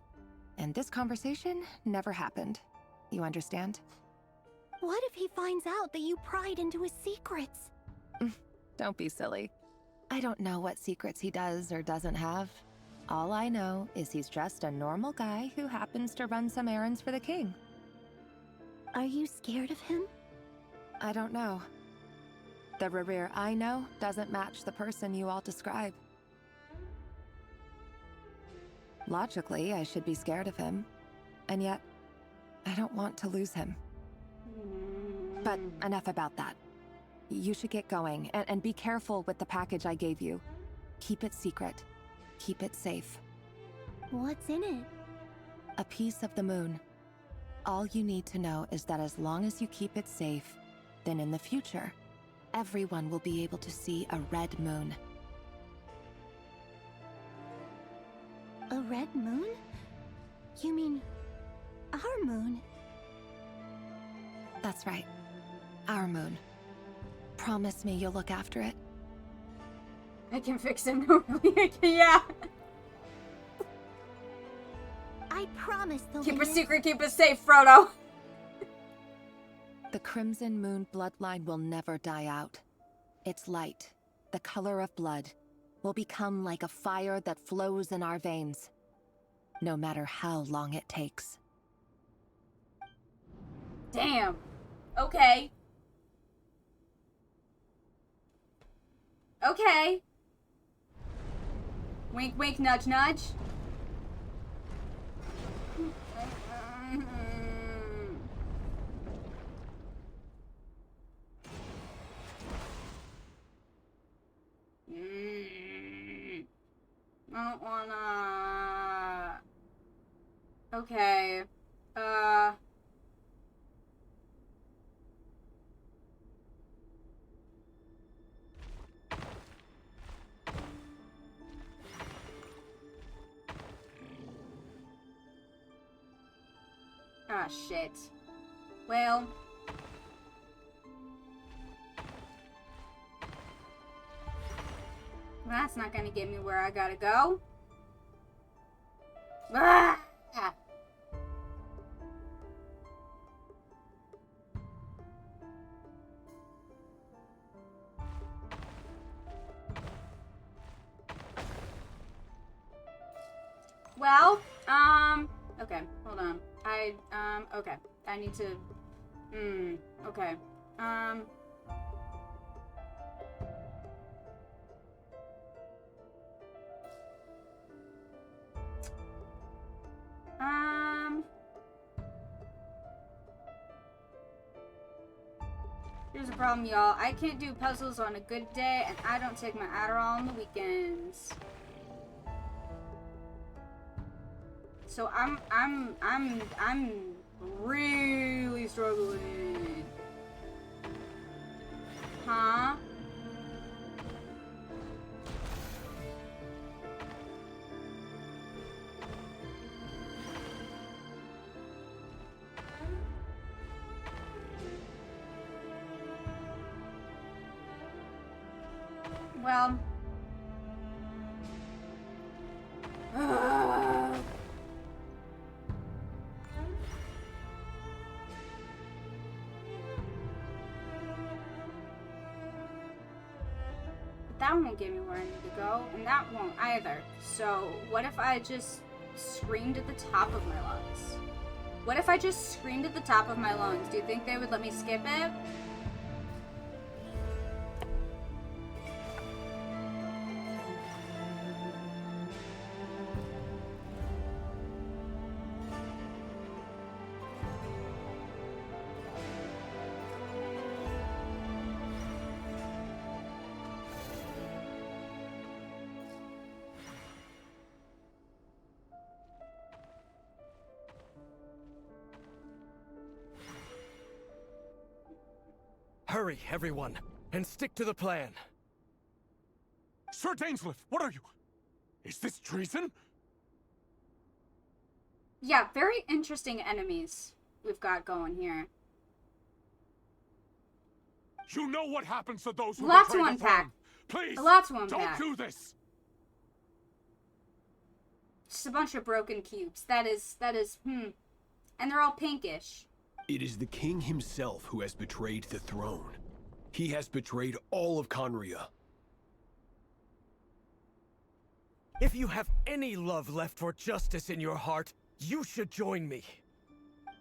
And this conversation never happened. You understand? What if he finds out that you pried into his secrets? Don't be silly. I don't know what secrets he does or doesn't have. All I know is he's just a normal guy who happens to run some errands for the king. Are you scared of him? I don't know. The Rerir I know doesn't match the person you all describe. Logically, I should be scared of him. And yet, I don't want to lose him. But enough about that. You should get going, and be careful with the package I gave you. Keep it secret. Keep it safe. What's in it? A piece of the moon. All you need to know is that as long as you keep it safe, then in the future, everyone will be able to see a red moon. A red moon? You mean our moon? That's right. Our moon. Promise me you'll look after it. I can fix him normally. Yeah. I promise they'll keep it secret, keep it safe, Frodo. The Crimson Moon bloodline will never die out. Its light, the color of blood, will become like a fire that flows in our veins, no matter how long it takes. Damn. Okay. Okay. Wink, wink, nudge, nudge. I don't wanna... Okay. Ah, shit. Well... That's not gonna get me where I gotta go. Ah! Well, okay, hold on. Okay. I need to, okay. Here's the problem, y'all. I can't do puzzles on a good day, and I don't take my Adderall on the weekends. So I'm really struggling. Huh? Well. that won't get me where I need to go, and that won't either. So what if I just screamed at the top of my lungs? What if I just screamed at the top of my lungs? Do you think they would let me skip it? Hurry, everyone, and stick to the plan. Sir Dainsleif, what are you? Is this treason? Yeah, very interesting enemies we've got going here. You know what happens to those who Lots to betray the unpack. throne. Please, A lot to unpack. don't do this. Just a bunch of broken cubes. That is, and they're all pinkish. It is the king himself who has betrayed the throne. He has betrayed all of Conria. If you have any love left for justice in your heart, you should join me.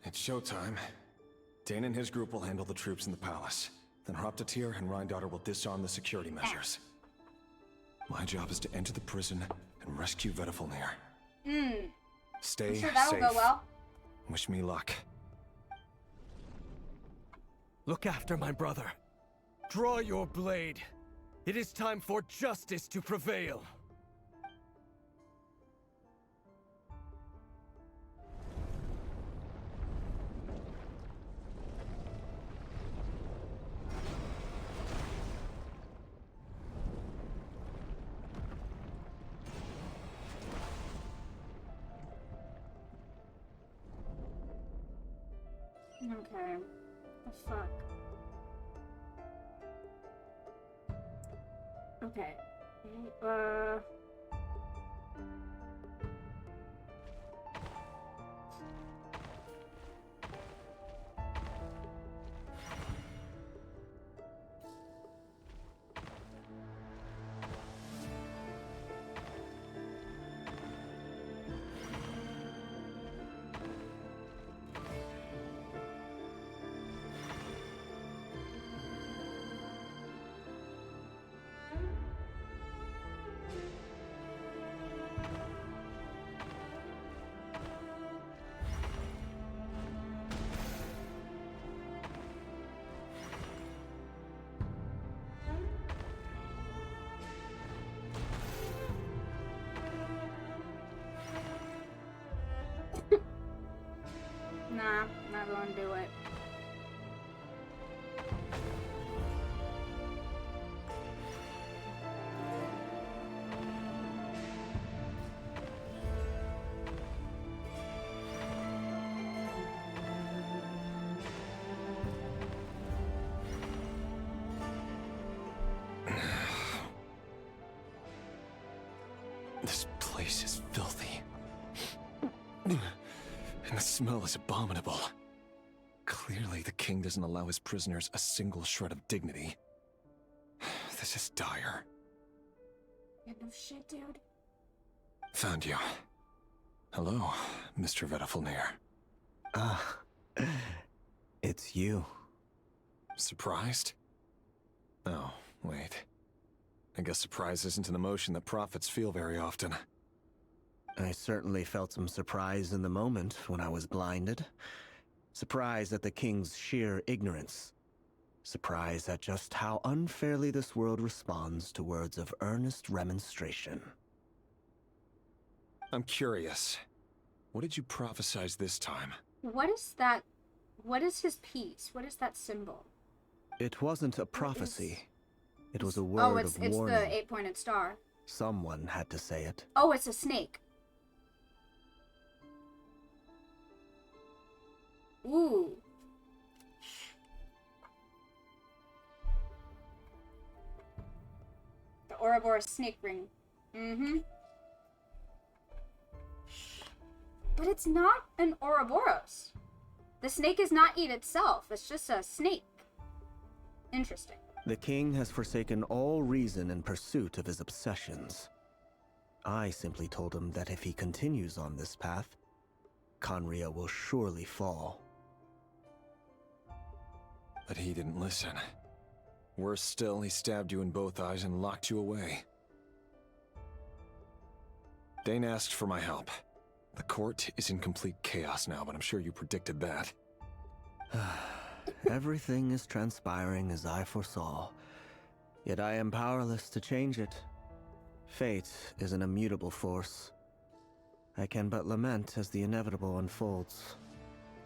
It's showtime. Dane and his group will handle the troops in the palace. Then Hraptatir and Rheindotter will disarm the security measures. My job is to enter the prison and rescue Vedifalnir. Stay I'm sure that'll safe. go well. Wish me luck. Look after my brother. Draw your blade. It is time for justice to prevail. Okay. The fuck. Okay. Nah, not gonna do it. This place is filthy. And the smell is abominable. Clearly, the king doesn't allow his prisoners a single shred of dignity. This is dire. Yeah, no shit, dude. Found you. Hello, Mr. Vedifalnir. It's you. Surprised? Oh, wait. I guess surprise isn't an emotion that prophets feel very often. I certainly felt some surprise in the moment when I was blinded. Surprise at the king's sheer ignorance. Surprise at just how unfairly this world responds to words of earnest remonstration. I'm curious. What did you prophesize this time? What is that? What is his piece? What is that symbol? It wasn't a prophecy. It was a Oh, word it's of warning. the 8-pointed star. Someone had to say it. Oh, it's a snake. Ooh. The Ouroboros snake ring. Mm-hmm. But it's not an Ouroboros. The snake is not eat itself. It's just a snake. Interesting. The king has forsaken all reason in pursuit of his obsessions. I simply told him that if he continues on this path, Conria will surely fall. But he didn't listen. Worse still, he stabbed you in both eyes and locked you away. Dane asked for my help. The court is in complete chaos now, but I'm sure you predicted that. Everything is transpiring as I foresaw, yet I am powerless to change it. Fate is an immutable force. I can but lament as the inevitable unfolds.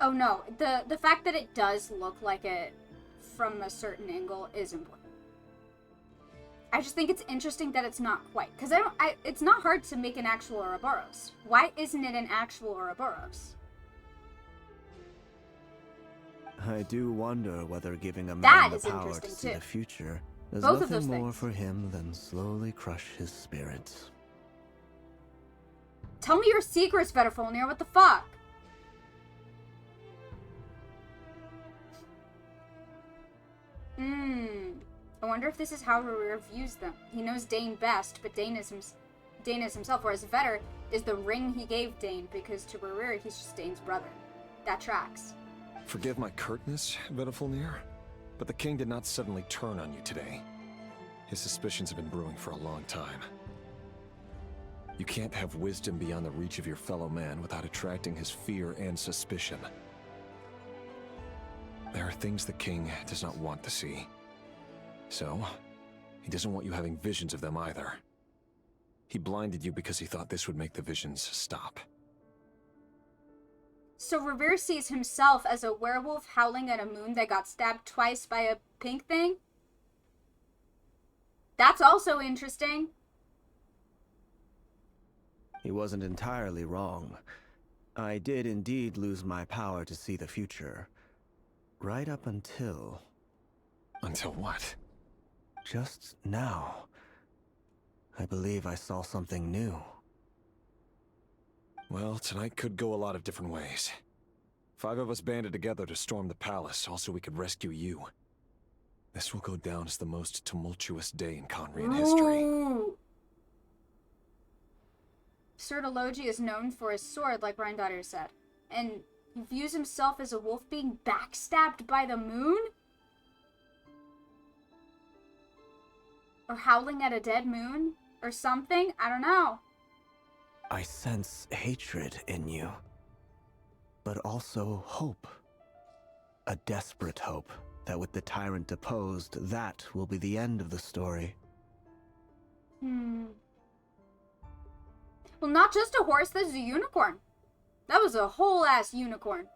Oh no, the fact that it does look like it from a certain angle is important. I just think it's interesting that it's not quite, because it's not hard to make an actual Ouroboros. Why isn't it an actual Ouroboros? I do wonder whether giving a man That the is power to interesting, see too. the future does Both of nothing those more things. for him than slowly crush his spirit. Tell me your secrets, Vedafilnir, what the fuck? I wonder if this is how Rerir views them. He knows Dane best, but Dane is himself, whereas Vetter is the ring he gave Dane, because to Rerir, he's just Dane's brother. That tracks. Forgive my curtness, Vedafilnir, but the king did not suddenly turn on you today. His suspicions have been brewing for a long time. You can't have wisdom beyond the reach of your fellow man without attracting his fear and suspicion. There are things the king does not want to see. So, he doesn't want you having visions of them either. He blinded you because he thought this would make the visions stop. So Rerir sees himself as a werewolf howling at a moon that got stabbed twice by a pink thing? That's also interesting. He wasn't entirely wrong. I did indeed lose my power to see the future. Right up until... Until what? Just now. I believe I saw something new. Well, tonight could go a lot of different ways. 5 of us banded together to storm the palace, also we could rescue you. This will go down as the most tumultuous day in Conrian history. Ooh. Sertologi is known for his sword, like Rheindotter said. And he views himself as a wolf being backstabbed by the moon? Or howling at a dead moon? Or something? I don't know. I sense hatred in you. But also hope. A desperate hope that with the tyrant deposed, that will be the end of the story. Well, not just a horse, that's a unicorn. That was a whole-ass unicorn.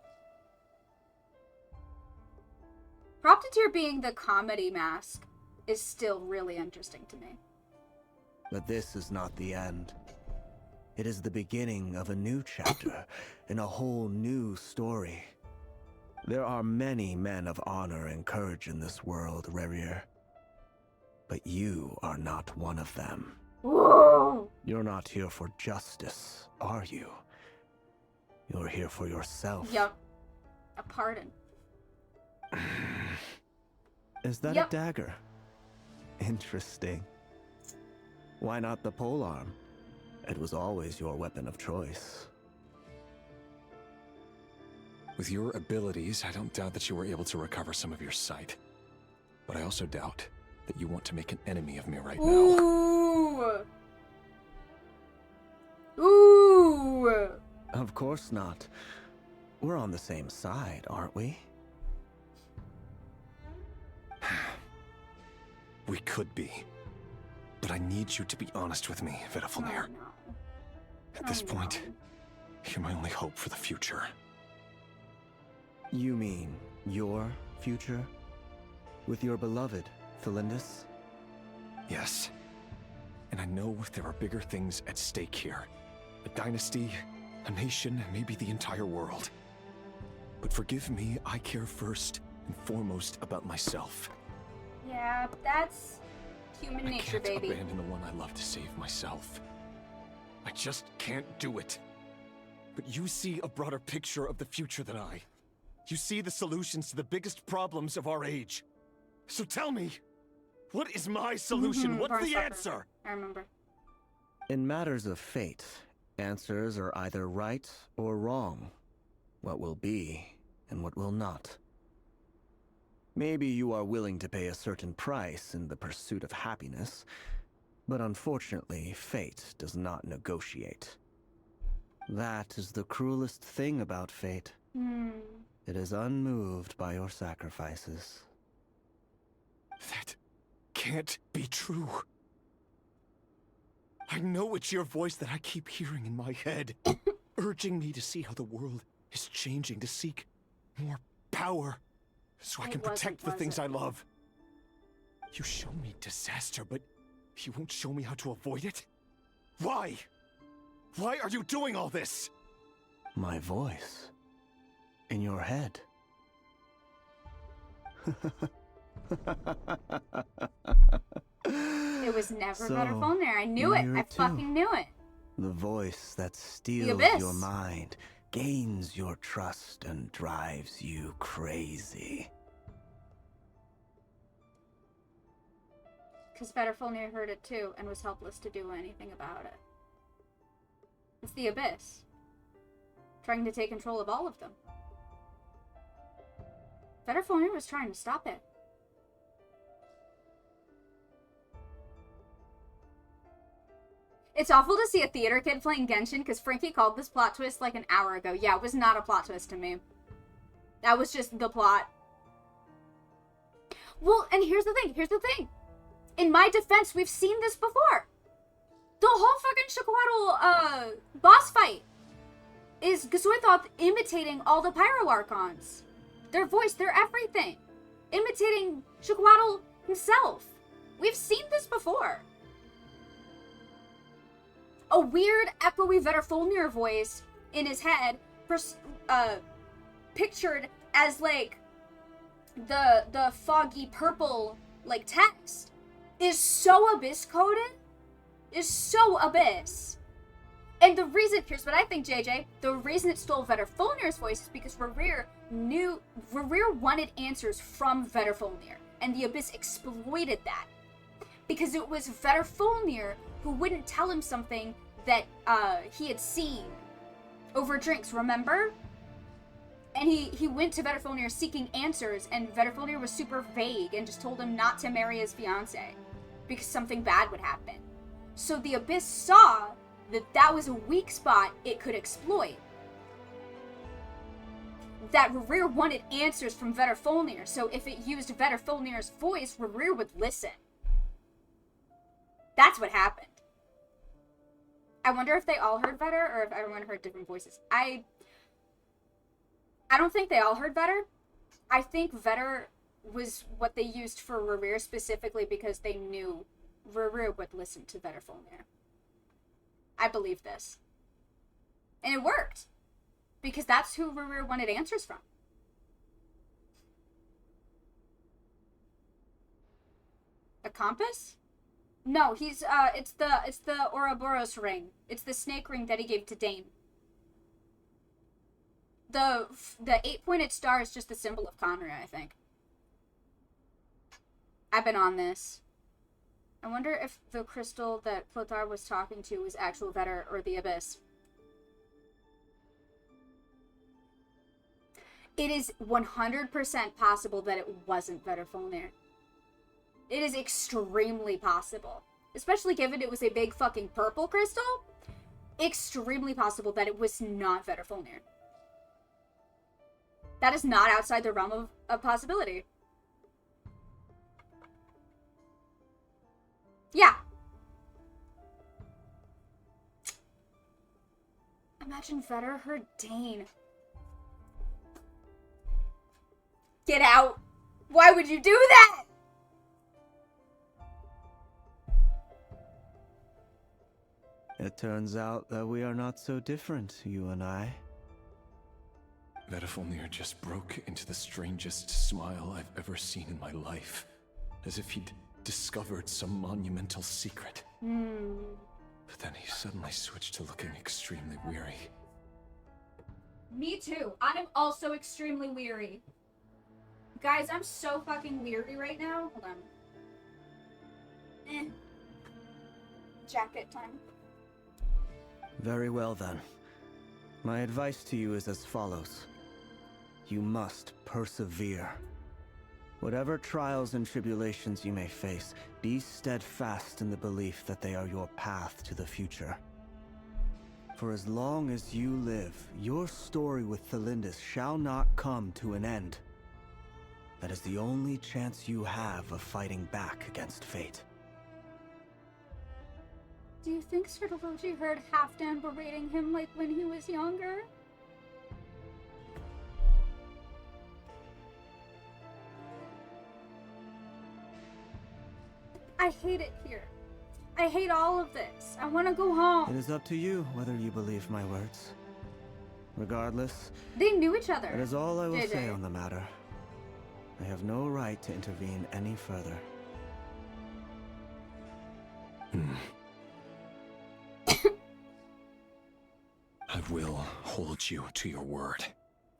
Proptotyr being the comedy mask is still really interesting to me. But this is not the end. It is the beginning of a new chapter in a whole new story. There are many men of honor and courage in this world, Rerir. But you are not one of them. Whoa! You're not here for justice, are you? You're here for yourself. Yup. A pardon. Is that a dagger? Interesting. Why not the polearm? It was always your weapon of choice. With your abilities, I don't doubt that you were able to recover some of your sight. But I also doubt that you want to make an enemy of me right now. Ooh! Ooh! Of course not. We're on the same side, aren't we? We could be. But I need you to be honest with me, Vedafilnir. At this point, you're my only hope for the future. You mean your future? With your beloved, Felindus? Yes. And I know there are bigger things at stake here. A dynasty, a nation, maybe the entire world. But forgive me, I care first and foremost about myself. Yeah, that's human nature, baby. I can't abandon the one I love to save myself. I just can't do it. But you see a broader picture of the future than I. You see the solutions to the biggest problems of our age. So tell me, What is my solution? What's the answer? I remember. In matters of fate, answers are either right or wrong. What will be and what will not. Maybe you are willing to pay a certain price in the pursuit of happiness, but unfortunately, fate does not negotiate. That is the cruelest thing about fate. It is unmoved by your sacrifices. That can't be true. I know it's your voice that I keep hearing in my head, urging me to see how the world is changing, to seek more power, so I can protect the things I love. You show me disaster, but you won't show me how to avoid it? Why? Why are you doing all this? My voice. In your head. It was never better phone there. I knew it. I fucking knew it. The voice that steals your mind, gains your trust, and drives you crazy. Because Vetterfolnir heard it too and was helpless to do anything about it. It's the Abyss. Trying to take control of all of them. Vetterfolnir was trying to stop it. It's awful to see a theater kid playing Genshin because Frankie called this plot twist like an hour ago. Yeah, it was not a plot twist to me. That was just the plot. Well, and here's the thing. In my defense, we've seen this before. The whole fucking Shaquatl boss fight is Gasuithoth imitating all the Pyro Archons. Their voice, their everything. Imitating Shaquatl himself. We've seen this before. A weird, echoey Vetterfolnir voice in his head, pictured as, like, the foggy purple, like, text, is so Abyss coded. Is so Abyss. And the reason, here's what I think, JJ, the reason it stole Vetterfolnir's voice is because Rerir wanted answers from Vetterfolnir, and the Abyss exploited that. Because it was Vetterfolnir who wouldn't tell him something that he had seen over drinks, remember? And he went to Vetterfolnir seeking answers, and Vetterfolnir was super vague and just told him not to marry his fiancée because something bad would happen. So the Abyss saw that was a weak spot it could exploit. That Rerir wanted answers from Vetterfolnir, so if it used Vetterfolnir's voice, Rerir would listen. That's what happened. I wonder if they all heard Vetter, or if everyone heard different voices. I don't think they all heard Vetter. I think Vetter was what they used for Rerir specifically because they knew Rerir would listen to Vetterfolnir. I believe this. And it worked. Because that's who Rerir wanted answers from. A compass? No, it's the Ouroboros ring. It's the snake ring that he gave to Dane. The 8-pointed star is just the symbol of Conria, I think. I've been on this. I wonder if the crystal that Clothar was talking to was actual Vetter or the Abyss. It is 100% possible that it wasn't Vetterfolnir. It is extremely possible. Especially given it was a big fucking purple crystal. Extremely possible that it was not Vetterfolnir. That is not outside the realm of possibility. Yeah. Imagine Vetter heard Dane. Get out. Why would you do that? It turns out that we are not so different, you and I. Vetterfolnir just broke into the strangest smile I've ever seen in my life. As if he'd discovered some monumental secret. But then he suddenly switched to looking extremely weary. Me too. I'm also extremely weary. Guys, I'm so fucking weary right now. Hold on. Jacket time. Very well then. My advice to you is as follows. You must persevere. Whatever trials and tribulations you may face, be steadfast in the belief that they are your path to the future. For as long as you live, your story with Thelindis shall not come to an end. That is the only chance you have of fighting back against fate. Do you think Sirtology heard Halfdan berating him like when he was younger? I hate it here. I hate all of this. I want to go home. It is up to you whether you believe my words. Regardless, they knew each other. That is all I will say on the matter. I have no right to intervene any further. I will hold you to your word.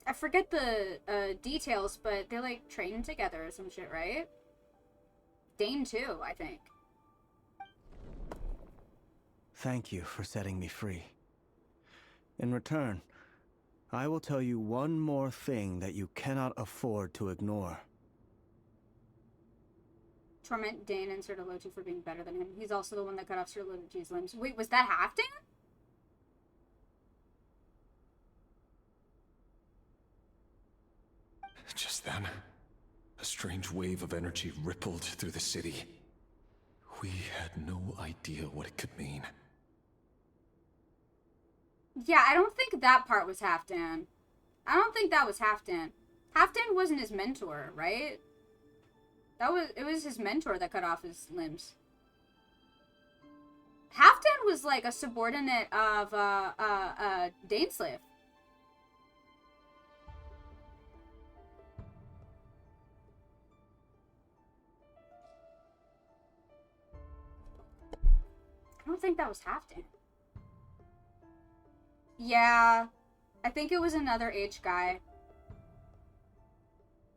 I forget the details, but they like train together or some shit, right? Dane too, I think. Thank you for setting me free. In return, I will tell you one more thing that you cannot afford to ignore. Torment Dane and Sirtology for being better than him. He's also the one that cut off Sirtology's limbs. Wait, was that Halfdan? Just then, a strange wave of energy rippled through the city. We had no idea what it could mean. Yeah, I don't think that part was Halfdan. I don't think that was Halfdan. Halfdan wasn't his mentor, right? It was his mentor that cut off his limbs. Halfdan was like a subordinate of Dainsleif. I don't think that was Halfdan. Yeah, I think it was another H guy.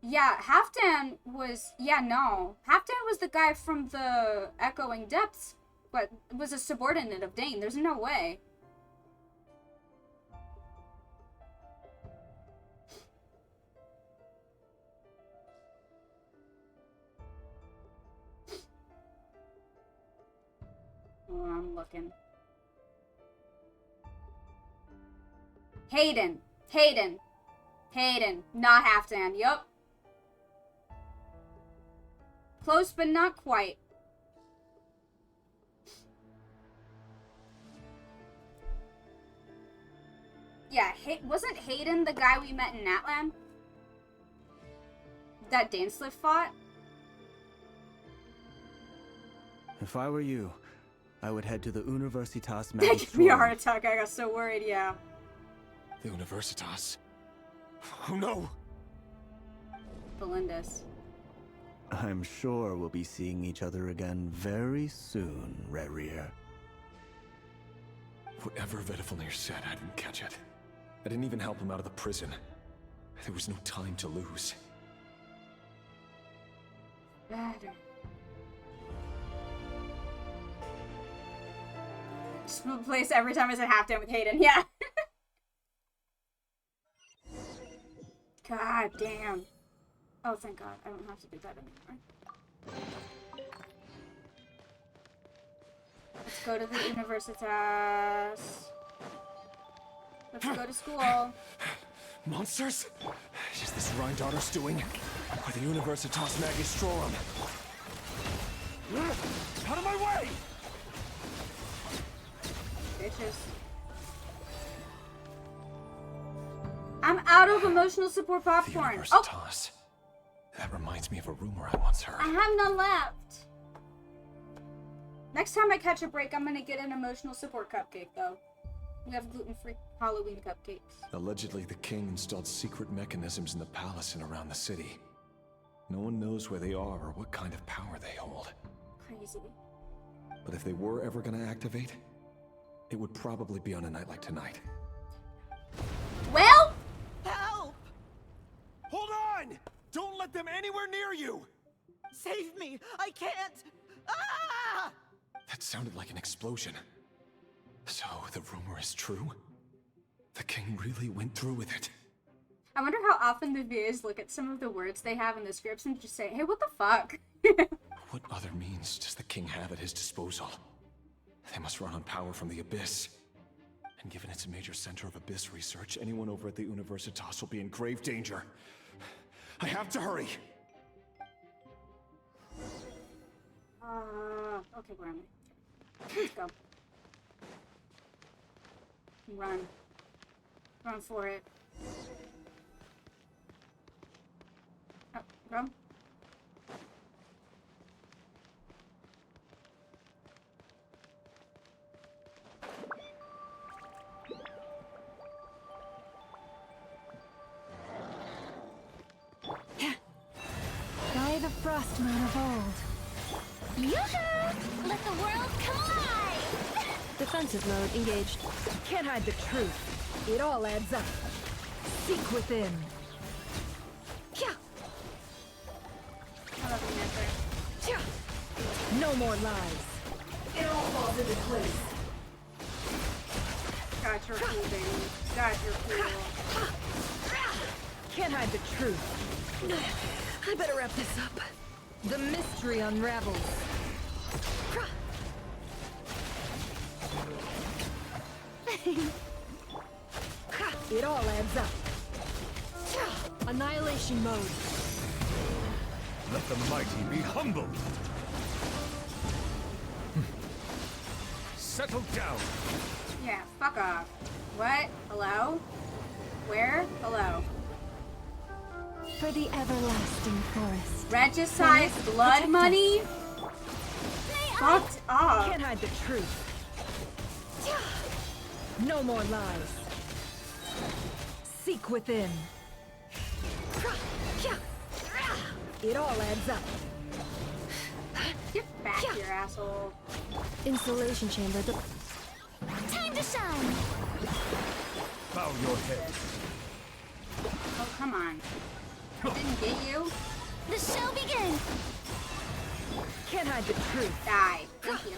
Yeah, Halfdan was... Yeah, no. Halfdan was the guy from the Echoing Depths, but was a subordinate of Dane. There's no way. Oh, I'm looking. Hayden. Not Halfdan. Yup. Close, but not quite. Yeah, wasn't Hayden the guy we met in Natlan? That Dainsleif fought? If I were you, I would head to the Universitas That gave Magistrorum. me a heart attack. I got so worried, yeah. The Universitas? Oh no! Thelindis. I'm sure we'll be seeing each other again very soon, Rerir. Whatever Vedifalnir said, I didn't catch it. I didn't even help him out of the prison. There was no time to lose. Better. Just replace every time I said Halfdan with Hayden, yeah. God damn. Oh, thank God. I don't have to do that anymore. Let's go to the Universitas. Let's go to school. Monsters? Is this Rhindaughter's doing? Or the Universitas Magistrorum? Out of my way! Bitches. I'm out of emotional support popcorn. Universitas. That reminds me of a rumor I once heard. I have none left. Next time I catch a break, I'm gonna get an emotional support cupcake, though. We have gluten-free Halloween cupcakes. Allegedly, the king installed secret mechanisms in the palace and around the city. No one knows where they are or what kind of power they hold. Crazy. But if they were ever gonna activate, it would probably be on a night like tonight. Well? Help! Hold on! Don't let them anywhere near you! Save me! I can't! Ah! That sounded like an explosion. So, the rumor is true? The king really went through with it. I wonder how often the viewers look at some of the words they have in the scripts and just say, hey, what the fuck? What other means does the king have at his disposal? They must run on power from the Abyss. And given it's a major center of Abyss research, anyone over at the Universitas will be in grave danger. I have to hurry! Okay, where am I? Let's go. Run. Run for it. Oh, run. By the Frostman of old. Yoo-hoo! Let the world come alive! Defensive mode engaged. Can't hide the truth. It all adds up. Seek within. I love the answer. No more lies. It all falls into place. Got your cool, baby. Got your cool. Can't hide the truth. I better wrap this up. The mystery unravels. It all adds up. Annihilation mode. Let the mighty be humbled. Settle down. Yeah, fuck off. What? Hello? Where? Hello. For the everlasting forest. Regicide's blood money? Fucked up. Can't hide the truth. No more lies. Seek within. It all adds up. Get back here, asshole. Installation chamber. Time to shine! Bow your head. Oh, come on. Didn't get you? The show begins! Can't hide the truth. Die. Thank you.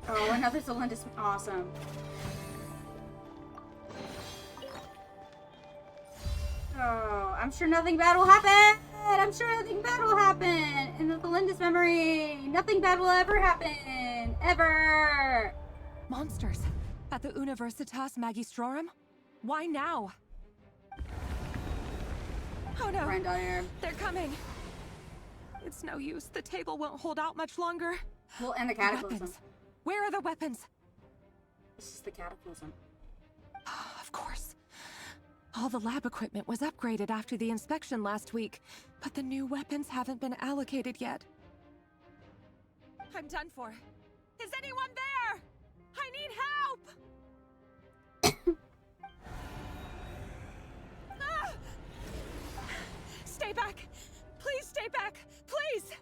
Oh, another Zelindis. Awesome. Oh, I'm sure nothing bad will happen. I'm sure nothing bad will happen. In the Zelindis memory, nothing bad will ever happen. Ever. Monsters. At the Universitas Magistrorum? Why now? Oh no. They're coming. It's no use. The table won't hold out much longer. Well, and the cataclysm. Weapons. Where are the weapons? This is the cataclysm. Of course. All the lab equipment was upgraded after the inspection last week, but the new weapons haven't been allocated yet. I'm done for. Is anyone there? I need help! Ah! Stay back! Please stay back! Please!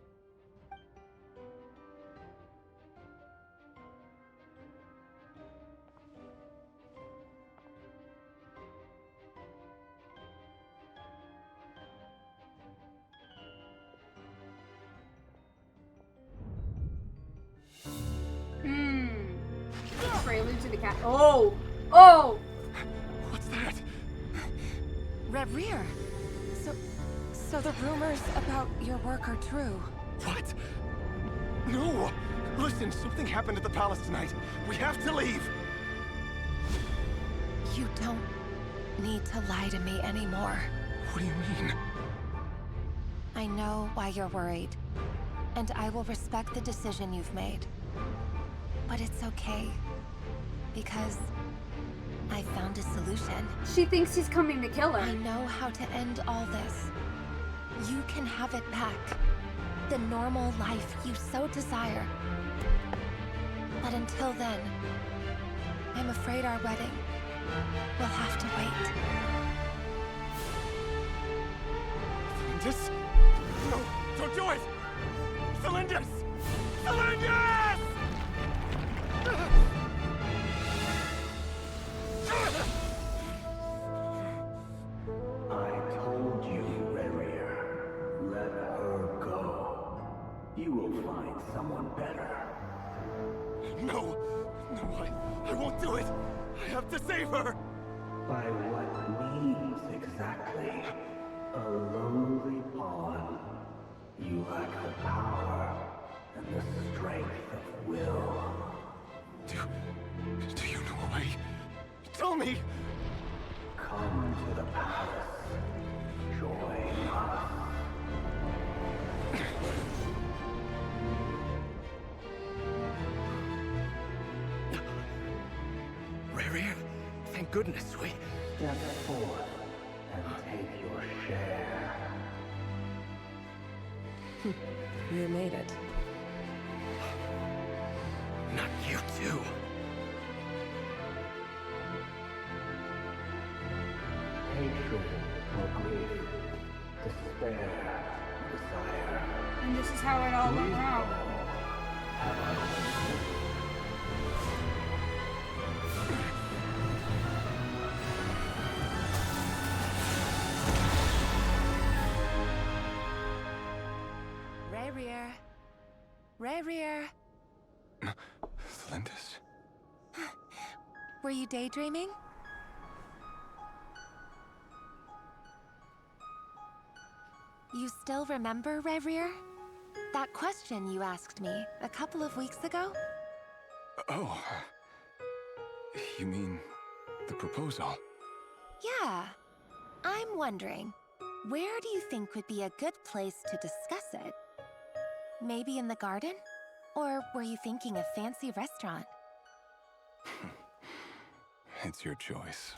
Prelude to the cat. Oh! Oh! What's that? Red Rear. So the rumors about your work are true. What? No! Listen, something happened at the palace tonight. We have to leave! You don't need to lie to me anymore. What do you mean? I know why you're worried, and I will respect the decision you've made. But it's okay, because I found a solution. She thinks he's coming to kill her. I know how to end all this. You can have it back. The normal life you so desire. But until then, I'm afraid our wedding will have to wait. Zelindis? No, don't do it! Zelindis! Zelindis! I told you, Renrir. Let her go. someone better. No! No, I won't do it! I have to save her! By what means exactly? A lowly pawn. You lack the power and the strength of will. Do you know a way? Tell me! Come to the palace. Join us. Rarier, thank goodness we... Step forth and take your share. You made it. Not you too. Hatred or grief, despair, desire. And this is how it all went wrong. Rarier. Rarier. Lindis? Were you daydreaming? You still remember, Rarier? That question you asked me a couple of weeks ago? Oh. You mean the proposal? Yeah. I'm wondering, where do you think would be a good place to discuss it? Maybe in the garden? Or were you thinking a fancy restaurant? It's your choice.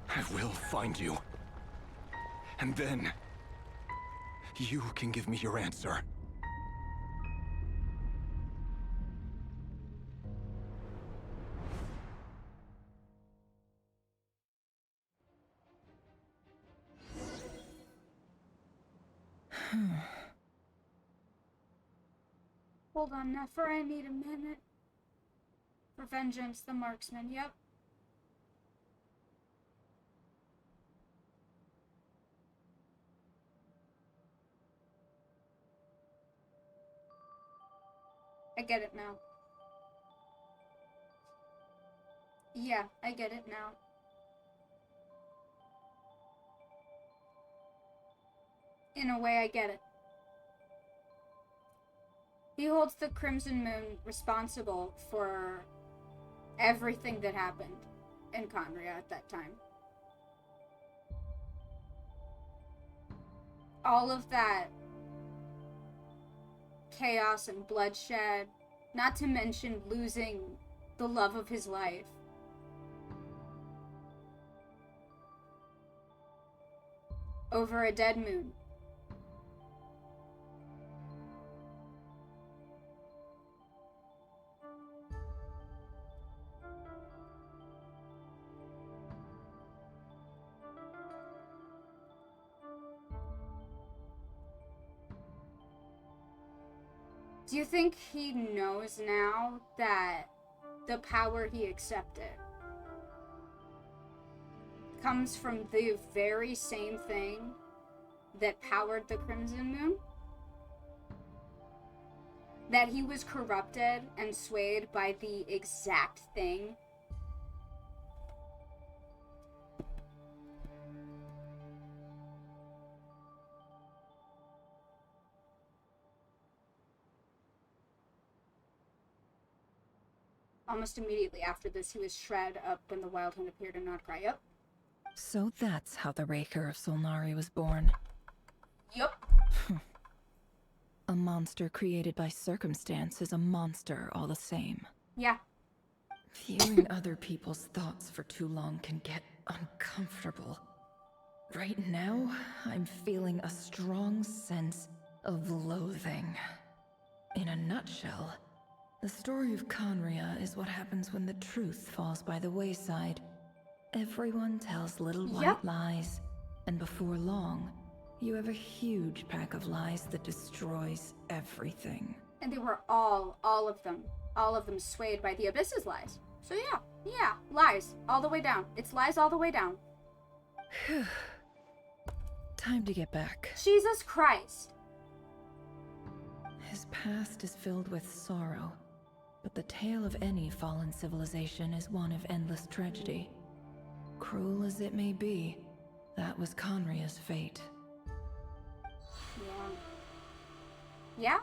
I will find you. And then, you can give me your answer. Hold on, Nefer, I need a minute. For vengeance, the marksman, yep. I get it now. Yeah, I get it now. In a way, I get it. He holds the Crimson Moon responsible for everything that happened in Conria at that time. All of that chaos and bloodshed, not to mention losing the love of his life. Over a dead moon. Do you think he knows now that the power he accepted comes from the very same thing that powered the Crimson Moon? That he was corrupted and swayed by the exact thing? Almost immediately after this, he was shred up when the Wild Hunt appeared in NODKRAI. Yep. So that's how the Raker of Solnari was born. Yup. A monster created by circumstance is a monster all the same. Yeah. Viewing other people's thoughts for too long can get uncomfortable. Right now, I'm feeling a strong sense of loathing. In a nutshell, the story of Conria is what happens when the truth falls by the wayside. Everyone tells little white lies, and before long, you have a huge pack of lies that destroys everything. And they were all of them swayed by the Abyss's lies. So yeah, lies all the way down. It's lies all the way down. Time to get back. Jesus Christ. His past is filled with sorrow, but the tale of any fallen civilization is one of endless tragedy. Cruel as it may be, that was Conria's fate. Yeah.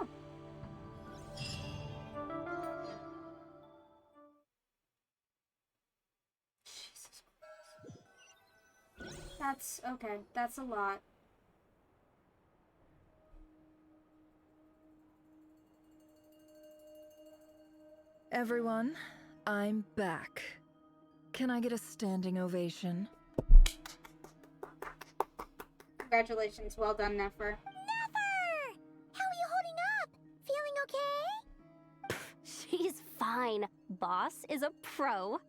Jesus Christ. That's okay. That's a lot. Everyone, I'm back. Can I get a standing ovation? Congratulations. Well done, Nefer. Nefer! How are you holding up? Feeling okay? She's fine. Boss is a pro.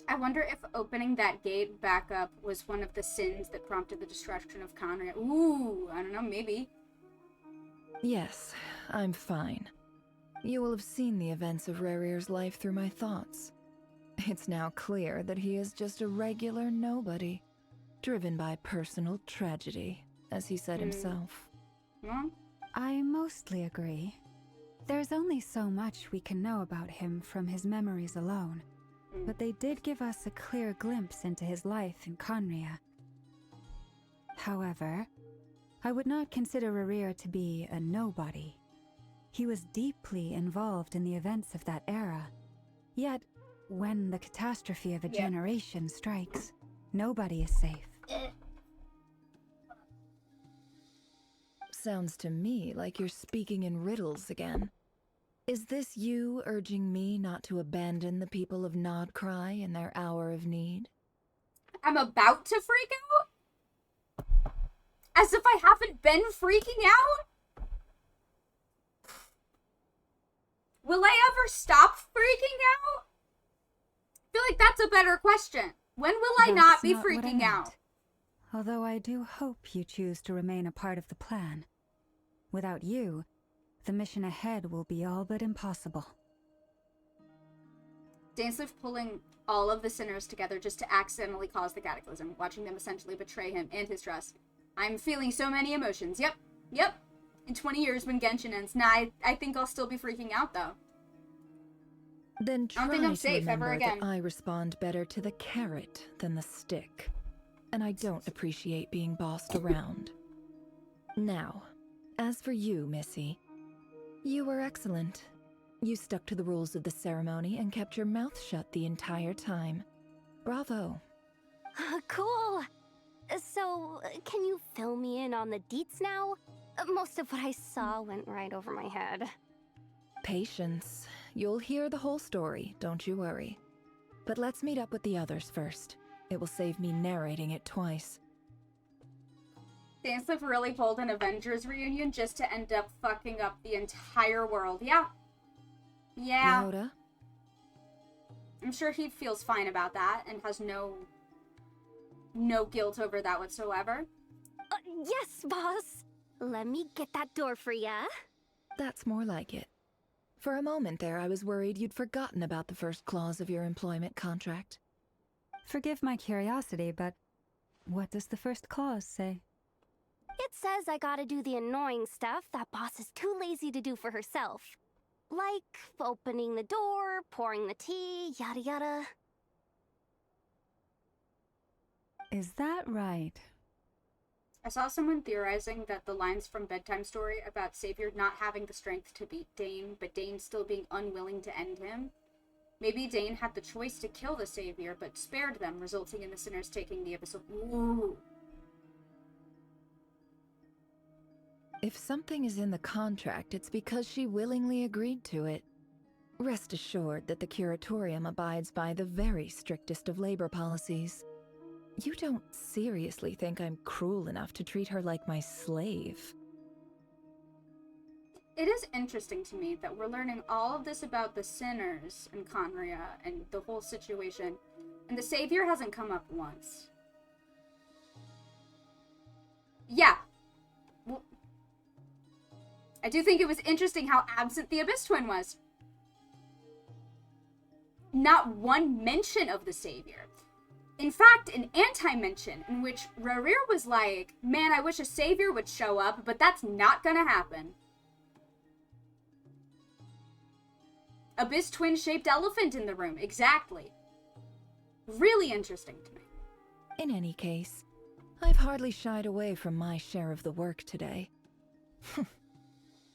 I wonder if opening that gate back up was one of the sins that prompted the destruction of Conria. Ooh, I don't know, maybe. Yes, I'm fine. You will have seen the events of Rarir's life through my thoughts. It's now clear that he is just a regular nobody, driven by personal tragedy, as he said himself. I mostly agree. There's only so much we can know about him from his memories alone, but they did give us a clear glimpse into his life in Conria. However, I would not consider Rarir to be a nobody. He was deeply involved in the events of that era. Yet, when the catastrophe of a generation strikes, nobody is safe. Sounds to me like you're speaking in riddles again. Is this you urging me not to abandon the people of NODKRAI in their hour of need? I'm about to freak out? As if I haven't been freaking out? Will I ever stop freaking out? I feel like that's a better question. When will I not be freaking out? Although I do hope you choose to remain a part of the plan. Without you, the mission ahead will be all but impossible. Dainsleif pulling all of the sinners together just to accidentally cause the cataclysm, watching them essentially betray him and his trust. I'm feeling so many emotions. Yep. In 20 years when Genshin ends. Nah, I think I'll still be freaking out though. Then try I don't think I'm to safe ever remember again. that I respond better to the carrot than the stick. And I don't appreciate being bossed around. Now, as for you, Missy, you were excellent. You stuck to the rules of the ceremony and kept your mouth shut the entire time. Bravo. Cool. So, can you fill me in on the deets now? Most of what I saw went right over my head. Patience. You'll hear the whole story, don't you worry. But let's meet up with the others first. It will save me narrating it twice. Dainsleif really pulled an Avengers reunion just to end up fucking up the entire world. Yeah. Yoda? I'm sure he feels fine about that and has no guilt over that whatsoever. Yes, boss. Let me get that door for ya. That's more like it. For a moment there, I was worried you'd forgotten about the first clause of your employment contract. Forgive my curiosity, but what does the first clause say? It says I gotta do the annoying stuff that boss is too lazy to do for herself. Like opening the door, pouring the tea, yada yada. Is that right? I saw someone theorizing that the lines from Bedtime Story about Savior not having the strength to beat Dane, but Dane still being unwilling to end him. Maybe Dane had the choice to kill the Savior, but spared them, resulting in the sinners taking the abyssal. Ooh. If something is in the contract, it's because she willingly agreed to it. Rest assured that the Curatorium abides by the very strictest of labor policies. You don't seriously think I'm cruel enough to treat her like my slave? It is interesting to me that we're learning all of this about the sinners in Conria and the whole situation, and the Savior hasn't come up once. Yeah. Well, I do think it was interesting how absent the Abyss Twin was. Not one mention of the Savior. In fact, an anti-mention in which Rarir was like, man, I wish a Savior would show up, but that's not gonna happen. Abyss Twin-shaped elephant in the room, exactly. Really interesting to me. In any case, I've hardly shied away from my share of the work today.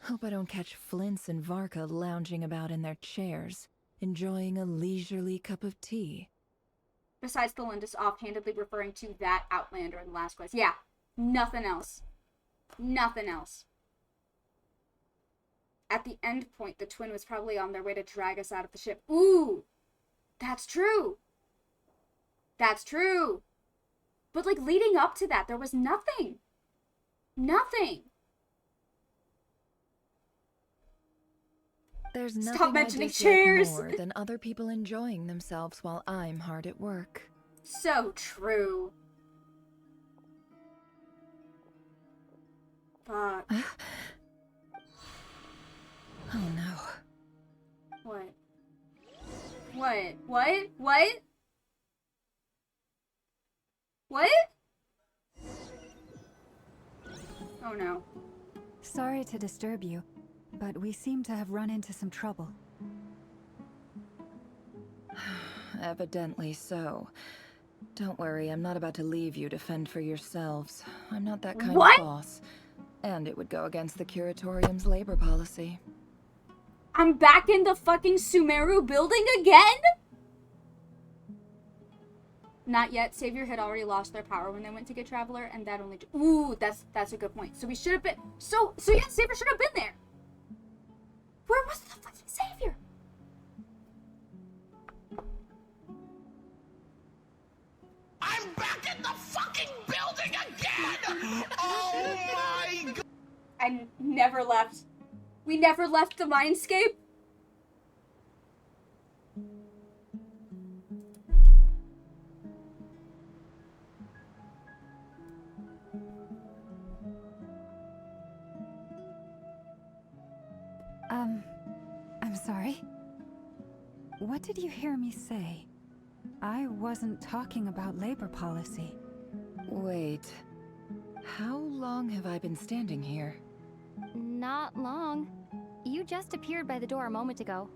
Hope I don't catch Flintz and Varka lounging about in their chairs, enjoying a leisurely cup of tea. Besides Thelindis offhandedly referring to that Outlander in the last quest. Yeah, nothing else. Nothing else. At the end point, the twin was probably on their way to drag us out of the ship. Ooh! That's true! That's true! But, like, leading up to that, there was nothing. Nothing! There's Stop nothing mentioning I dislike chairs. more than other people enjoying themselves while I'm hard at work. So true. Fuck. Oh no. What? What? What? What? What? Oh no. Sorry to disturb you, but we seem to have run into some trouble. Evidently so. Don't worry, I'm not about to leave you to fend for yourselves. I'm not that kind of boss. And it would go against the Curatorium's labor policy. I'm back in the fucking Sumeru building again? Not yet. Savior had already lost their power when they went to get Traveler, and that only... Ooh, that's a good point. So we should have been... So yeah, Savior should have been there. Where was the fucking Savior? I'm back in the fucking building again! Oh my god! I never left. We never left the mindscape. I'm sorry. What did you hear me say? I wasn't talking about labor policy. Wait. How long have I been standing here? Not long. You just appeared by the door a moment ago.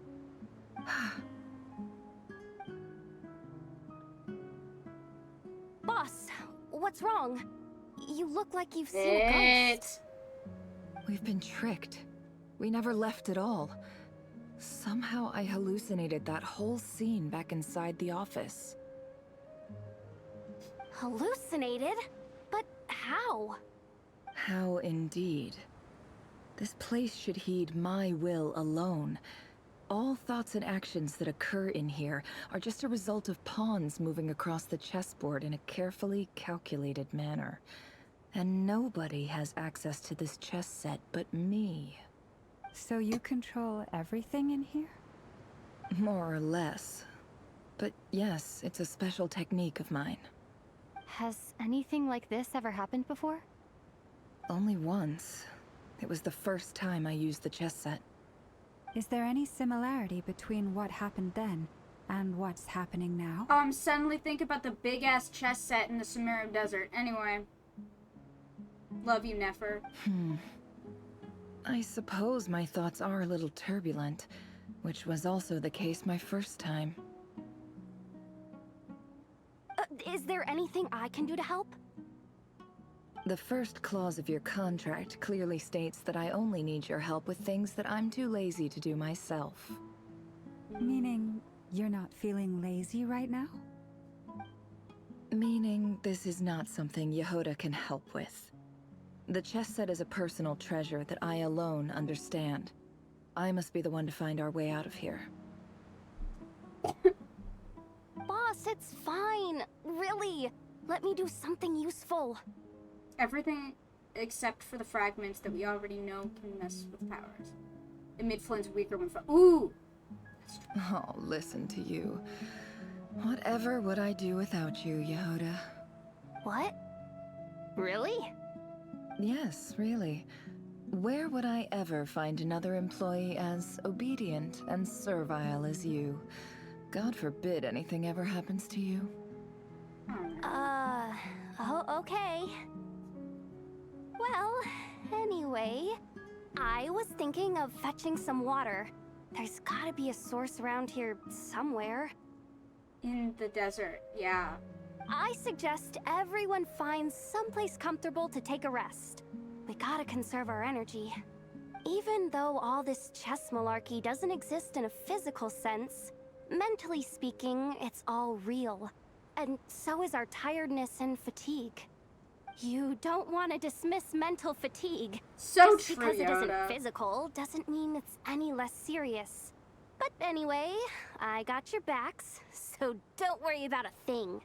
Boss, what's wrong? You look like you've seen a ghost. We've been tricked. We never left at all. Somehow I hallucinated that whole scene back inside the office. Hallucinated? But how? How indeed. This place should heed my will alone. All thoughts and actions that occur in here are just a result of pawns moving across the chessboard in a carefully calculated manner. And nobody has access to this chess set but me. So you control everything in here? More or less. But yes, it's a special technique of mine. Has anything like this ever happened before? Only once. It was the first time I used the chess set. Is there any similarity between what happened then and what's happening now? Suddenly think about the big-ass chess set in the Sumeru Desert. Anyway. Love you, Nefer. I suppose my thoughts are a little turbulent, which was also the case my first time. Is there anything I can do to help? The first clause of your contract clearly states that I only need your help with things that I'm too lazy to do myself. Meaning, you're not feeling lazy right now? Meaning, this is not something Yehoda can help with. The chess set is a personal treasure that I alone understand. I must be the one to find our way out of here. Boss, it's fine. Really. Let me do something useful. Everything except for the fragments that we already know can mess with powers. It made Flynn's weaker when ooh! Oh, listen to you. Whatever would I do without you, Yehoda? What? Really? Yes, really. Where would I ever find another employee as obedient and servile as you? God forbid anything ever happens to you. Oh, okay. Well, anyway, I was thinking of fetching some water. There's gotta be a source around here somewhere. In the desert, yeah. I suggest everyone finds someplace comfortable to take a rest. We gotta conserve our energy. Even though all this chess malarkey doesn't exist in a physical sense, mentally speaking, it's all real. And so is our tiredness and fatigue. You don't want to dismiss mental fatigue. So just true, because it isn't Yoda. physical doesn't mean it's any less serious. But anyway, I got your backs, so don't worry about a thing.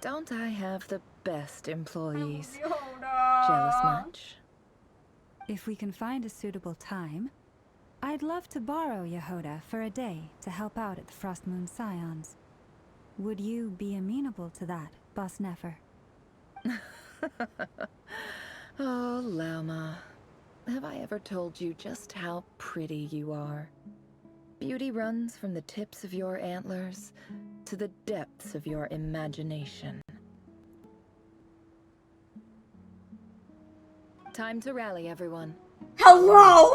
Don't I have the best employees? Yoda. Jealous much? If we can find a suitable time, I'd love to borrow Yehoda for a day to help out at the Frost Moon Scions. Would you be amenable to that, Boss Nefer? Oh, Lauma. Have I ever told you just how pretty you are? Beauty runs from the tips of your antlers to the depths of your imagination. Time to rally, everyone. Hello?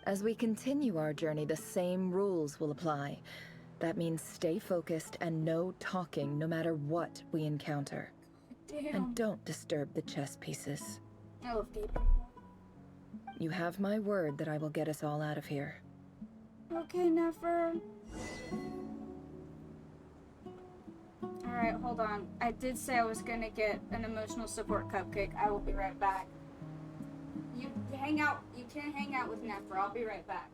As we continue our journey, the same rules will apply. That means stay focused and no talking no matter what we encounter. Damn. And don't disturb the chess pieces. I love deep. You have my word that I will get us all out of here. Okay, Nefer. Alright, hold on. I did say I was gonna get an emotional support cupcake. I will be right back. You hang out. You can hang out with Nefer. I'll be right back.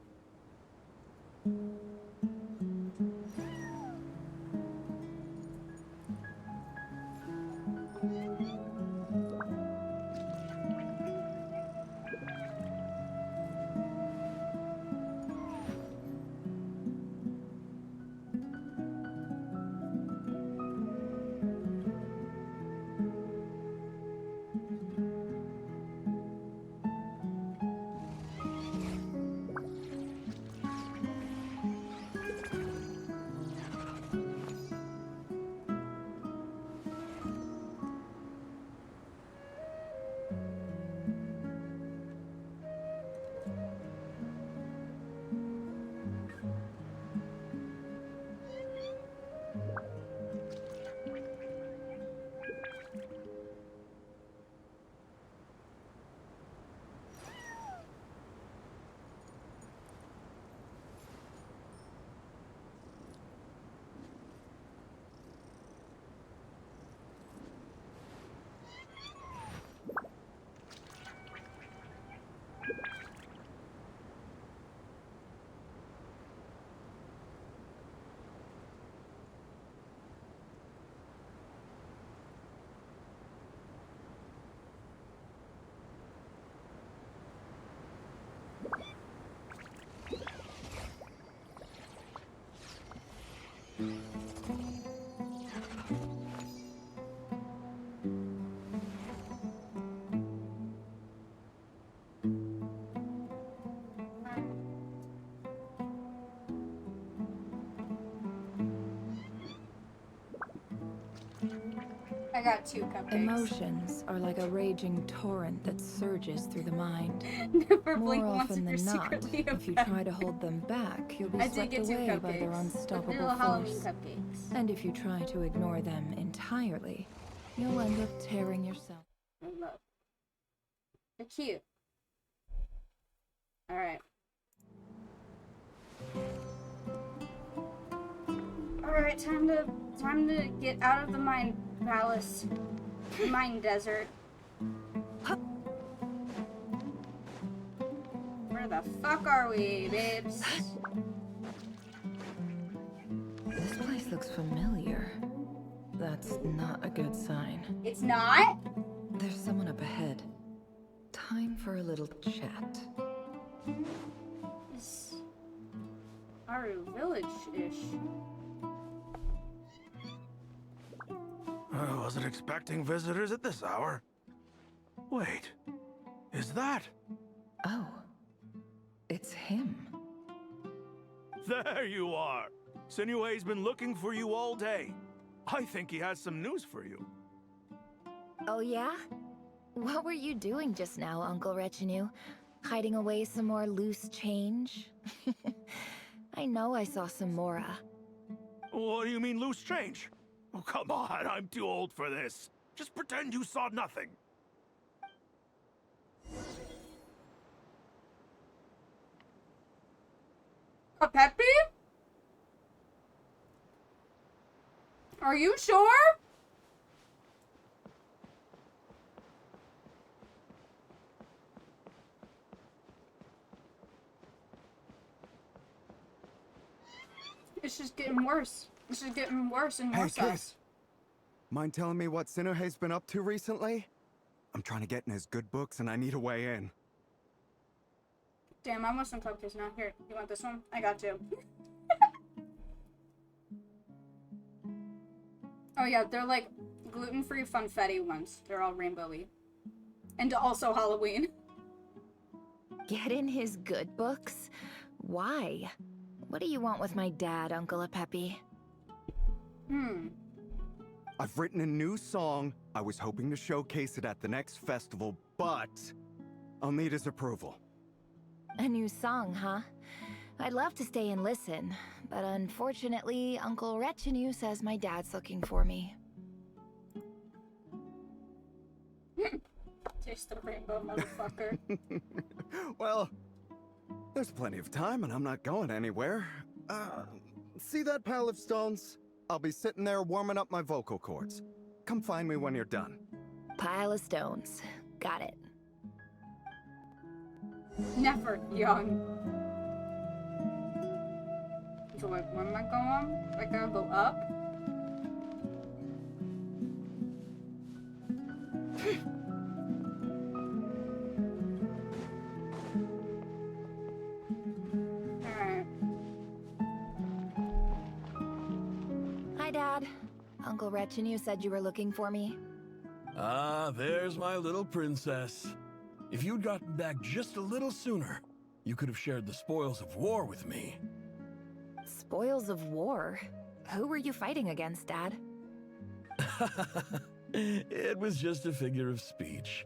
I got 2 cupcakes. Emotions are like a raging torrent that surges through the mind. Never More blink once often if than you're not, secretly if you offended. try to hold them back, you'll be I did swept get 2 away by their cupcakes. unstoppable Little Halloween force. cupcakes. And if you try to ignore them entirely, you'll end up tearing yourself. I love. They're cute. Alright. Alright, time to Time to get out of the mine palace. Mine desert. Where the fuck are we, babes? This place looks familiar. That's not a good sign. It's not? There's someone up ahead. Time for a little chat. It's our village-ish. I wasn't expecting visitors at this hour. Wait, is that? Oh, it's him. There you are. Sinue's been looking for you all day. I think he has some news for you. Oh yeah? What were you doing just now, Uncle Retinue? Hiding away some more loose change? I know I saw some Mora. What do you mean loose change? Oh, come on, I'm too old for this. Just pretend you saw nothing. A Peppy? Are you sure? It's just getting worse. It's just getting worse and worse. Hey, Kiss. Mind telling me what Sinuhe's been up to recently? I'm trying to get in his good books and I need a way in. Damn, I want some cupcakes now. Here, you want this one? I got you. Oh yeah, they're like gluten-free funfetti ones. They're all rainbowy. And also Halloween. Get in his good books? Why? What do you want with my dad, Uncle Peppy? I've written a new song. I was hoping to showcase it at the next festival, but I'll need his approval. A new song, huh? I'd love to stay and listen, but unfortunately, Uncle Retinue says my dad's looking for me. Taste the rainbow, motherfucker. Well, there's plenty of time and I'm not going anywhere. See that pile of stones? I'll be sitting there warming up my vocal cords. Come find me when you're done. Pile of stones. Got it. Never young. So like, where am I going? I gotta go up? Alright. Hi, Dad. Uncle Retinue said you were looking for me. Ah, there's my little princess. If you'd gotten back just a little sooner, you could have shared the spoils of war with me. Spoils of war? Who were you fighting against, Dad? It was just a figure of speech.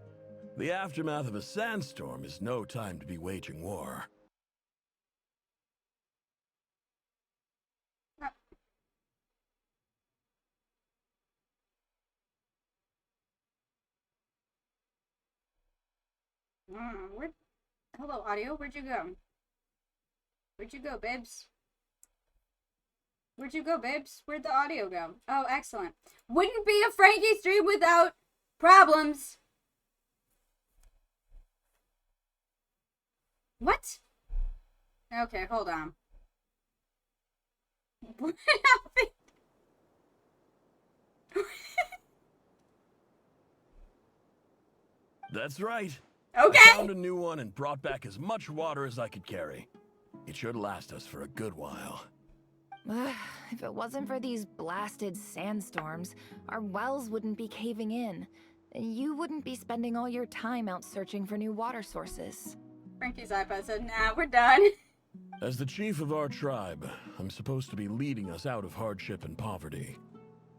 The aftermath of a sandstorm is no time to be waging war. Hello, audio. Where'd you go? Where'd you go, babes? Where'd you go, babes? Where'd the audio go? Oh, excellent. Wouldn't be a Frankie stream without problems. What? Okay, hold on. What happened? That's right. Okay. I found a new one and brought back as much water as I could carry. It should last us for a good while. If it wasn't for these blasted sandstorms, our wells wouldn't be caving in. And you wouldn't be spending all your time out searching for new water sources. Frankie's iPad said, nah, we're done. As the chief of our tribe, I'm supposed to be leading us out of hardship and poverty,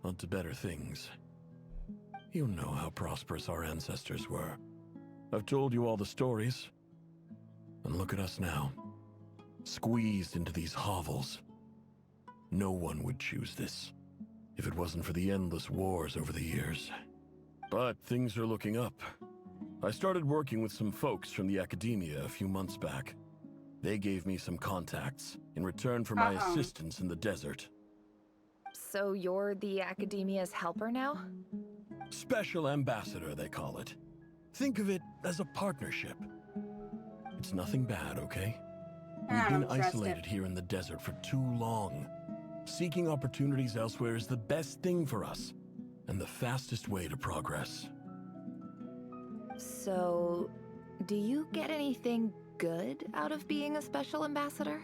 onto better things. You know how prosperous our ancestors were. I've told you all the stories. And look at us now, squeezed into these hovels. No one would choose this, if it wasn't for the endless wars over the years. But things are looking up. I started working with some folks from the academia a few months back. They gave me some contacts in return for my assistance in the desert. So you're the Academia's helper now? Special ambassador, they call it. Think of it as a partnership. It's nothing bad, okay? We've been isolated here in the desert for too long. Seeking opportunities elsewhere is the best thing for us, and the fastest way to progress. So, do you get anything good out of being a special ambassador?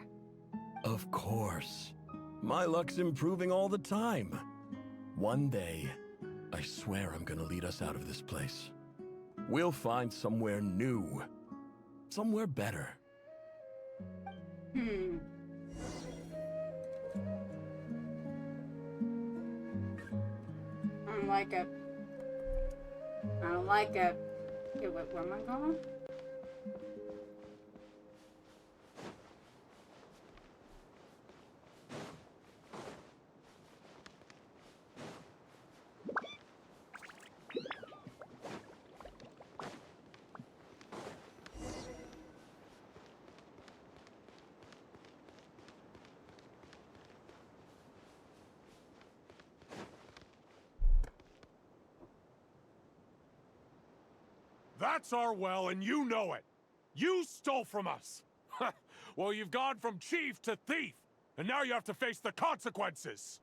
Of course. My luck's improving all the time. One day, I swear I'm gonna lead us out of this place. We'll find somewhere new. Somewhere better. I don't like it. I don't like it. Okay, wait, where am I going? That's our well, and you know it. You stole from us. Well, you've gone from chief to thief, and now you have to face the consequences.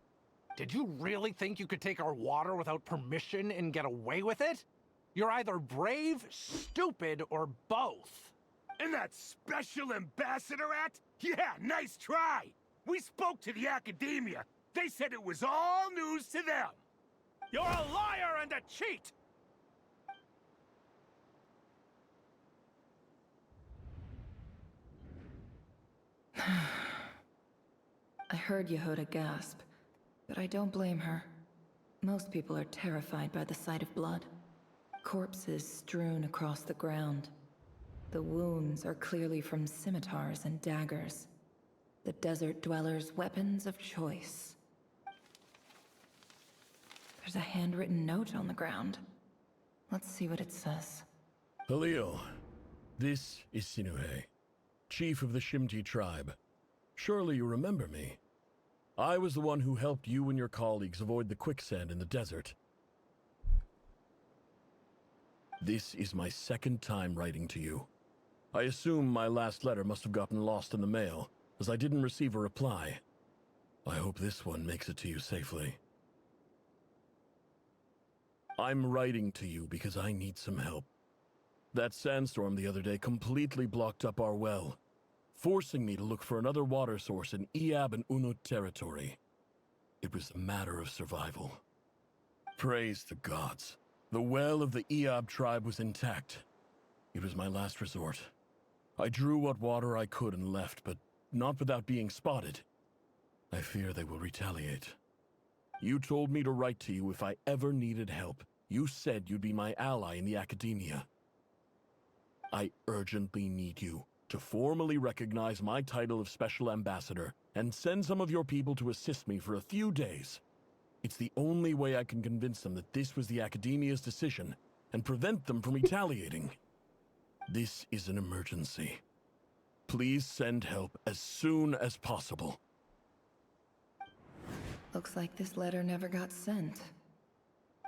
Did you really think you could take our water without permission and get away with it? You're either brave, stupid, or both. And that special ambassador act? Yeah, nice try. We spoke to the academia. They said it was all news to them. You're a liar and a cheat! I heard Yehuda gasp, but I don't blame her. Most people are terrified by the sight of blood. Corpses strewn across the ground. The wounds are clearly from scimitars and daggers. The desert dwellers' weapons of choice. There's a handwritten note on the ground. Let's see what it says. Halil, this is Sinuhe, chief of the Shimti tribe. Surely you remember me. I was the one who helped you and your colleagues avoid the quicksand in the desert. This is my second time writing to you. I assume my last letter must have gotten lost in the mail, as I didn't receive a reply. I hope this one makes it to you safely. I'm writing to you because I need some help. That sandstorm the other day completely blocked up our well, forcing me to look for another water source in Iab and Unut territory. It was a matter of survival. Praise the gods. The well of the Iab tribe was intact. It was my last resort. I drew what water I could and left, but not without being spotted. I fear they will retaliate. You told me to write to you if I ever needed help. You said you'd be my ally in the academia. I urgently need you to formally recognize my title of Special Ambassador and send some of your people to assist me for a few days. It's the only way I can convince them that this was the Academia's decision and prevent them from retaliating. This is an emergency. Please send help as soon as possible. Looks like this letter never got sent.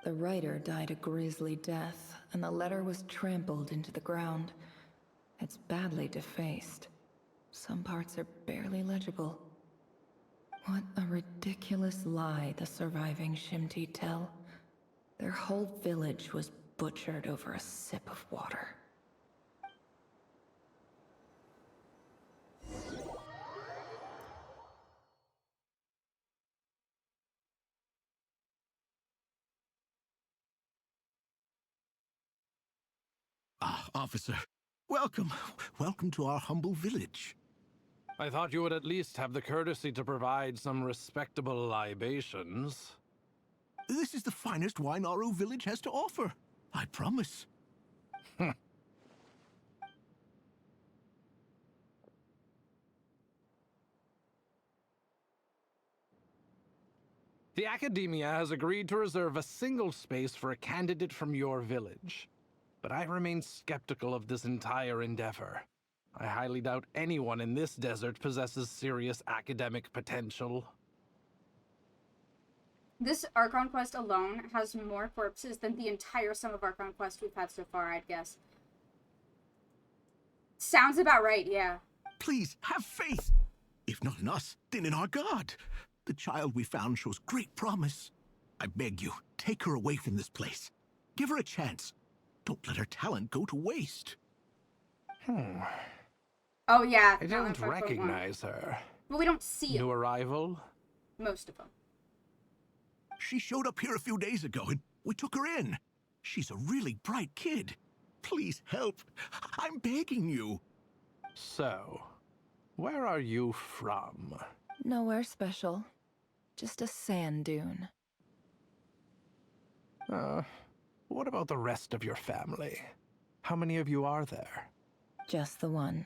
The writer died a grisly death, and the letter was trampled into the ground. It's badly defaced. Some parts are barely legible. What a ridiculous lie the surviving Shimti tell. Their whole village was butchered over a sip of water. Ah, officer. Welcome. Welcome to our humble village. I thought you would at least have the courtesy to provide some respectable libations. This is the finest wine Aru village has to offer. I promise. The Academia has agreed to reserve a single space for a candidate from your village. But I remain skeptical of this entire endeavor. I highly doubt anyone in this desert possesses serious academic potential. This Archon quest alone has more corpses than the entire sum of Archon quests we've had so far, I'd guess. Sounds about right, yeah. Please, have faith. If not in us, then in our god. The child we found shows great promise. I beg you, take her away from this place. Give her a chance. Don't let her talent go to waste. Oh, yeah. I don't recognize her. But we don't see it. New arrival? Most of them. She showed up here a few days ago, and we took her in. She's a really bright kid. Please help. I'm begging you. So, where are you from? Nowhere special. Just a sand dune. What about the rest of your family? How many of you are there? Just the one.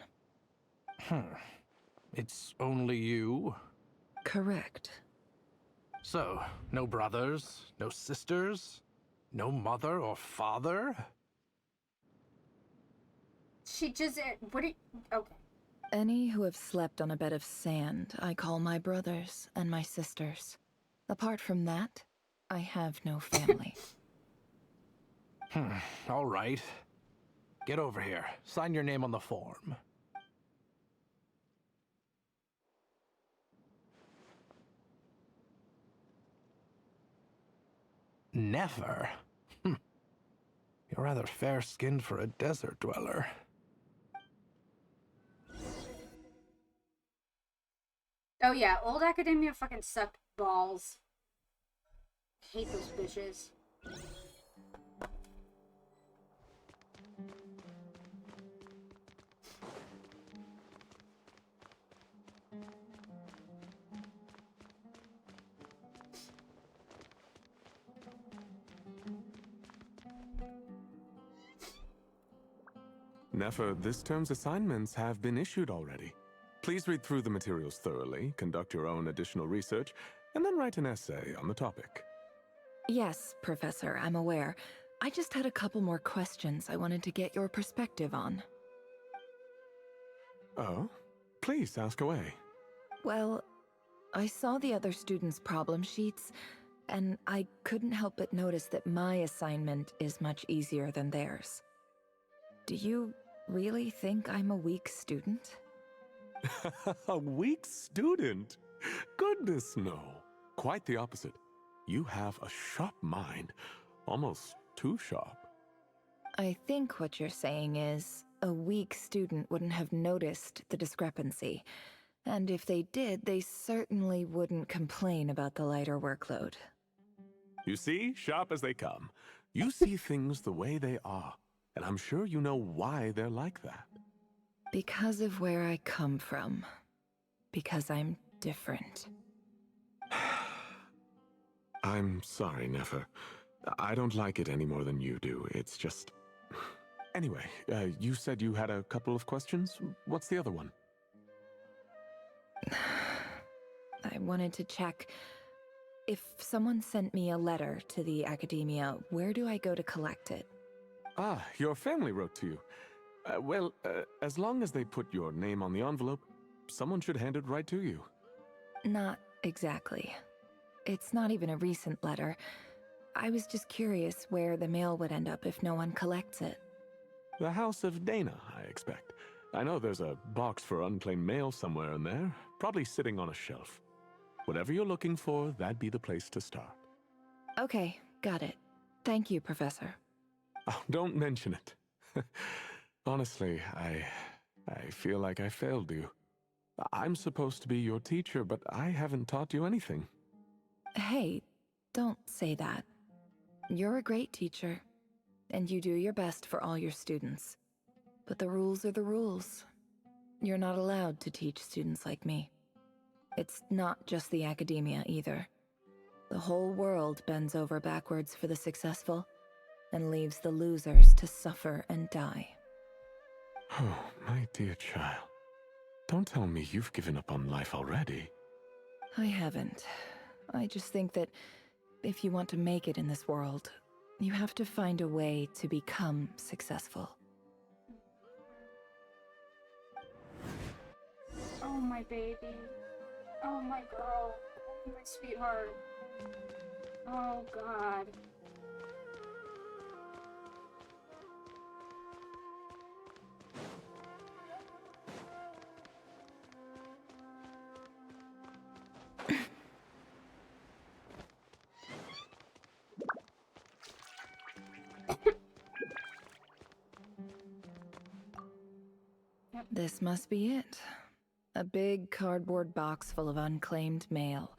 It's only you? Correct. So, no brothers, no sisters, no mother or father? She just... What do you... Okay. Any who have slept on a bed of sand, I call my brothers and my sisters. Apart from that, I have no family. All right. Get over here. Sign your name on the form. Never? You're rather fair-skinned for a desert dweller. Oh yeah, old academia fucking sucked balls. Hate those bitches. Nefer, this term's assignments have been issued already. Please read through the materials thoroughly, conduct your own additional research, and then write an essay on the topic. Yes, Professor, I'm aware. I just had a couple more questions I wanted to get your perspective on. Oh? Please ask away. Well, I saw the other students' problem sheets, and I couldn't help but notice that my assignment is much easier than theirs. Do you really think I'm a weak student? A weak student? Goodness, no. Quite the opposite. You have a sharp mind. Almost too sharp. I think what you're saying is, a weak student wouldn't have noticed the discrepancy. And if they did, they certainly wouldn't complain about the lighter workload. You see, sharp as they come. You see things the way they are. And I'm sure you know why they're like that. Because of where I come from. Because I'm different. I'm sorry, Nefer. I don't like it any more than you do. It's just... Anyway, you said you had a couple of questions. What's the other one? I wanted to check... If someone sent me a letter to the academia, where do I go to collect it? Ah, your family wrote to you. Well, as long as they put your name on the envelope, someone should hand it right to you. Not exactly. It's not even a recent letter. I was just curious where the mail would end up if no one collects it. The House of Dana, I expect. I know there's a box for unclaimed mail somewhere in there, probably sitting on a shelf. Whatever you're looking for, that'd be the place to start. Okay, got it. Thank you, Professor. Oh, don't mention it. Honestly, I feel like I failed you. I'm supposed to be your teacher, but I haven't taught you anything. Hey, don't say that. You're a great teacher, and you do your best for all your students. But the rules are the rules. You're not allowed to teach students like me. It's not just the academia either. The whole world bends over backwards for the successful, and leaves the losers to suffer and die. Oh, my dear child. Don't tell me you've given up on life already. I haven't. I just think that if you want to make it in this world, you have to find a way to become successful. Oh, my baby. Oh, my girl. Oh, my sweetheart. Oh, God. This must be it. A big cardboard box full of unclaimed mail.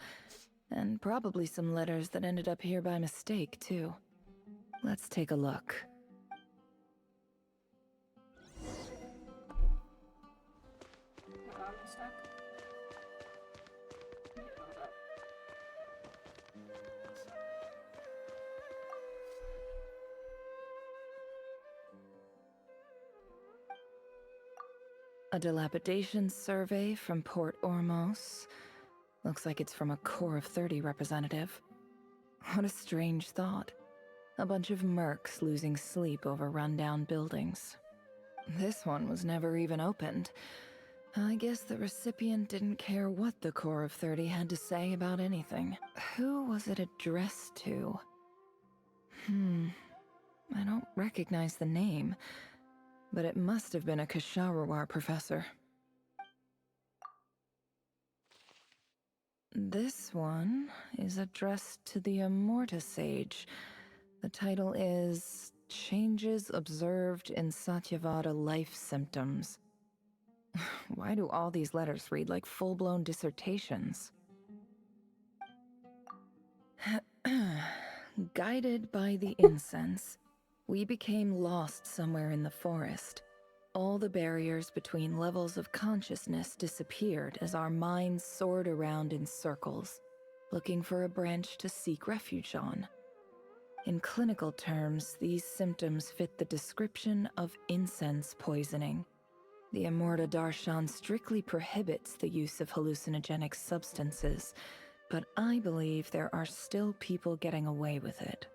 And probably some letters that ended up here by mistake, too. Let's take a look. A dilapidation survey from Port Ormos. Looks like it's from a Core of 30 representative. What a strange thought. A bunch of mercs losing sleep over rundown buildings. This one was never even opened. I guess the recipient didn't care what the Core of 30 had to say about anything. Who was it addressed to? I don't recognize the name, but it must have been a Ksharawar professor. This one is addressed to the Immorta Sage. The title is Changes Observed in Satyavada Life Symptoms. Why do all these letters read like full-blown dissertations? Guided by the incense, we became lost somewhere in the forest. All the barriers between levels of consciousness disappeared as our minds soared around in circles, looking for a branch to seek refuge on. In clinical terms, these symptoms fit the description of incense poisoning. The Immorta Darshan strictly prohibits the use of hallucinogenic substances, but I believe there are still people getting away with it.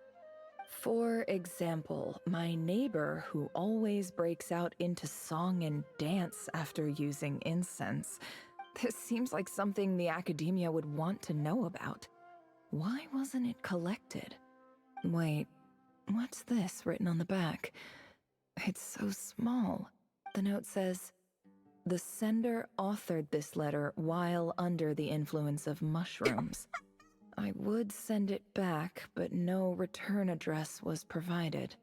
For example, my neighbor who always breaks out into song and dance after using incense. This seems like something the academia would want to know about. Why wasn't it collected? Wait, what's this written on the back? It's so small. The note says, "The sender authored this letter while under the influence of mushrooms. I would send it back, but no return address was provided.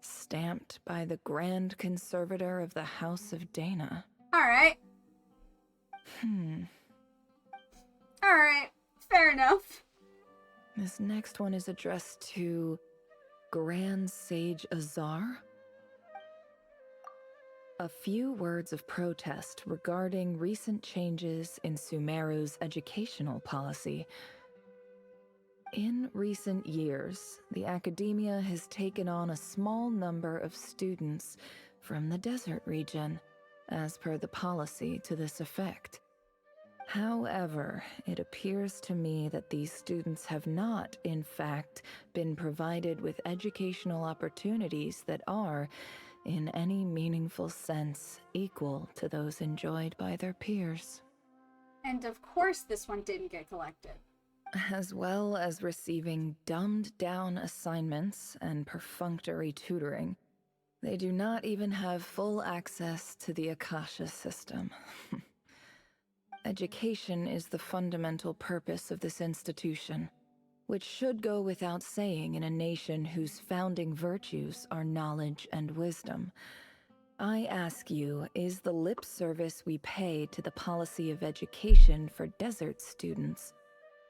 Stamped by the Grand Conservator of the House of Dana." Alright. Alright. Fair enough. This next one is addressed to Grand Sage Azar. A few words of protest regarding recent changes in Sumeru's educational policy. In recent years, the academia has taken on a small number of students from the desert region, as per the policy to this effect. However, it appears to me that these students have not, in fact, been provided with educational opportunities that are, in any meaningful sense, equal to those enjoyed by their peers. And of course this one didn't get collected. As well as receiving dumbed-down assignments and perfunctory tutoring, they do not even have full access to the Akasha system. Education is the fundamental purpose of this institution, which should go without saying in a nation whose founding virtues are knowledge and wisdom. I ask you, is the lip service we pay to the policy of education for desert students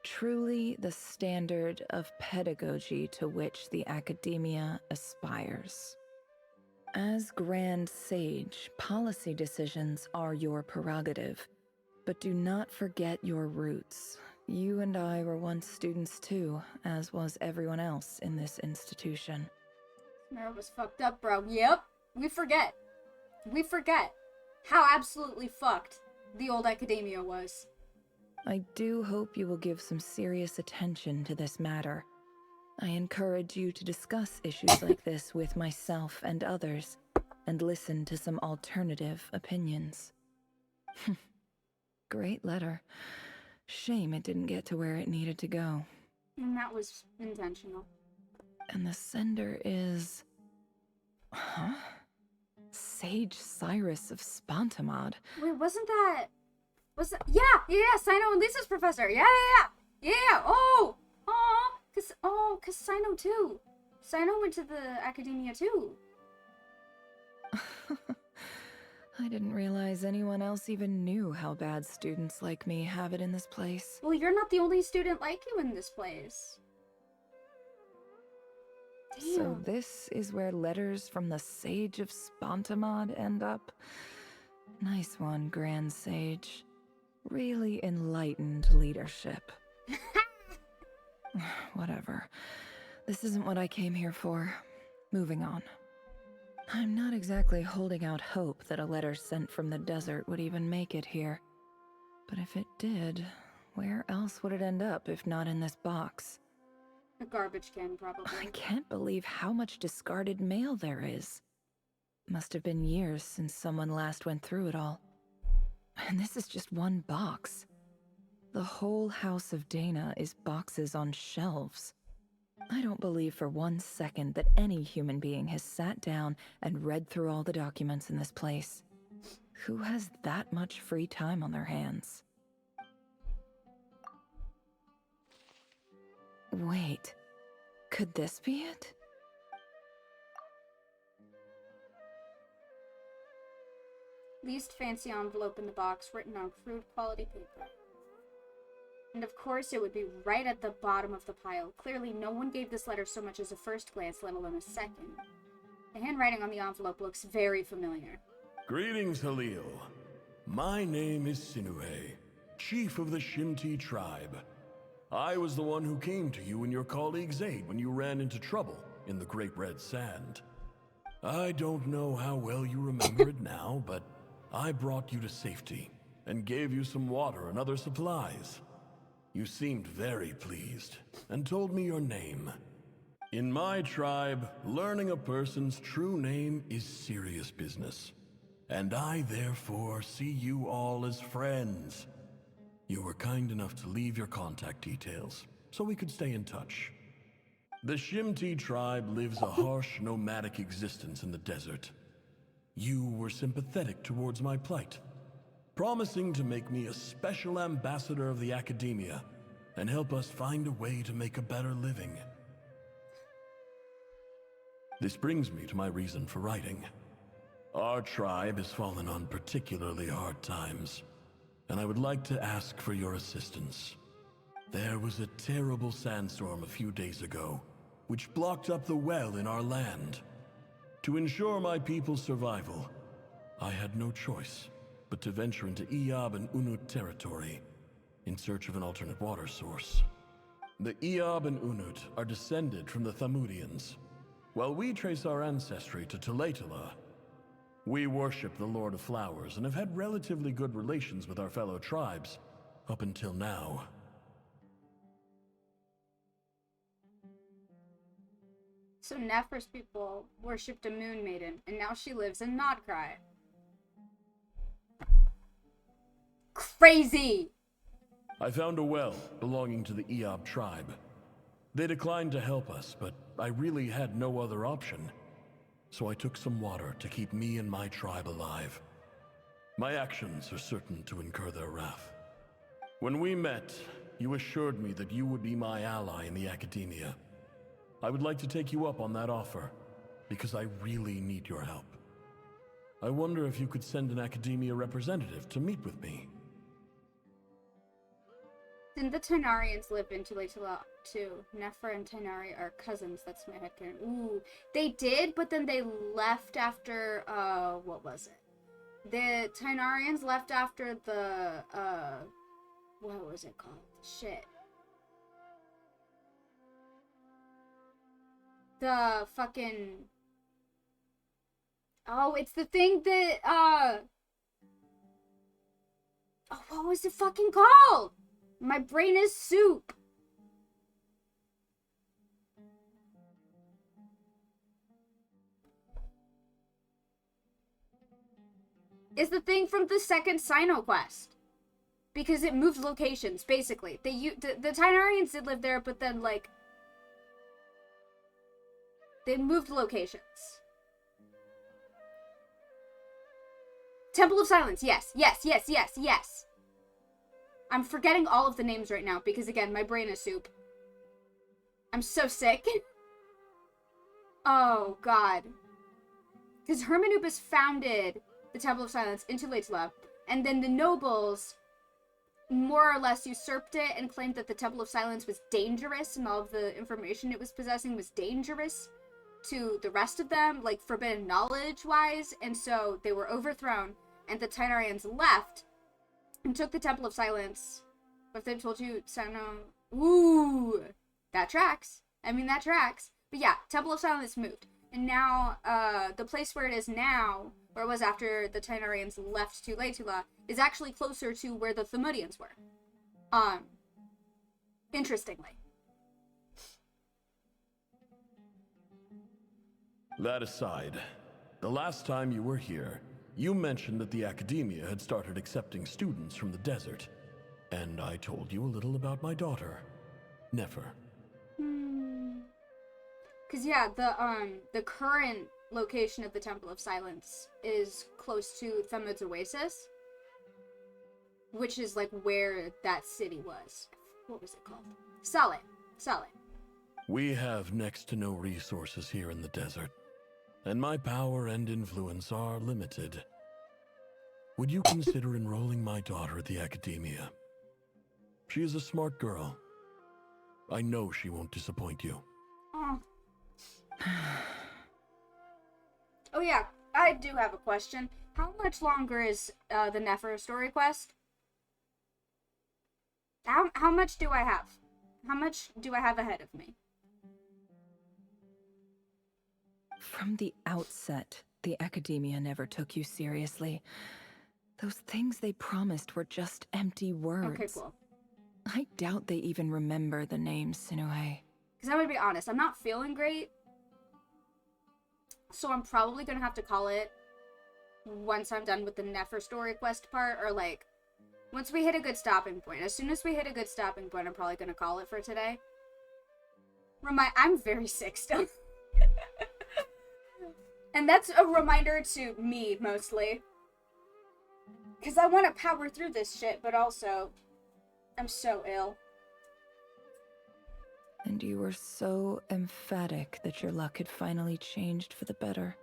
truly the standard of pedagogy to which the academia aspires? As Grand Sage, policy decisions are your prerogative, but do not forget your roots. You and I were once students too, as was everyone else in this institution. Sumeru was fucked up, bro. Yep. We forget. We forget how absolutely fucked the old academia was. I do hope you will give some serious attention to this matter. I encourage you to discuss issues like this with myself and others, and listen to some alternative opinions. Great letter. Shame it didn't get to where it needed to go. And that was intentional. And the sender is... Huh? Sage Cyrus of Spantamad. Wait, wasn't that... Was that... Yeah, Sino and Lisa's professor. Yeah. Oh! Cause Sino too. Sino went to the academia too. I didn't realize anyone else even knew how bad students like me have it in this place. Well, you're not the only student like you in this place. Damn. So this is where letters from the Sage of Spantamad end up? Nice one, Grand Sage. Really enlightened leadership. Whatever. This isn't what I came here for. Moving on. I'm not exactly holding out hope that a letter sent from the desert would even make it here. But if it did, where else would it end up if not in this box? A garbage can, probably. I can't believe how much discarded mail there is. Must have been years since someone last went through it all. And this is just one box. The whole House of Dana is boxes on shelves. I don't believe for 1 second that any human being has sat down and read through all the documents in this place. Who has that much free time on their hands? Wait, could this be it? Least fancy envelope in the box, written on crude quality paper. And of course it would be right at the bottom of the pile. Clearly no one gave this letter so much as a first glance, let alone a second. The handwriting on the envelope looks very familiar. Greetings, Halil. My name is Sinuhe, chief of the Shimti tribe. I was the one who came to you and your colleague Zaid when you ran into trouble in the Great Red Sand. I don't know how well you remember it now, but I brought you to safety and gave you some water and other supplies. You seemed very pleased and told me your name. In my tribe, learning a person's true name is serious business, and I therefore see you all as friends. You were kind enough to leave your contact details so we could stay in touch. The Shimti tribe lives a harsh nomadic existence in the desert. You were sympathetic towards my plight, promising to make me a special ambassador of the academia and help us find a way to make a better living. This brings me to my reason for writing. Our tribe has fallen on particularly hard times, and I would like to ask for your assistance. There was a terrible sandstorm a few days ago, which blocked up the well in our land. To ensure my people's survival, I had no choice but to venture into Eob and Unut territory in search of an alternate water source. The Eob and Unut are descended from the Thamudians, while we trace our ancestry to Tulatala. We worship the Lord of Flowers and have had relatively good relations with our fellow tribes up until now. So Nephros people worshipped a moon maiden, and now she lives in NODKRAI. Crazy! I found a well belonging to the Eob tribe. They declined to help us, but I really had no other option. So I took some water to keep me and my tribe alive. My actions are certain to incur their wrath. When we met, you assured me that you would be my ally in the academia. I would like to take you up on that offer, because I really need your help. I wonder if you could send an academia representative to meet with me. Didn't the Tainarians live in Tulatala too? Nephra and Tainari are cousins, that's my headcanon. Ooh, they did, but then they left after, what was it? The Tainarians left after the, what was it called? Shit. The fucking... Oh, it's the thing that, oh, what was it fucking called? My brain is soup. It's the thing from the second Sino quest. Because it moved locations, basically. The Tainarians did live there, but then, like, they moved locations. Temple of Silence, yes, yes, yes, yes, yes. I'm forgetting all of the names right now because, again, my brain is soup. I'm so sick. Oh, God. Because Hermanubis founded the Temple of Silence into Latela, and then the nobles more or less usurped it and claimed that the Temple of Silence was dangerous and all of the information it was possessing was dangerous to the rest of them, like forbidden knowledge-wise, and so they were overthrown, and the Tainarians left and took the Temple of Silence. What if they told you, Sano? Ooh, that tracks. I mean, that tracks. But yeah, Temple of Silence moved. And now, the place where it is now, where it was after the Tainarians left to Latula, is actually closer to where the Thammudians were. Interestingly. That aside, the last time you were here, you mentioned that the Academia had started accepting students from the desert. And I told you a little about my daughter, Nefer. Because, yeah, the current location of the Temple of Silence is close to Thamud's Oasis, which is, like, where that city was. What was it called? Saleh. Saleh. We have next to no resources here in the desert, and my power and influence are limited. Would you consider enrolling my daughter at the Academia? She is a smart girl. I know she won't disappoint you. Oh. Oh yeah, I do have a question. How much longer is the Nefer story quest? How much do I have? How much do I have ahead of me? From the outset, the Academia never took you seriously. Those things they promised were just empty words. Okay, cool. I doubt they even remember the name Sinuhe. Because I'm gonna be honest, I'm not feeling great. So I'm probably gonna have to call it once I'm done with the Nefer story quest part, or like, once we hit a good stopping point. As soon as we hit a good stopping point, I'm probably gonna call it for today. I'm very sick still. And that's a reminder to me, mostly. Because I want to power through this shit, but also, I'm so ill. And you were so emphatic that your luck had finally changed for the better.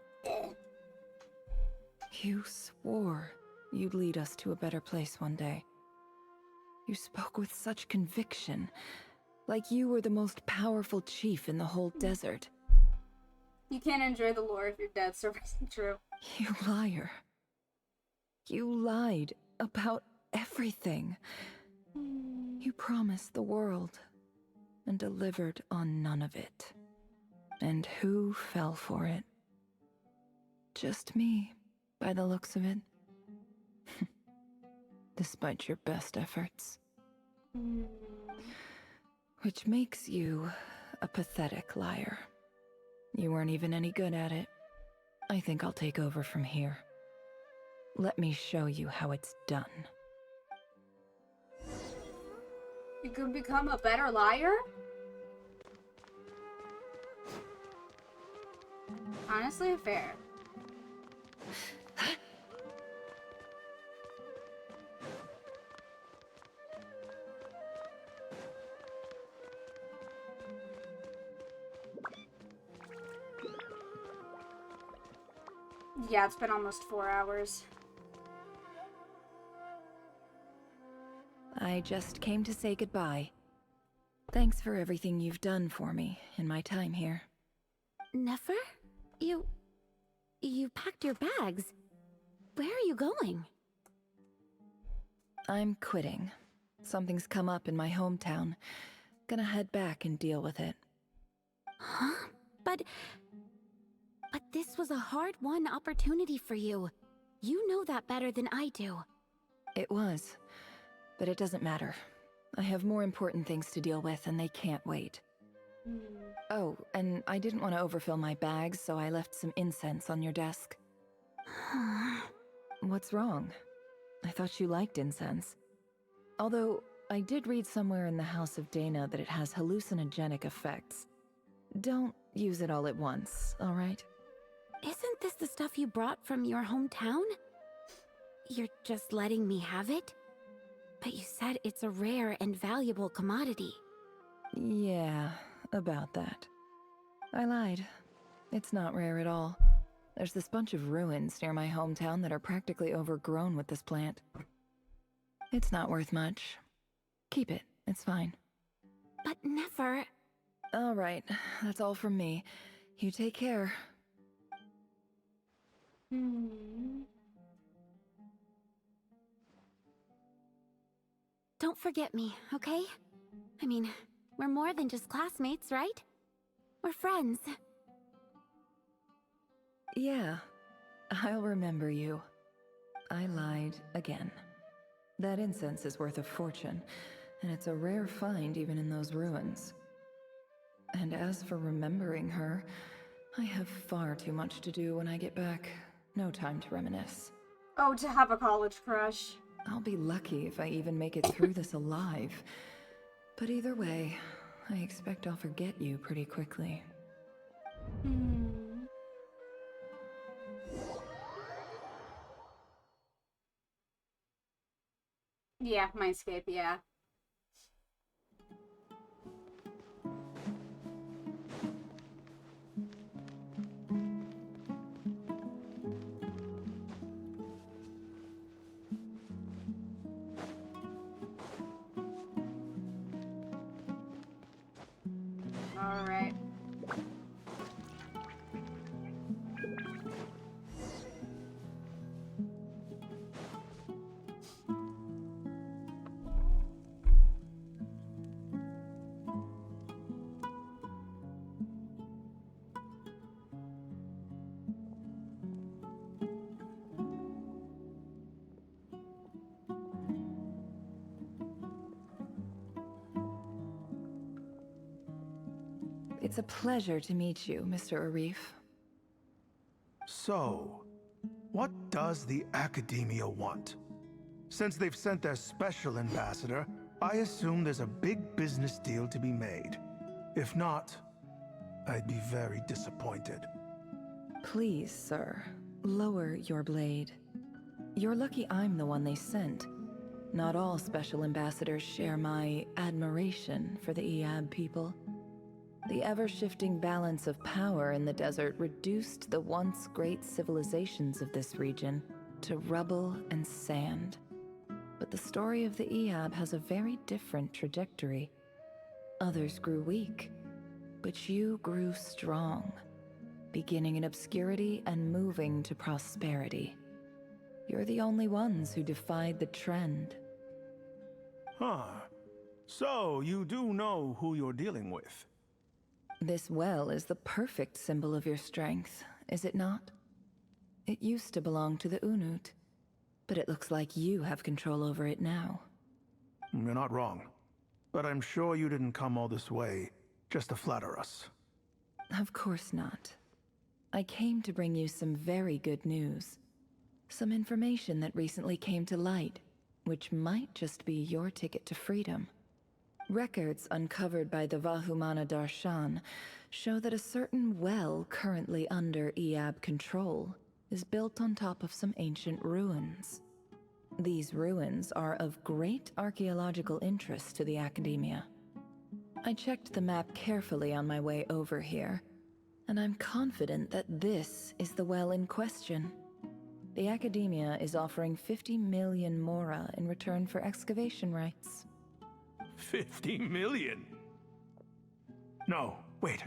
You swore you'd lead us to a better place one day. You spoke with such conviction, like you were the most powerful chief in the whole desert. You can't enjoy the lore if your dead, so it's true. You liar. You lied about everything. You promised the world and delivered on none of it. And who fell for it? Just me, by the looks of it. Despite your best efforts. Which makes you a pathetic liar. You weren't even any good at it. I think I'll take over from here. Let me show you how it's done. You could become a better liar? Honestly, fair. Yeah, it's been almost 4 hours. I just came to say goodbye. Thanks for everything you've done for me in my time here. Nefer? You packed your bags. Where are you going? I'm quitting. Something's come up in my hometown. Gonna head back and deal with it. Huh? But this was a hard-won opportunity for you. You know that better than I do. It was. But it doesn't matter. I have more important things to deal with and they can't wait. Oh, and I didn't want to overfill my bags, so I left some incense on your desk. Huh. What's wrong? I thought you liked incense. Although, I did read somewhere in the House of Dana that it has hallucinogenic effects. Don't use it all at once, alright? Isn't this the stuff you brought from your hometown? You're just letting me have it? But you said it's a rare and valuable commodity. Yeah, about that. I lied. It's not rare at all. There's this bunch of ruins near my hometown that are practically overgrown with this plant. It's not worth much. Keep it, it's fine. But never... Alright, that's all from me. You take care. Don't forget me, okay? I mean, we're more than just classmates, right? We're friends. Yeah, I'll remember you. I lied again. That incense is worth a fortune, and it's a rare find even in those ruins. And as for remembering her, I have far too much to do when I get back. No time to reminisce. Oh, to have a college crush. I'll be lucky if I even make it through this alive. But either way, I expect I'll forget you pretty quickly. Yeah, Mindscape, yeah. All right. It's a pleasure to meet you, Mr. Arif. So, what does the Academia want? Since they've sent their special ambassador, I assume there's a big business deal to be made. If not, I'd be very disappointed. Please, sir, lower your blade. You're lucky I'm the one they sent. Not all special ambassadors share my admiration for the Eab people. The ever-shifting balance of power in the desert reduced the once great civilizations of this region to rubble and sand. But the story of the Eab has a very different trajectory. Others grew weak, but you grew strong, beginning in obscurity and moving to prosperity. You're the only ones who defied the trend. Huh. So, you do know who you're dealing with? This well is the perfect symbol of your strength, is it not? It used to belong to the Unut, but it looks like you have control over it now. You're not wrong. But I'm sure you didn't come all this way just to flatter us. Of course not. I came to bring you some very good news. Some information that recently came to light, which might just be your ticket to freedom. Records uncovered by the Vahumana Darshan show that a certain well currently under Eab control is built on top of some ancient ruins. These ruins are of great archaeological interest to the Academia. I checked the map carefully on my way over here, and I'm confident that this is the well in question. The Academia is offering 50 million mora in return for excavation rights. 50 million? No, wait.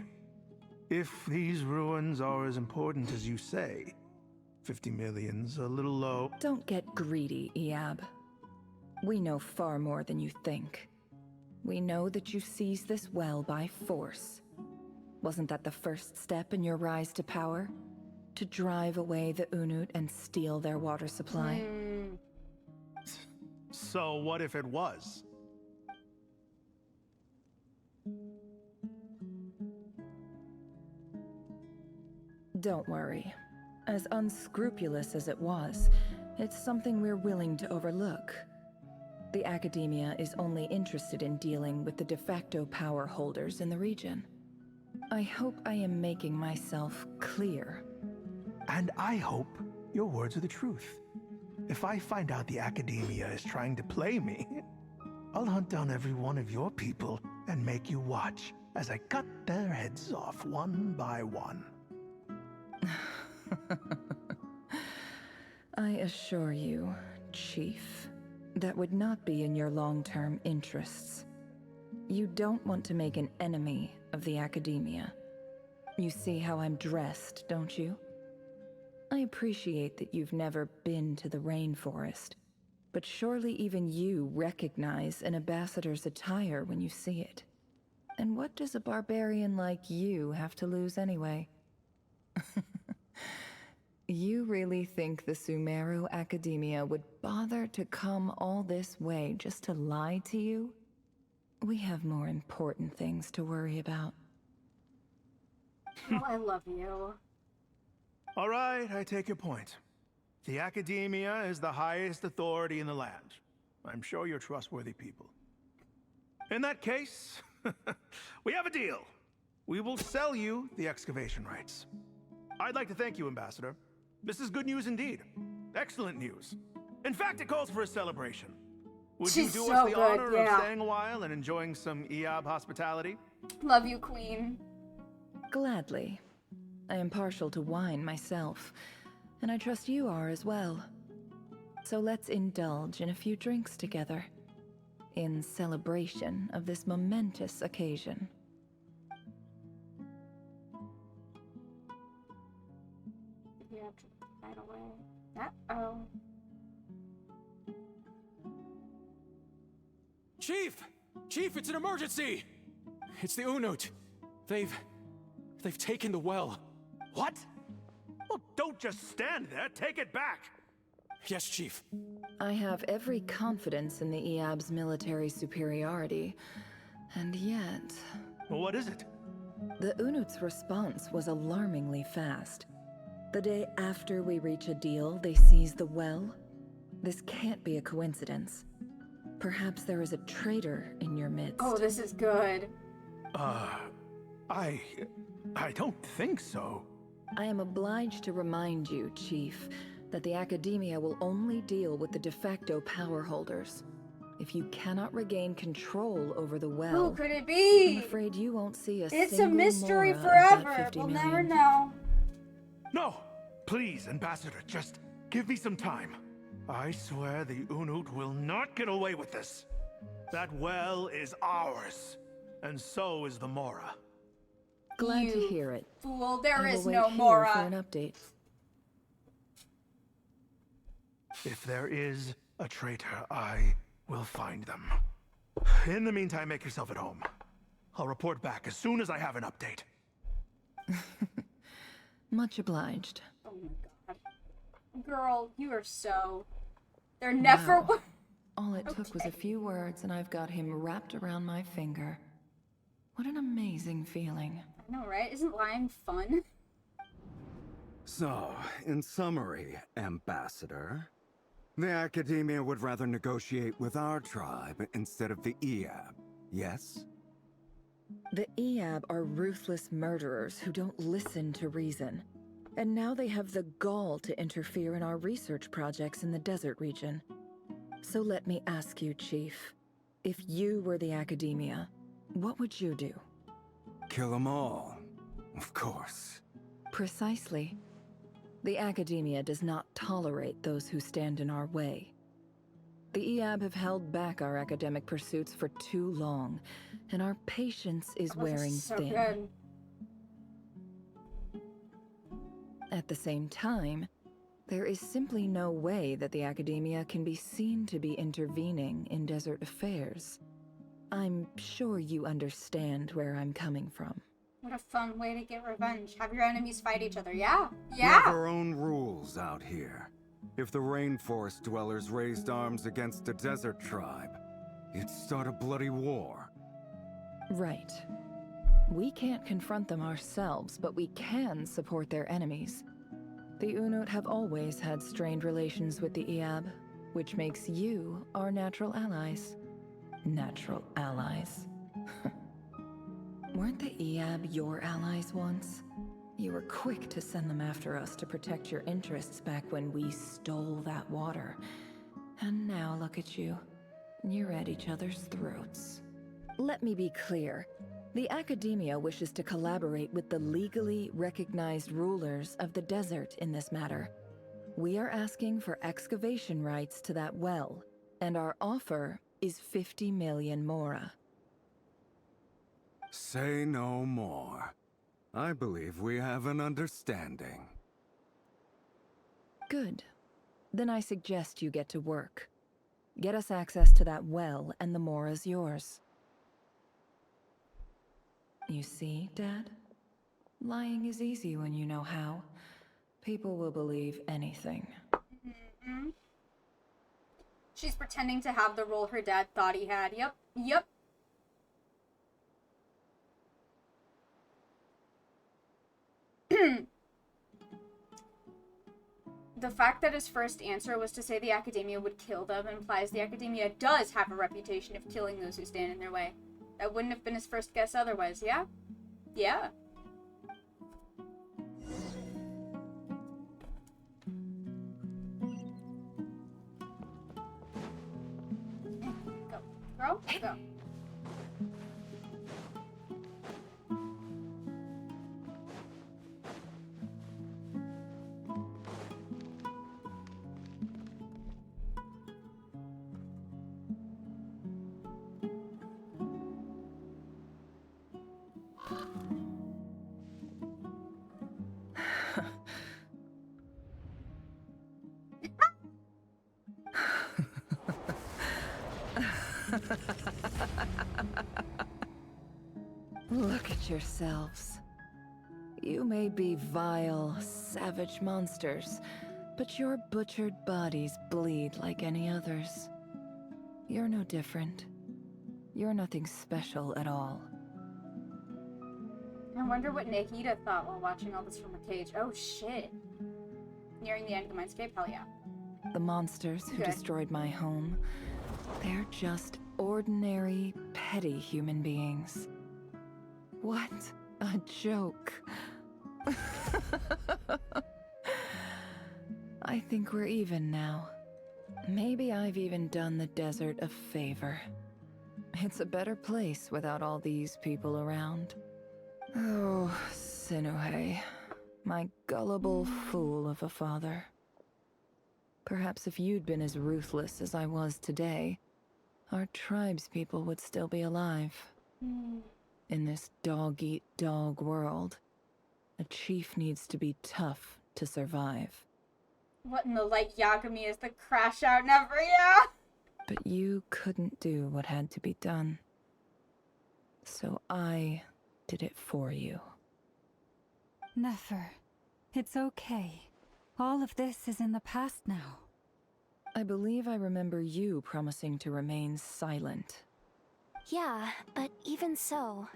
If these ruins are as important as you say, 50 million's a little low. Don't get greedy, Eab. We know far more than you think. We know that you seized this well by force. Wasn't that the first step in your rise to power? To drive away the Unut and steal their water supply? So what if it was? Don't worry. As unscrupulous as it was, it's something we're willing to overlook. The Academia is only interested in dealing with the de facto power holders in the region. I hope I am making myself clear. And I hope your words are the truth. If I find out the Academia is trying to play me, I'll hunt down every one of your people and make you watch as I cut their heads off one by one. I assure you, Chief, that would not be in your long-term interests. You don't want to make an enemy of the Academia. You see how I'm dressed, don't you? I appreciate that you've never been to the rainforest, but surely even you recognize an ambassador's attire when you see it. And what does a barbarian like you have to lose anyway? You really think the Sumeru Academia would bother to come all this way just to lie to you? We have more important things to worry about. Oh, I love you. All right, I take your point. The Academia is the highest authority in the land. I'm sure you're trustworthy people. In that case, we have a deal. We will sell you the excavation rights. I'd like to thank you, Ambassador. This is good news indeed. Excellent news. In fact, it calls for a celebration. Would you do us the honor of staying a while and enjoying some EOB hospitality? Love you, Queen. Gladly. I am partial to wine myself, and I trust you are as well. So let's indulge in a few drinks together, in celebration of this momentous occasion. You have to find a way. Uh-oh. Chief! Chief, it's an emergency! It's the Unut. They've taken the well. What? Well, don't just stand there. Take it back. Yes, Chief. I have every confidence in the EOB's military superiority, and yet... Well, what is it? The Unut's response was alarmingly fast. The day after we reach a deal, they seize the well. This can't be a coincidence. Perhaps there is a traitor in your midst. Oh, this is good. I don't think so. I am obliged to remind you, Chief, that the Academia will only deal with the de facto power holders. If you cannot regain control over the well, who could it be? I'm afraid you won't see It's a mystery forever. We'll never know. No, please, Ambassador, just give me some time. I swear the Unut will not get away with this. That well is ours, and so is the Mora. Glad to hear it. Fool, there is wait no here Mora. For an update. If there is a traitor, I will find them. In the meantime, make yourself at home. I'll report back as soon as I have an update. Much obliged. Oh my god. Girl, you are so... They're never... Wow. All it took was a few words and I've got him wrapped around my finger. What an amazing feeling. I know, right? Isn't lying fun? So, in summary, Ambassador, the Academia would rather negotiate with our tribe instead of the EOB, yes? The EOB are ruthless murderers who don't listen to reason. And now they have the gall to interfere in our research projects in the desert region. So let me ask you, Chief, if you were the Academia, what would you do? Kill them all, of course. Precisely. The Academia does not tolerate those who stand in our way. The EOB have held back our academic pursuits for too long, and our patience is wearing thin. Good. At the same time, there is simply no way that the Academia can be seen to be intervening in desert affairs. I'm sure you understand where I'm coming from. What a fun way to get revenge. Have your enemies fight each other. Yeah. We Yeah. have our own rules out here. If the rainforest dwellers raised arms against a desert tribe, you'd start a bloody war. Right. We can't confront them ourselves, but we can support their enemies. The Unut have always had strained relations with the EOB. which makes you our natural allies. Natural allies. Weren't the Eab your allies once? You were quick to send them after us to protect your interests back when we stole that water. And now look at you. You're at each other's throats. Let me be clear. The Academia wishes to collaborate with the legally recognized rulers of the desert in this matter. We are asking for excavation rights to that well, and our offer is 50 million mora. Say no more. I believe we have an understanding. Good. Then I suggest you get to work. Get us access to that well, and the mora's yours. You see, Dad? Lying is easy when you know how. People will believe anything. Mm-hmm. She's pretending to have the role her dad thought he had. Yep. Yep. The fact that his first answer was to say the Academia would kill them implies the Academia does have a reputation of killing those who stand in their way. That wouldn't have been his first guess otherwise, yeah? Yeah. Go. Girl, go. Look at yourselves. You may be vile, savage monsters, but your butchered bodies bleed like any others. You're no different. You're nothing special at all. I wonder what Nahida thought while watching all this from a cage. Oh shit. Nearing the end of my escape? Hell yeah. The monsters who destroyed my home, they're just ordinary, petty human beings. What a joke. I think we're even now. Maybe I've even done the desert a favor. It's a better place without all these people around. Oh, Sinuhe, my gullible fool of a father. Perhaps if you'd been as ruthless as I was today, our tribespeople would still be alive. In this dog-eat-dog world, a chief needs to be tough to survive. What in the light Yagami is the crash out never, yeah? But you couldn't do what had to be done. So I did it for you. Nefer, it's okay. All of this is in the past now. I believe I remember you promising to remain silent. Yeah, but even so...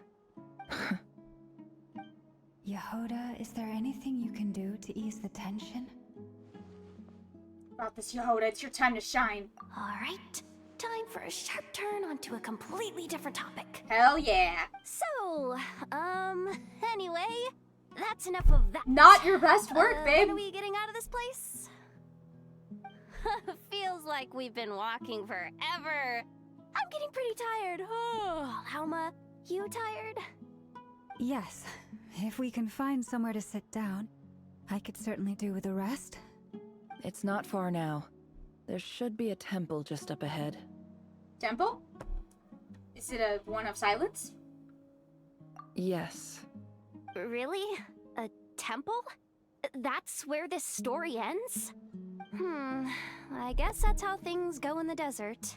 Yehoda, is there anything you can do to ease the tension? About this, Yehoda, it's your time to shine. Alright, time for a sharp turn onto a completely different topic. Hell yeah. So, anyway, that's enough of that. Not your best work, babe. When are we getting out of this place? Feels like we've been walking forever. I'm getting pretty tired. Oh, Alma, you tired? Yes. If we can find somewhere to sit down, I could certainly do with a rest. It's not far now. There should be a temple just up ahead. Temple? Is it a one of silence? Yes. Really? A temple? That's where this story ends? I guess that's how things go in the desert.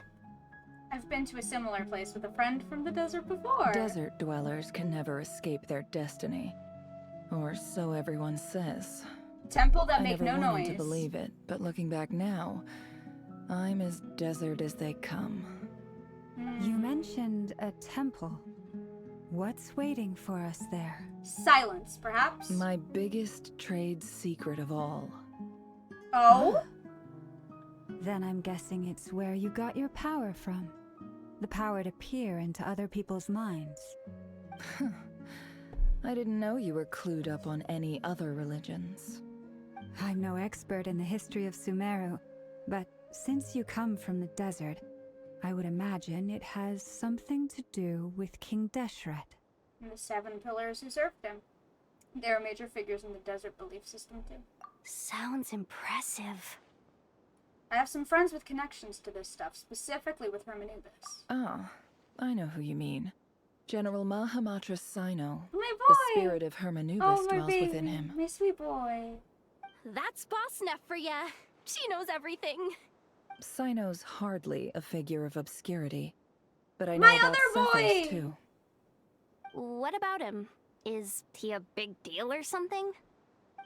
I've been to a similar place with a friend from the desert before. Desert dwellers can never escape their destiny. Or so everyone says. Temple that make no I never wanted noise. to believe it, but looking back now, I'm as desert as they come. You mentioned a temple. What's waiting for us there? Silence, perhaps? My biggest trade secret of all. Oh? Then I'm guessing it's where you got your power from. The power to peer into other people's minds. I didn't know you were clued up on any other religions. I'm no expert in the history of Sumeru, but since you come from the desert, I would imagine it has something to do with King Deshret. And the 7 pillars who served him. They are major figures in the desert belief system too. Sounds impressive. I have some friends with connections to this stuff, specifically with Hermanubis. Ah, I know who you mean. General Mahamatra Sino. My The boy! spirit of Hermanubis Oh, my dwells baby. within him. My sweet boy. That's Boss Neff for ya. She knows everything. Sino's hardly a figure of obscurity, but I know My about other boy! Cephos too. What about him? Is he a big deal or something?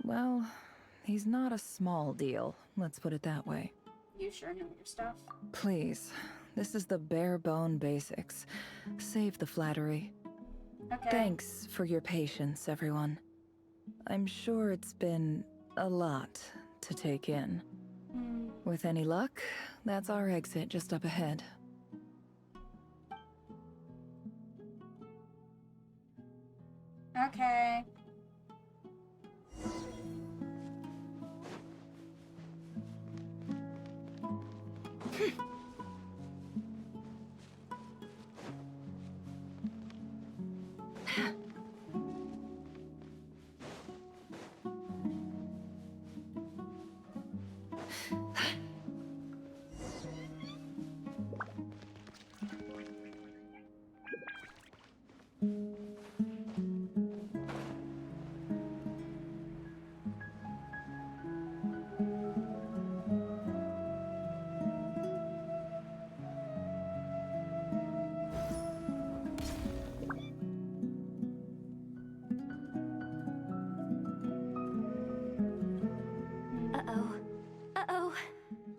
Well, he's not a small deal, let's put it that way. You sure know your stuff. Please, this is the bare bone basics. Save the flattery. Okay. Thanks for your patience, everyone. I'm sure it's been a lot to take in. With any luck, that's our exit just up ahead. Okay.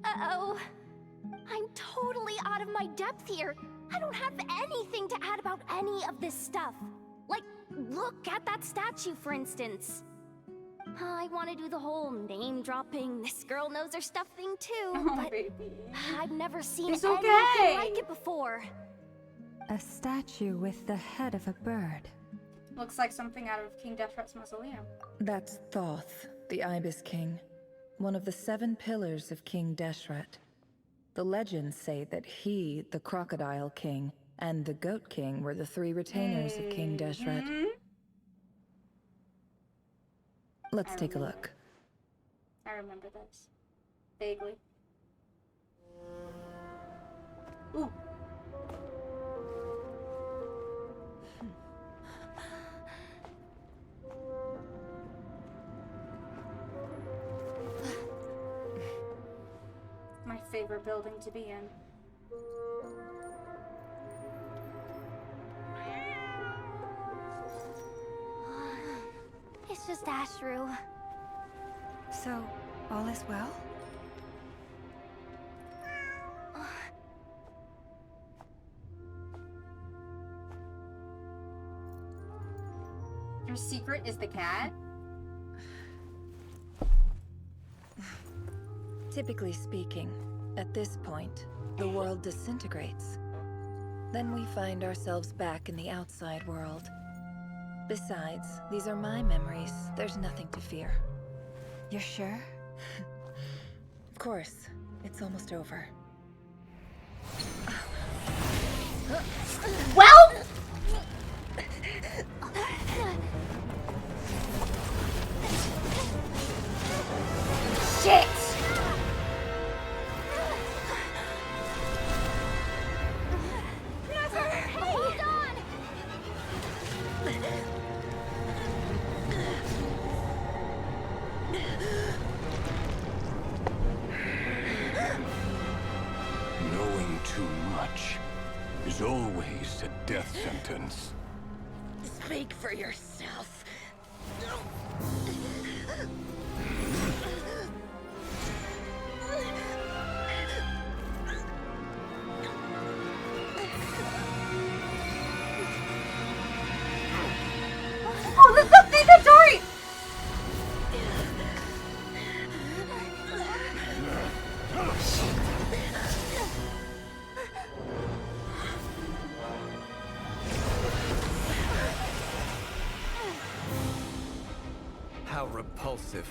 Uh-oh. I'm totally out of my depth here. I don't have anything to add about any of this stuff. Like, look at that statue, for instance. I want to do the whole name-dropping, this girl knows her stuff thing too, but I've never seen It's anything okay. like it before. A statue with the head of a bird. Looks like something out of King Deshret's mausoleum. That's Thoth, the Ibis King, one of the 7 pillars of King Deshret. The legends say that he, the Crocodile King, and the Goat King were the 3 retainers of King Deshret. Let's take a look. I remember this. Vaguely. Ooh. My favorite building to be in. It's just Ashru. So, all is well? Your secret is the cat? Typically speaking, at this point, the world disintegrates. Then we find ourselves back in the outside world. Besides, these are my memories. There's nothing to fear. You're sure? Of course. It's almost over. Well! Shit! Never! Hey! Hold on! Knowing too much is always a death sentence. Speak for yourself. Oh, the Dory! How repulsive.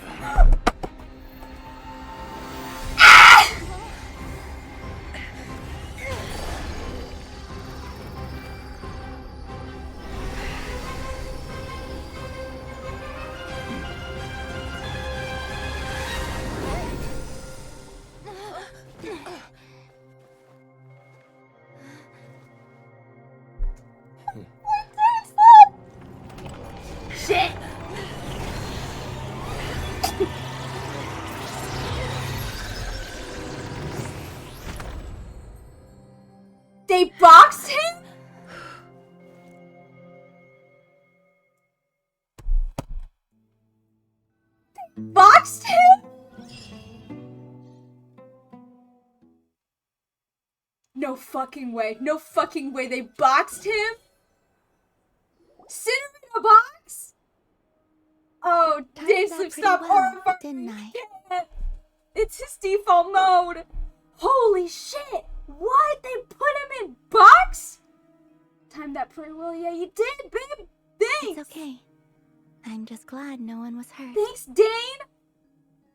Shit! They boxed him? They boxed him? No fucking way. No fucking way they boxed him? Sit him in a box? Oh, Dave Slip, stop horrifying didn't me. I? Can't. It's his default mode. Holy shit. What? They put him in box? Timed that pretty well. Yeah, you did, babe. Thanks. It's okay. I'm just glad no one was hurt. Thanks, Dane.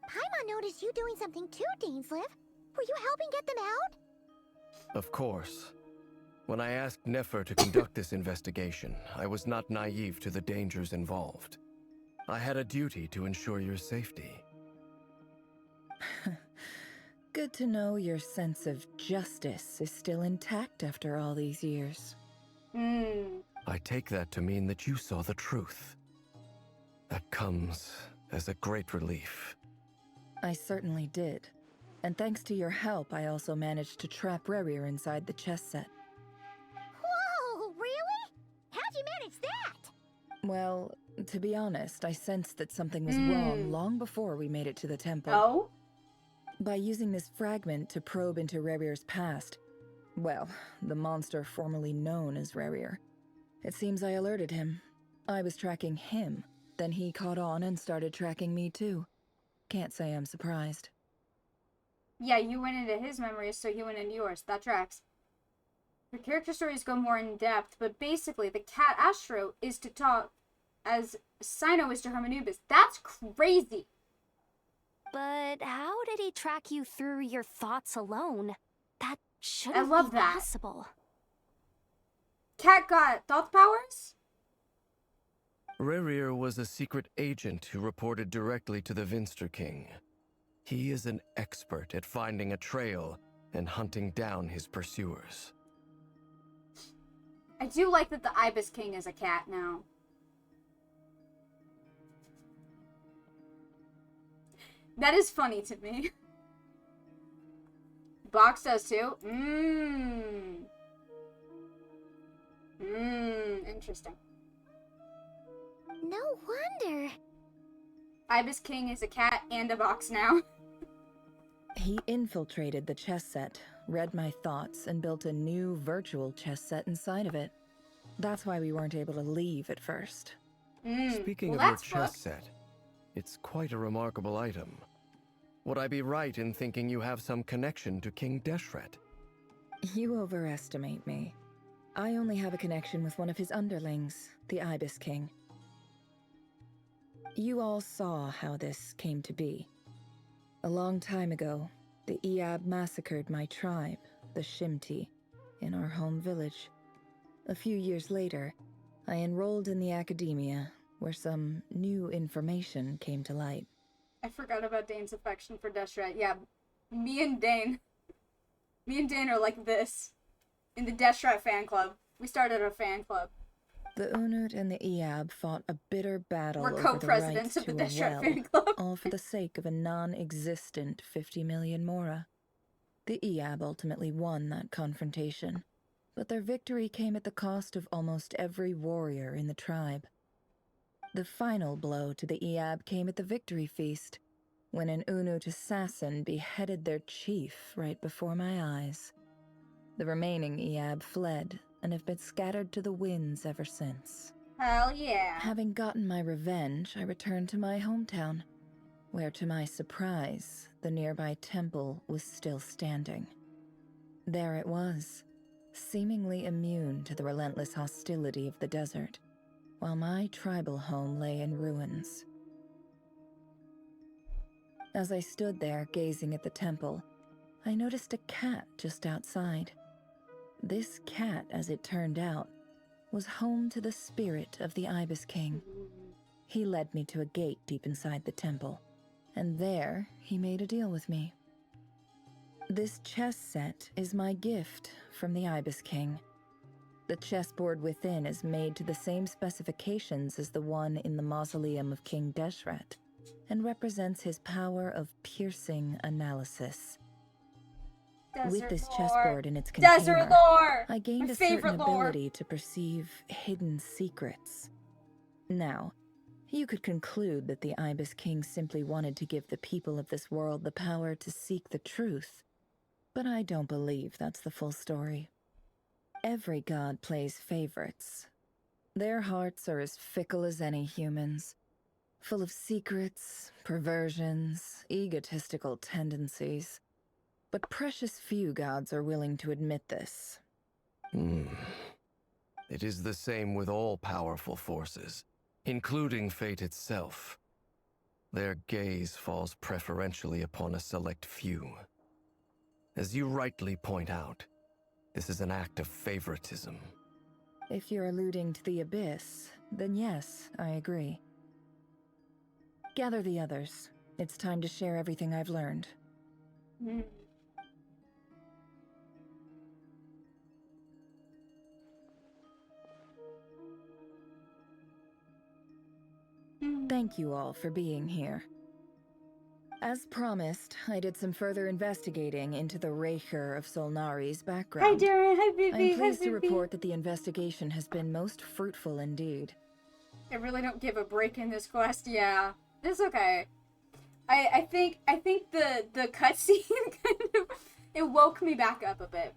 Paimon noticed you doing something too, Dainsliv. Were you helping get them out? Of course. When I asked Nefer to conduct this investigation, I was not naive to the dangers involved. I had a duty to ensure your safety. Good to know your sense of justice is still intact after all these years. I take that to mean that you saw the truth. That comes as a great relief. I certainly did. And thanks to your help, I also managed to trap Rerir inside the chess set. Whoa, really? How'd you manage that? Well, to be honest, I sensed that something was wrong long before we made it to the temple. Oh? By using this fragment to probe into Rerir's past, well, the monster formerly known as Rerir, it seems I alerted him. I was tracking him, then he caught on and started tracking me too. Can't say I'm surprised. Yeah, you went into his memories, so he went into yours. That tracks. The character stories go more in depth, but basically, the cat Astro is to talk as Sino is to Hermanubis. That's crazy. But how did he track you through your thoughts alone? That shouldn't I love be that. possible. Cat got thought powers? Rerir was a secret agent who reported directly to the Vinster King. He is an expert at finding a trail and hunting down his pursuers. I do like that the Ibis King is a cat now. That is funny to me. Box does too. Interesting. No wonder. Ibis King is a cat and a box now. He infiltrated the chess set, read my thoughts, and built a new virtual chess set inside of it. That's why we weren't able to leave at first. Speaking of your chess set, it's quite a remarkable item. Would I be right in thinking you have some connection to King Deshret? You overestimate me. I only have a connection with one of his underlings, the Ibis King. You all saw how this came to be. A long time ago, the Eab massacred my tribe, the Shimti, in our home village. A few years later, I enrolled in the academia, where some new information came to light. I forgot about Dane's affection for Deshret. Yeah, me and Dane are like this in the Deshret fan club. We started a fan club. The Unut and the Eab fought a bitter battle We're over co-presidents the rights of the to a Deshret well, fan club. all for the sake of a non-existent 50 million mora. The Eab ultimately won that confrontation, but their victory came at the cost of almost every warrior in the tribe. The final blow to the Eab came at the victory feast, when an Unut assassin beheaded their chief right before my eyes. The remaining Eab fled and have been scattered to the winds ever since. Hell yeah. Having gotten my revenge, I returned to my hometown, where to my surprise, the nearby temple was still standing. There it was, seemingly immune to the relentless hostility of the desert, while my tribal home lay in ruins. As I stood there gazing at the temple, I noticed a cat just outside. This cat, as it turned out, was home to the spirit of the Ibis King. He led me to a gate deep inside the temple, and there he made a deal with me. This chess set is my gift from the Ibis King. The chessboard within is made to the same specifications as the one in the mausoleum of King Deshret, and represents his power of piercing analysis. With this chessboard in its container, I gained a certain ability to perceive hidden secrets. Now, you could conclude that the Ibis King simply wanted to give the people of this world the power to seek the truth, but I don't believe that's the full story. Every god plays favorites. Their hearts are as fickle as any human's, full of secrets, perversions, egotistical tendencies. But precious few gods are willing to admit this. It is the same with all powerful forces, including fate itself. Their gaze falls preferentially upon a select few. As you rightly point out, this is an act of favoritism. If you're alluding to the Abyss, then yes, I agree. Gather the others. It's time to share everything I've learned. Thank you all for being here. As promised, I did some further investigating into the Raker of Solnari's background. Hi, Darren. Hi, Bibi. I'm pleased to report that the investigation has been most fruitful indeed. I really don't give a break in this quest. Yeah, it's okay. I think the cutscene kind of it woke me back up a bit.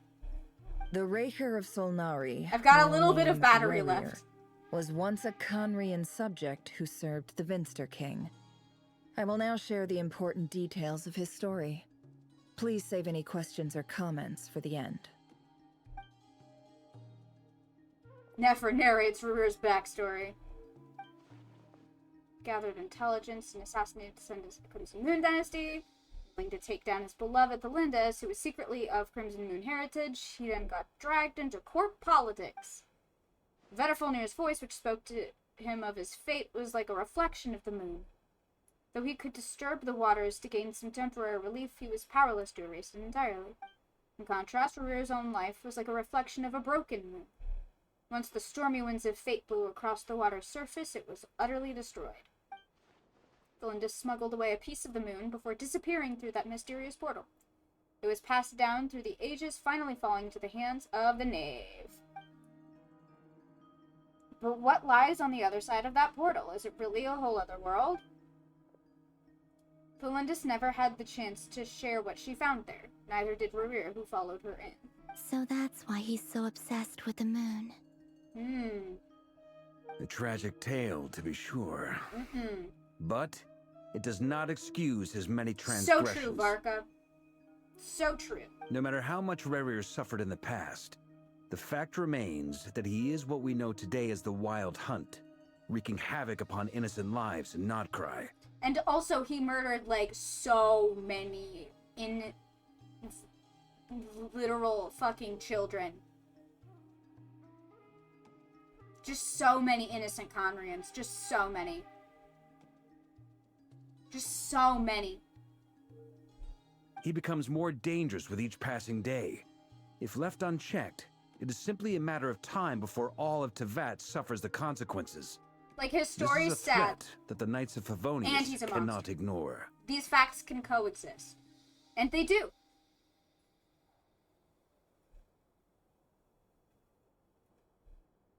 The Raker of Solnari, I've got a little bit of battery Rarier, left. Was once a Conrian subject who served the Vinster King. I will now share the important details of his story. Please save any questions or comments for the end. Nefer narrates Rarir's backstory. Gathered intelligence and assassinated descendants of the Crimson Moon dynasty. Willing to take down his beloved Thalindas, who was secretly of Crimson Moon heritage. He then got dragged into court politics. Vedderfolnir's voice, which spoke to him of his fate, was like a reflection of the moon. Though he could disturb the waters to gain some temporary relief, he was powerless to erase it entirely. In contrast, Rarir's own life was like a reflection of a broken moon. Once the stormy winds of fate blew across the water's surface, it was utterly destroyed. Thalindus smuggled away a piece of the moon before disappearing through that mysterious portal. It was passed down through the ages, finally falling into the hands of the Knave. But what lies on the other side of that portal? Is it really a whole other world? Thalindus never had the chance to share what she found there. Neither did Rarir, who followed her in. So that's why he's so obsessed with the moon. A tragic tale, to be sure. But it does not excuse his many transgressions. So true, Varka. So true. No matter how much Rarir suffered in the past, the fact remains that he is what we know today as the Wild Hunt, wreaking havoc upon innocent lives in NODKRAI. And also, he murdered, like, so many literal fucking children. Just so many innocent Conrians. Just so many. Just so many. He becomes more dangerous with each passing day. If left unchecked, it is simply a matter of time before all of Tevat suffers the consequences. Like, his story is a sad. threat that the Knights of And Favonius he's a cannot monster. ignore. These facts can coexist. And they do.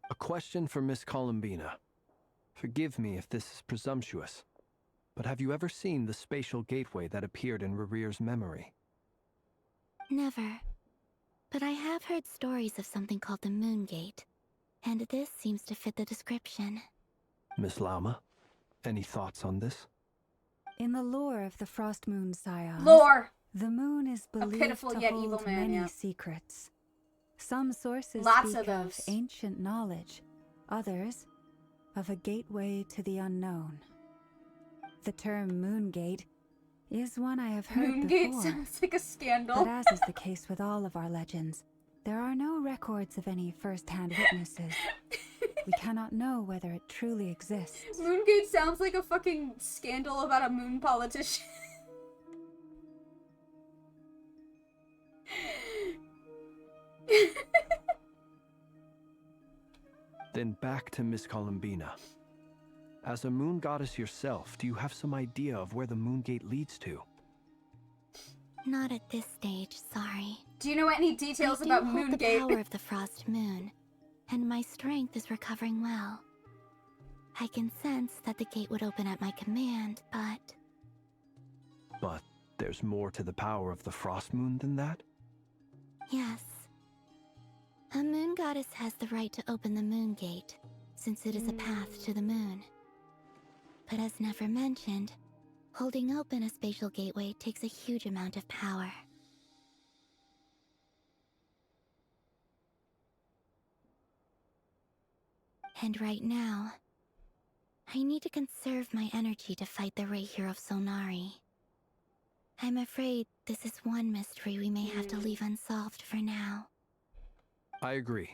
A question for Miss Columbina. Forgive me if this is presumptuous, but have you ever seen the spatial gateway that appeared in Rarir's memory? Never. But I have heard stories of something called the Moon Gate, and this seems to fit the description. Miss Lauma, any thoughts on this? In the lore of the Frost Moon Scions, the moon is believed pitiful to yet hold evil man, many yeah. secrets. Some sources Lots speak of those. ancient knowledge, others of a gateway to the unknown. The term Moon Gate is one I have heard Moongate before. sounds like a scandal. But as is the case with all of our legends, there are no records of any first-hand witnesses. We cannot know whether it truly exists. Moongate sounds like a fucking scandal about a moon politician. Then back to Miss Columbina. As a moon goddess yourself, do you have some idea of where the Moongate leads to? Not at this stage, sorry. Do you know any details about I do hold the Moongate? power of the Frost Moon, and my strength is recovering well. I can sense that the gate would open at my command, but... But there's more to the power of the Frost Moon than that? Yes. A moon goddess has the right to open the moon gate, since it is a path to the moon. But as never mentioned, holding open a spatial gateway takes a huge amount of power. And right now, I need to conserve my energy to fight the Rahier of Solnari. I'm afraid this is one mystery we may have to leave unsolved for now. I agree.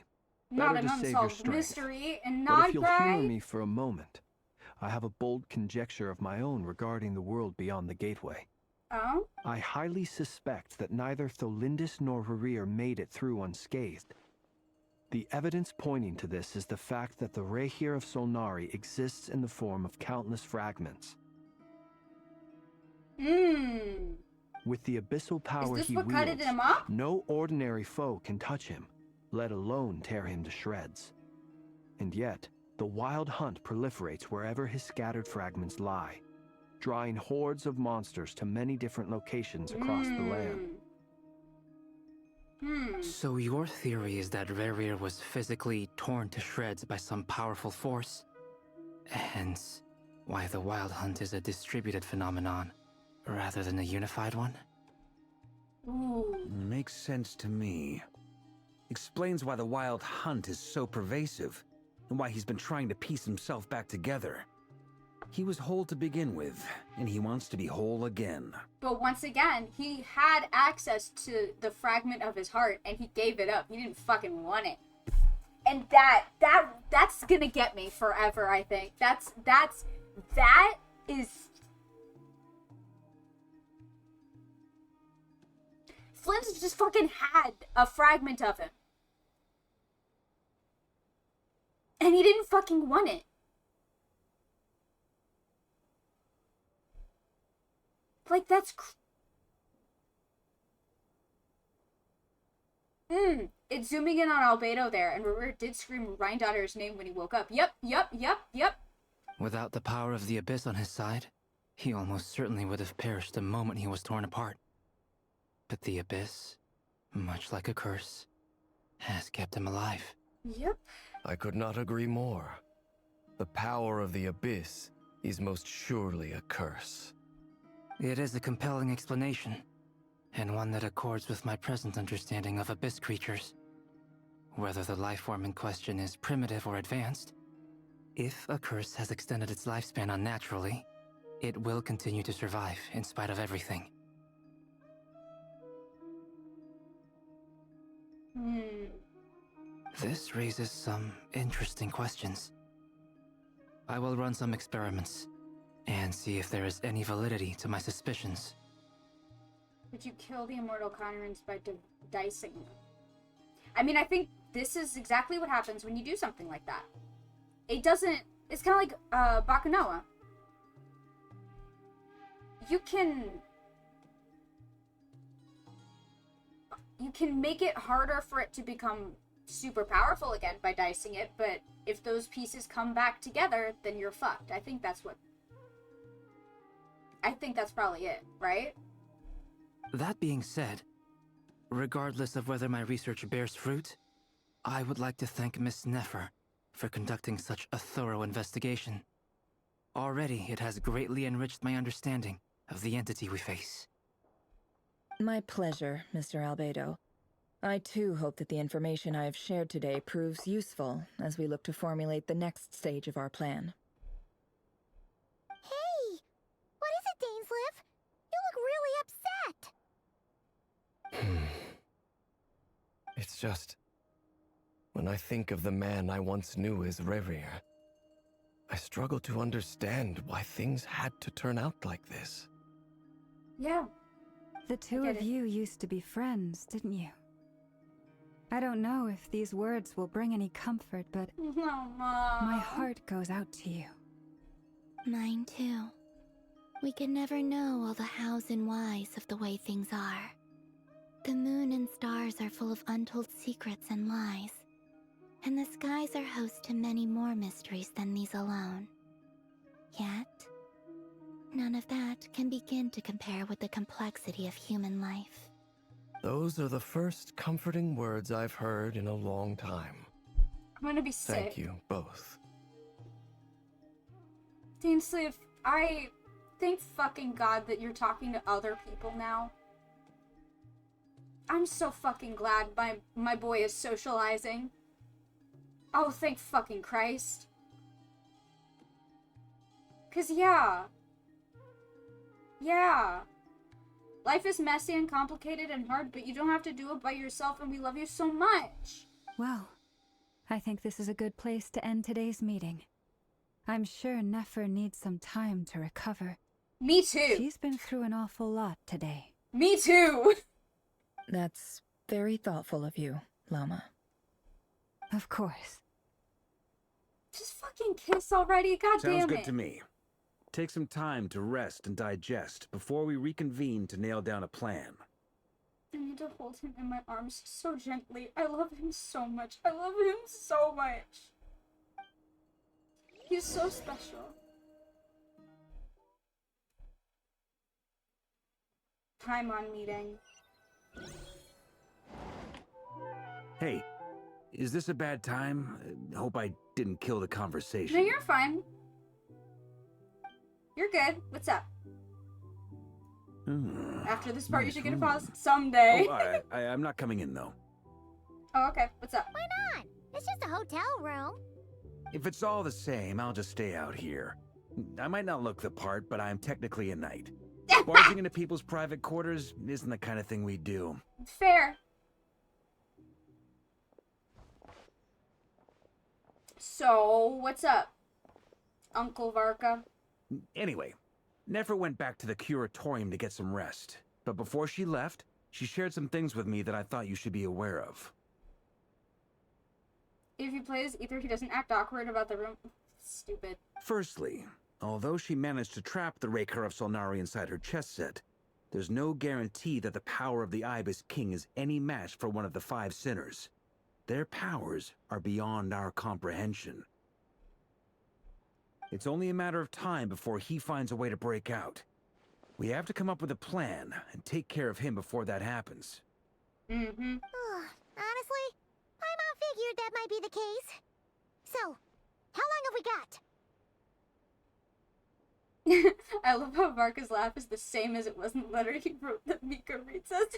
Not Better an to save your unsolved strength. mystery, and But if you'll humor NODKRAI. me for a moment, I have a bold conjecture of my own regarding the world beyond the gateway. Oh? I highly suspect that neither Tholindis nor Rarir made it through unscathed. The evidence pointing to this is the fact that the Rahier of Solnari exists in the form of countless fragments. With the abyssal power this he what cutted wields, him up? no ordinary foe can touch him, let alone tear him to shreds. And yet, the wild hunt proliferates wherever his scattered fragments lie, drawing hordes of monsters to many different locations across the land. So your theory is that Rarir was physically torn to shreds by some powerful force? Hence, why the Wild Hunt is a distributed phenomenon, rather than a unified one? Makes sense to me. Explains why the Wild Hunt is so pervasive, and why he's been trying to piece himself back together. He was whole to begin with, and he wants to be whole again. But once again, he had access to the fragment of his heart, and he gave it up. He didn't fucking want it. And that's gonna get me forever, I think. That is... Flint just fucking had a fragment of him. And he didn't fucking want it. Like, that's... It's zooming in on Albedo there, and Rarir did scream Rhindaughter's name when he woke up. Yep. Without the power of the Abyss on his side, he almost certainly would have perished the moment he was torn apart. But the Abyss, much like a curse, has kept him alive. Yep. I could not agree more. The power of the Abyss is most surely a curse. It is a compelling explanation, and one that accords with my present understanding of Abyss creatures. Whether the life form in question is primitive or advanced, if a curse has extended its lifespan unnaturally, it will continue to survive in spite of everything. This raises some interesting questions. I will run some experiments and see if there is any validity to my suspicions. Would you kill the immortal Conurans by dicing them? I mean, I think this is exactly what happens when you do something like that. It doesn't... It's kind of like Bakunoa. You can make it harder for it to become super powerful again by dicing it, but if those pieces come back together, then you're fucked. I think that's probably it, right? That being said, regardless of whether my research bears fruit, I would like to thank Miss Nefer for conducting such a thorough investigation. Already, it has greatly enriched my understanding of the entity we face. My pleasure, Mr. Albedo. I too hope that the information I have shared today proves useful as we look to formulate the next stage of our plan. Hey! What is it, Dainsleif? You look It's just... when I think of the man I once knew as Rerir, I struggle to understand why things had to turn out like this. Yeah. The two of you used to be friends, didn't you? I don't know if these words will bring any comfort, but my heart goes out to you. Mine too. We can never know all the hows and whys of the way things are. The moon and stars are full of untold secrets and lies, and the skies are host to many more mysteries than these alone. Yet, none of that can begin to compare with the complexity of human life. Those are the first comforting words I've heard in a long time. I'm gonna be sick. Thank you, both. Dainsleif, I thank fucking God that you're talking to other people now. I'm so fucking glad my boy is socializing. Oh, thank fucking Christ. 'Cause yeah. Life is messy and complicated and hard, but you don't have to do it by yourself, and we love you so much. Well, I think this is a good place to end today's meeting. I'm sure Nefer needs some time to recover. Me too. She's been through an awful lot today. Me too. That's very thoughtful of you, Llama. Of course. Just fucking kiss already, god damn it. Sounds good to me. Take some time to rest and digest before we reconvene to nail down a plan. I need to hold him in my arms so gently. I love him so much. I love him so much. He's so special. Paimon meeting. Hey, is this a bad time? Hope I didn't kill the conversation. No, you're fine. You're good. What's up? After this part, you should get a pause someday. Oh, I'm not coming in, though. Oh, okay. What's up? Why not? It's just a hotel room. If it's all the same, I'll just stay out here. I might not look the part, but I'm technically a knight. Barging into people's private quarters isn't the kind of thing we do. Fair. So, what's up, Uncle Varka? Anyway, Nefer went back to the curatorium to get some rest. But before she left, she shared some things with me that I thought you should be aware of. If he plays either, he doesn't act awkward about the room. Stupid. Firstly, although she managed to trap the Raker of Solnari inside her chess set, there's no guarantee that the power of the Ibis King is any match for one of the 5 sinners. Their powers are beyond our comprehension. It's only a matter of time before he finds a way to break out. We have to come up with a plan and take care of him before that happens. Honestly, Paimon figured that might be the case. So, how long have we got? I love how Varka's laugh is the same as it was in the letter he wrote that Mika reads us.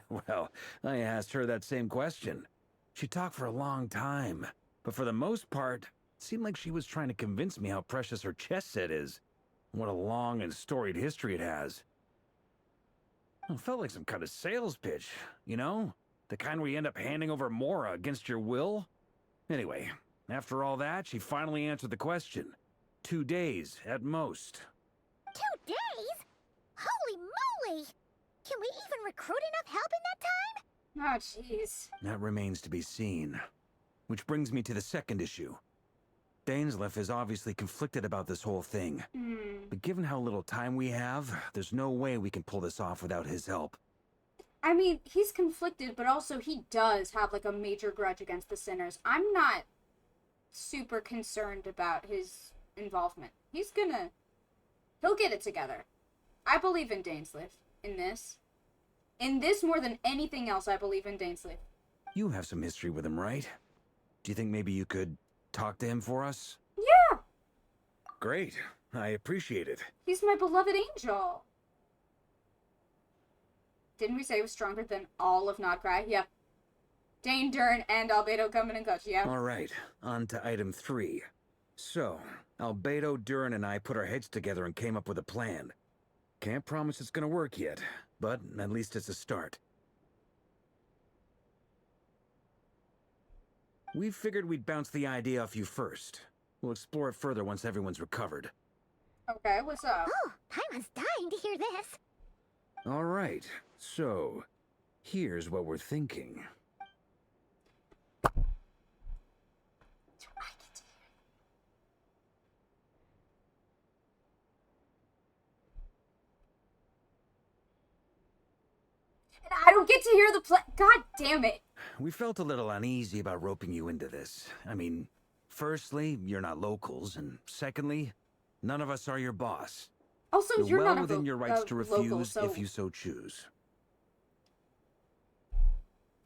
Well, I asked her that same question. She talked for a long time, but for the most part, it seemed like she was trying to convince me how precious her chess set is, and what a long and storied history it has. It felt like some kind of sales pitch, you know? The kind where you end up handing over Mora against your will? Anyway, after all that, she finally answered the question. 2 days, at most. 2 days? Holy moly! Can we even recruit enough help in that time? Oh, jeez. That remains to be seen. Which brings me to the second issue. Dainsleif is obviously conflicted about this whole thing. But given how little time we have, there's no way we can pull this off without his help. I mean, he's conflicted, but also he does have, like, a major grudge against the sinners. I'm not super concerned about his involvement. He'll get it together. I believe in Dainsleif. In this. In this more than anything else, I believe in Dainsleif. You have some history with him, right? Do you think maybe you could talk to him for us? Yeah! Great. I appreciate it. He's my beloved angel. Didn't we say he was stronger than all of NODKRAI? Yep. Dane, Dern, and Albedo coming and coach, yeah. Alright, on to item 3. So, Albedo, Dern, and I put our heads together and came up with a plan. Can't promise it's gonna work yet, but at least it's a start. We figured we'd bounce the idea off you first. We'll explore it further once everyone's recovered. Okay, what's up? Oh, Paimon's dying to hear this. All right, so here's what we're thinking. And I don't get to hear the play. God damn it. We felt a little uneasy about roping you into this. I mean, firstly, you're not locals, and secondly, none of us are your boss. Also, you're well not within your rights to refuse local, so... if you so choose.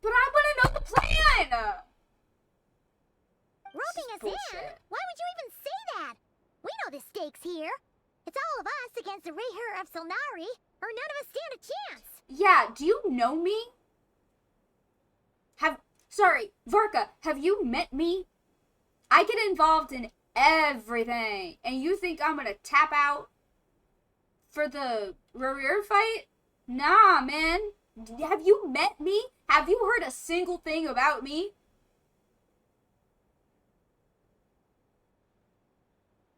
But I want to know the plan! Roping us in? Why would you even say that? We know the stakes here. It's all of us against the Rayher of Solnari, or none of us stand a chance. Yeah, do you know me? Sorry, Varka, have you met me? I get involved in everything, and you think I'm gonna tap out for the Rayher fight? Nah, man. Have you met me? Have you heard a single thing about me?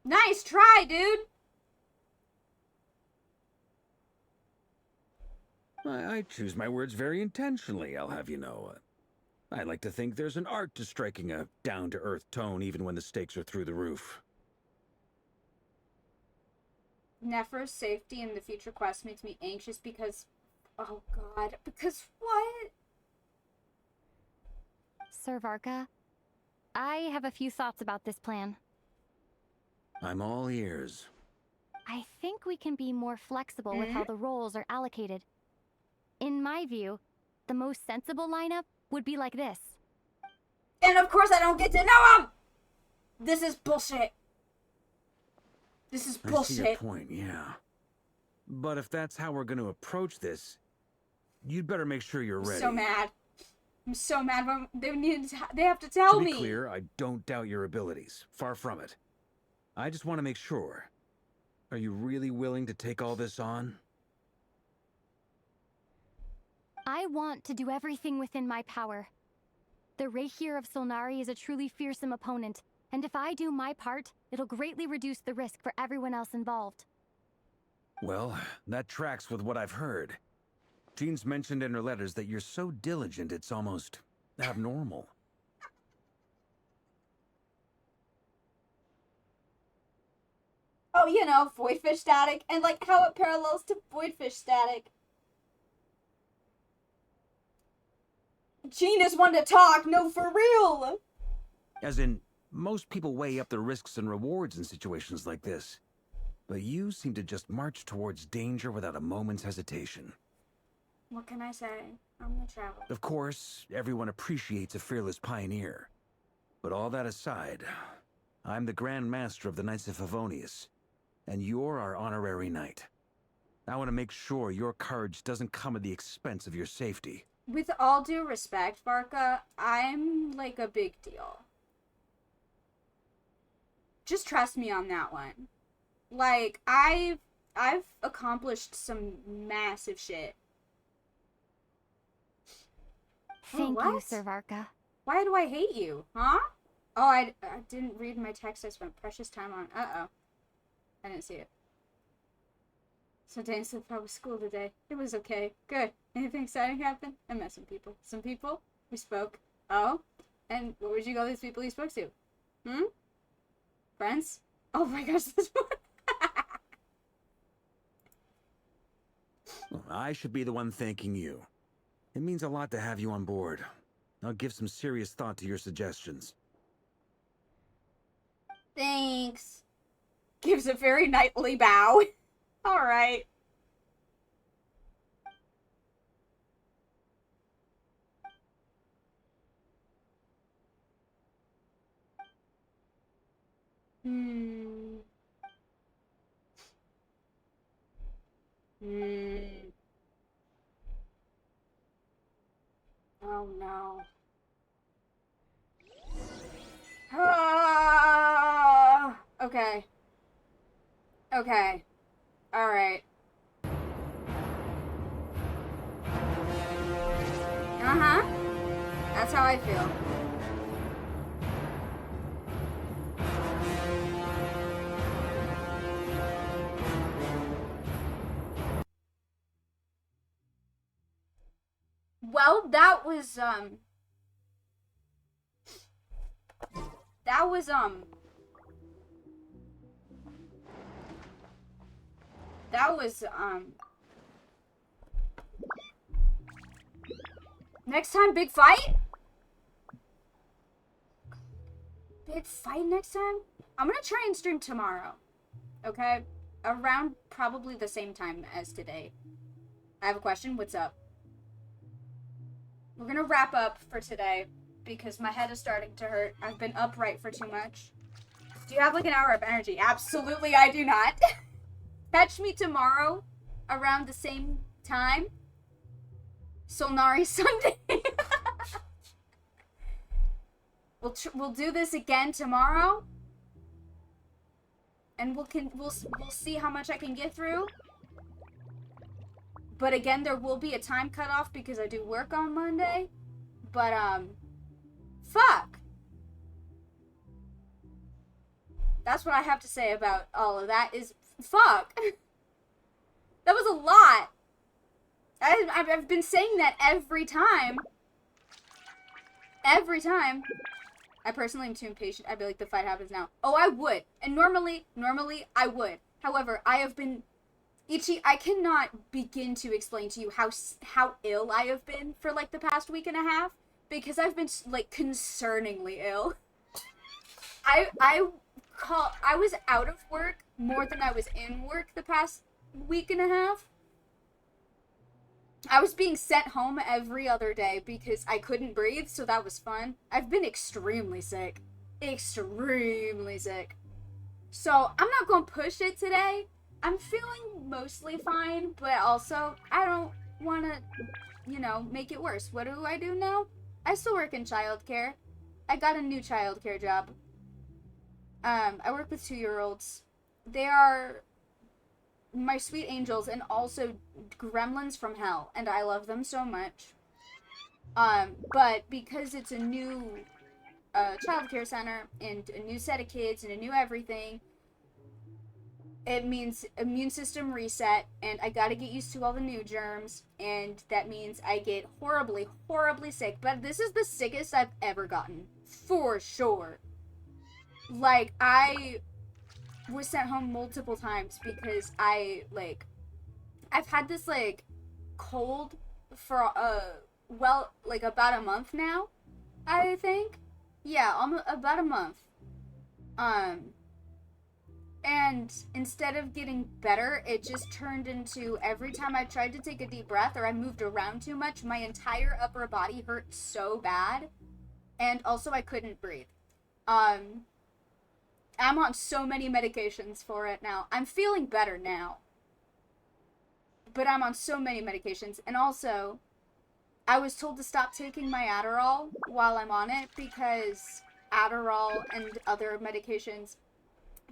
Nice try, dude. I choose my words very intentionally, I'll have you know. I like to think there's an art to striking a down-to-earth tone even when the stakes are through the roof. Nefer's safety in the future quest makes me anxious because... Oh god, because what? Sir Varka, I have a few thoughts about this plan. I'm all ears. I think we can be more flexible with how the roles are allocated. In my view, the most sensible lineup would be like this. And of course I don't get to know him! This is bullshit. This is bullshit. I see your point, yeah. But if that's how we're going to approach this, you'd better make sure you're ready. I'm so mad. I'm so mad. They have to tell me. To be clear, I don't doubt your abilities. Far from it. I just want to make sure. Are you really willing to take all this on? I want to do everything within my power. The Rayher of Solnari is a truly fearsome opponent, and if I do my part, it'll greatly reduce the risk for everyone else involved. Well, that tracks with what I've heard. Jean's mentioned in her letters that you're so diligent it's almost abnormal. Oh, you know, voidfish static, and like how it parallels to voidfish static. Jean is one to talk, no, for real. As in, most people weigh up the risks and rewards in situations like this. But you seem to just march towards danger without a moment's hesitation. What can I say? I'm the traveler. Of course, everyone appreciates a fearless pioneer. But all that aside, I'm the Grand Master of the Knights of Favonius, and you're our honorary knight. I want to make sure your courage doesn't come at the expense of your safety. With all due respect, Varka, I'm like a big deal. Just trust me on that one. Like, I've accomplished some massive shit. Thank you, Sir Varka. Why do I hate you, huh? Oh, I didn't read my text I spent precious time on. Uh-oh. I didn't see it. So Dan said how was school today. It was okay. Good. Anything exciting happen? I met some people. Some people? We spoke. Oh? And where would you go these people you spoke to? Hmm? Friends? Oh my gosh, this one. Well, I should be the one thanking you. It means a lot to have you on board. I'll give some serious thought to your suggestions. Thanks. Gives a very knightly bow. Alright. Oh no. Okay. Okay. Alright. That's how I feel. Well, that was next time, big fight? Big fight next time? I'm gonna try and stream tomorrow. Okay? Around probably the same time as today. I have a question. What's up? We're gonna wrap up for today because my head is starting to hurt. I've been upright for too much. Do you have like an hour of energy? Absolutely, I do not. Catch me tomorrow around the same time. Solnari Sunday. We'll do this again tomorrow, and we'll see how much I can get through. But again, there will be a time cutoff because I do work on Monday. But fuck. That's what I have to say about all of that. Is fuck. That was a lot. I've been saying that every time. Every time. I personally am too impatient. I'd be like, the fight happens now. Oh, I would. And normally I would. However, I have been... Ichi, I cannot begin to explain to you how ill I have been for, like, the past week and a half. Because I've been, like, concerningly ill. I was out of work more than I was in work the past week and a half. I was being sent home every other day because I couldn't breathe, so that was fun. I've been extremely sick. Extremely sick. So, I'm not going to push it today. I'm feeling mostly fine, but also, I don't want to, you know, make it worse. What do I do now? I still work in childcare. I got a new childcare job. I work with 2-year-olds. They are my sweet angels and also gremlins from hell, and I love them so much. But because it's a new childcare center and a new set of kids and a new everything, it means immune system reset, and I gotta get used to all the new germs, and that means I get horribly, horribly sick. But this is the sickest I've ever gotten, for sure. Like, I was sent home multiple times because I've had this, like, cold for, well, like, about a month now, I think. Yeah, almost about a month. And instead of getting better, it just turned into every time I tried to take a deep breath or I moved around too much, my entire upper body hurt so bad. And also I couldn't breathe. I'm on so many medications for it now. I'm feeling better now. But I'm on so many medications. And also, I was told to stop taking my Adderall while I'm on it because Adderall and other medications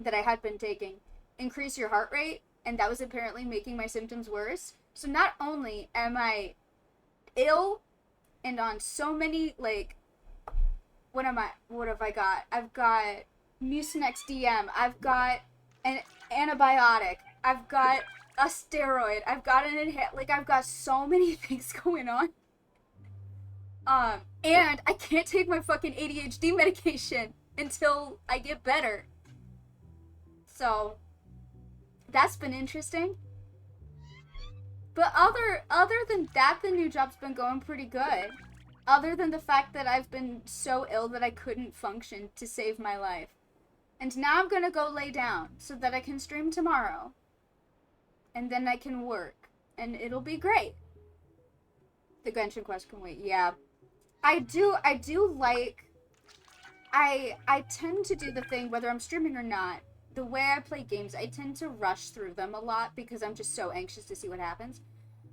that I had been taking increase your heart rate, and that was apparently making my symptoms worse. So not only am I ill and on so many, like, what have I got? I've got Mucinex DM, I've got an antibiotic, I've got a steroid, I've got an inhaler, like, I've got so many things going on. And I can't take my fucking ADHD medication until I get better. So, that's been interesting. But other than that, the new job's been going pretty good. Other than the fact that I've been so ill that I couldn't function to save my life. And now I'm gonna go lay down so that I can stream tomorrow. And then I can work. And it'll be great. The Genshin quest can wait. Yeah. I do like... I tend to do the thing, whether I'm streaming or not, the way I play games, I tend to rush through them a lot because I'm just so anxious to see what happens.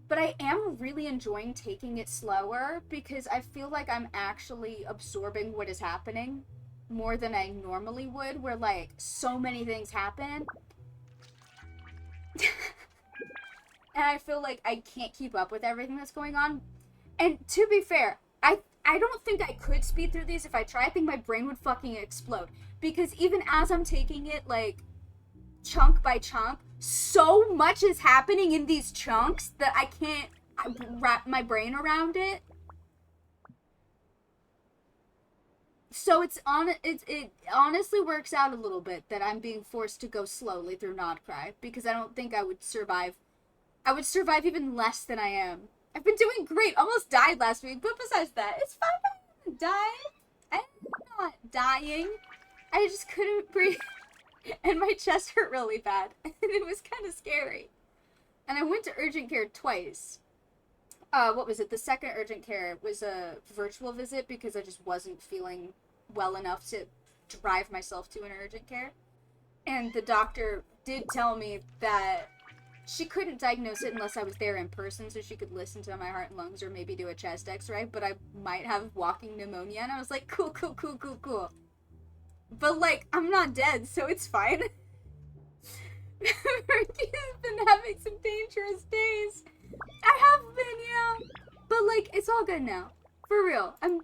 But I am really enjoying taking it slower because I feel like I'm actually absorbing what is happening more than I normally would, where, like, so many things happen. And I feel like I can't keep up with everything that's going on. And to be fair, I I don't think I could speed through these if I try. I think my brain would fucking explode. Because even as I'm taking it, like, chunk by chunk, so much is happening in these chunks that I can't wrap my brain around it. So it honestly works out a little bit that I'm being forced to go slowly through NODKRAI, because I don't think I would survive. I would survive even less than I am. I've been doing great. Almost died last week, but besides that, it's fine. I haven't died. I'm not dying. I just couldn't breathe, and my chest hurt really bad, and it was kind of scary. And I went to urgent care twice. What was it? The second urgent care was a virtual visit because I just wasn't feeling well enough to drive myself to an urgent care. And the doctor did tell me that she couldn't diagnose it unless I was there in person, so she could listen to my heart and lungs or maybe do a chest x-ray, but I might have walking pneumonia, and I was like, cool. But, like, I'm not dead, so it's fine. Riki's been having some dangerous days. I have been, yeah. But, like, it's all good now. For real. I'm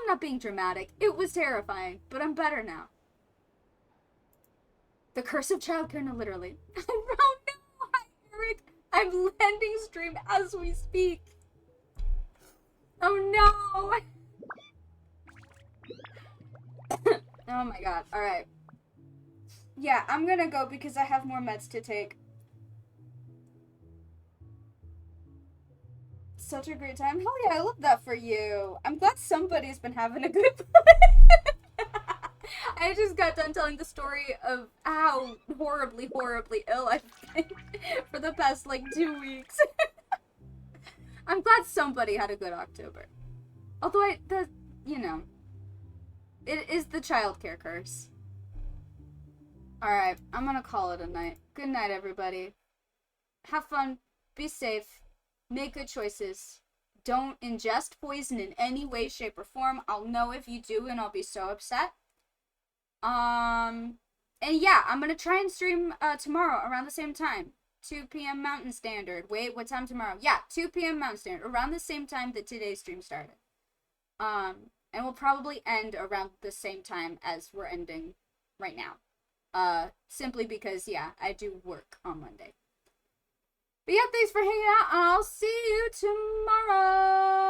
not being dramatic. It was terrifying, but I'm better now. The curse of childcare, no, literally. Oh no, hi, Eric. I'm landing stream as we speak. Oh no. Oh my god, alright. Yeah, I'm gonna go because I have more meds to take. Such a great time. Hell yeah, I love that for you. I'm glad somebody's been having a good time. I just got done telling the story of how horribly ill I've been for the past, like, 2 weeks. I'm glad somebody had a good October. Although you know, it is the childcare curse. Alright, I'm gonna call it a night. Good night, everybody. Have fun. Be safe. Make good choices. Don't ingest poison in any way, shape, or form. I'll know if you do, and I'll be so upset. And yeah, I'm gonna try and stream tomorrow around the same time. 2 p.m. Mountain Standard. Wait, what time tomorrow? Yeah, 2 p.m. Mountain Standard. Around the same time that today's stream started. And we'll probably end around the same time as we're ending right now. Simply because, yeah, I do work on Monday. But yeah, thanks for hanging out, and I'll see you tomorrow!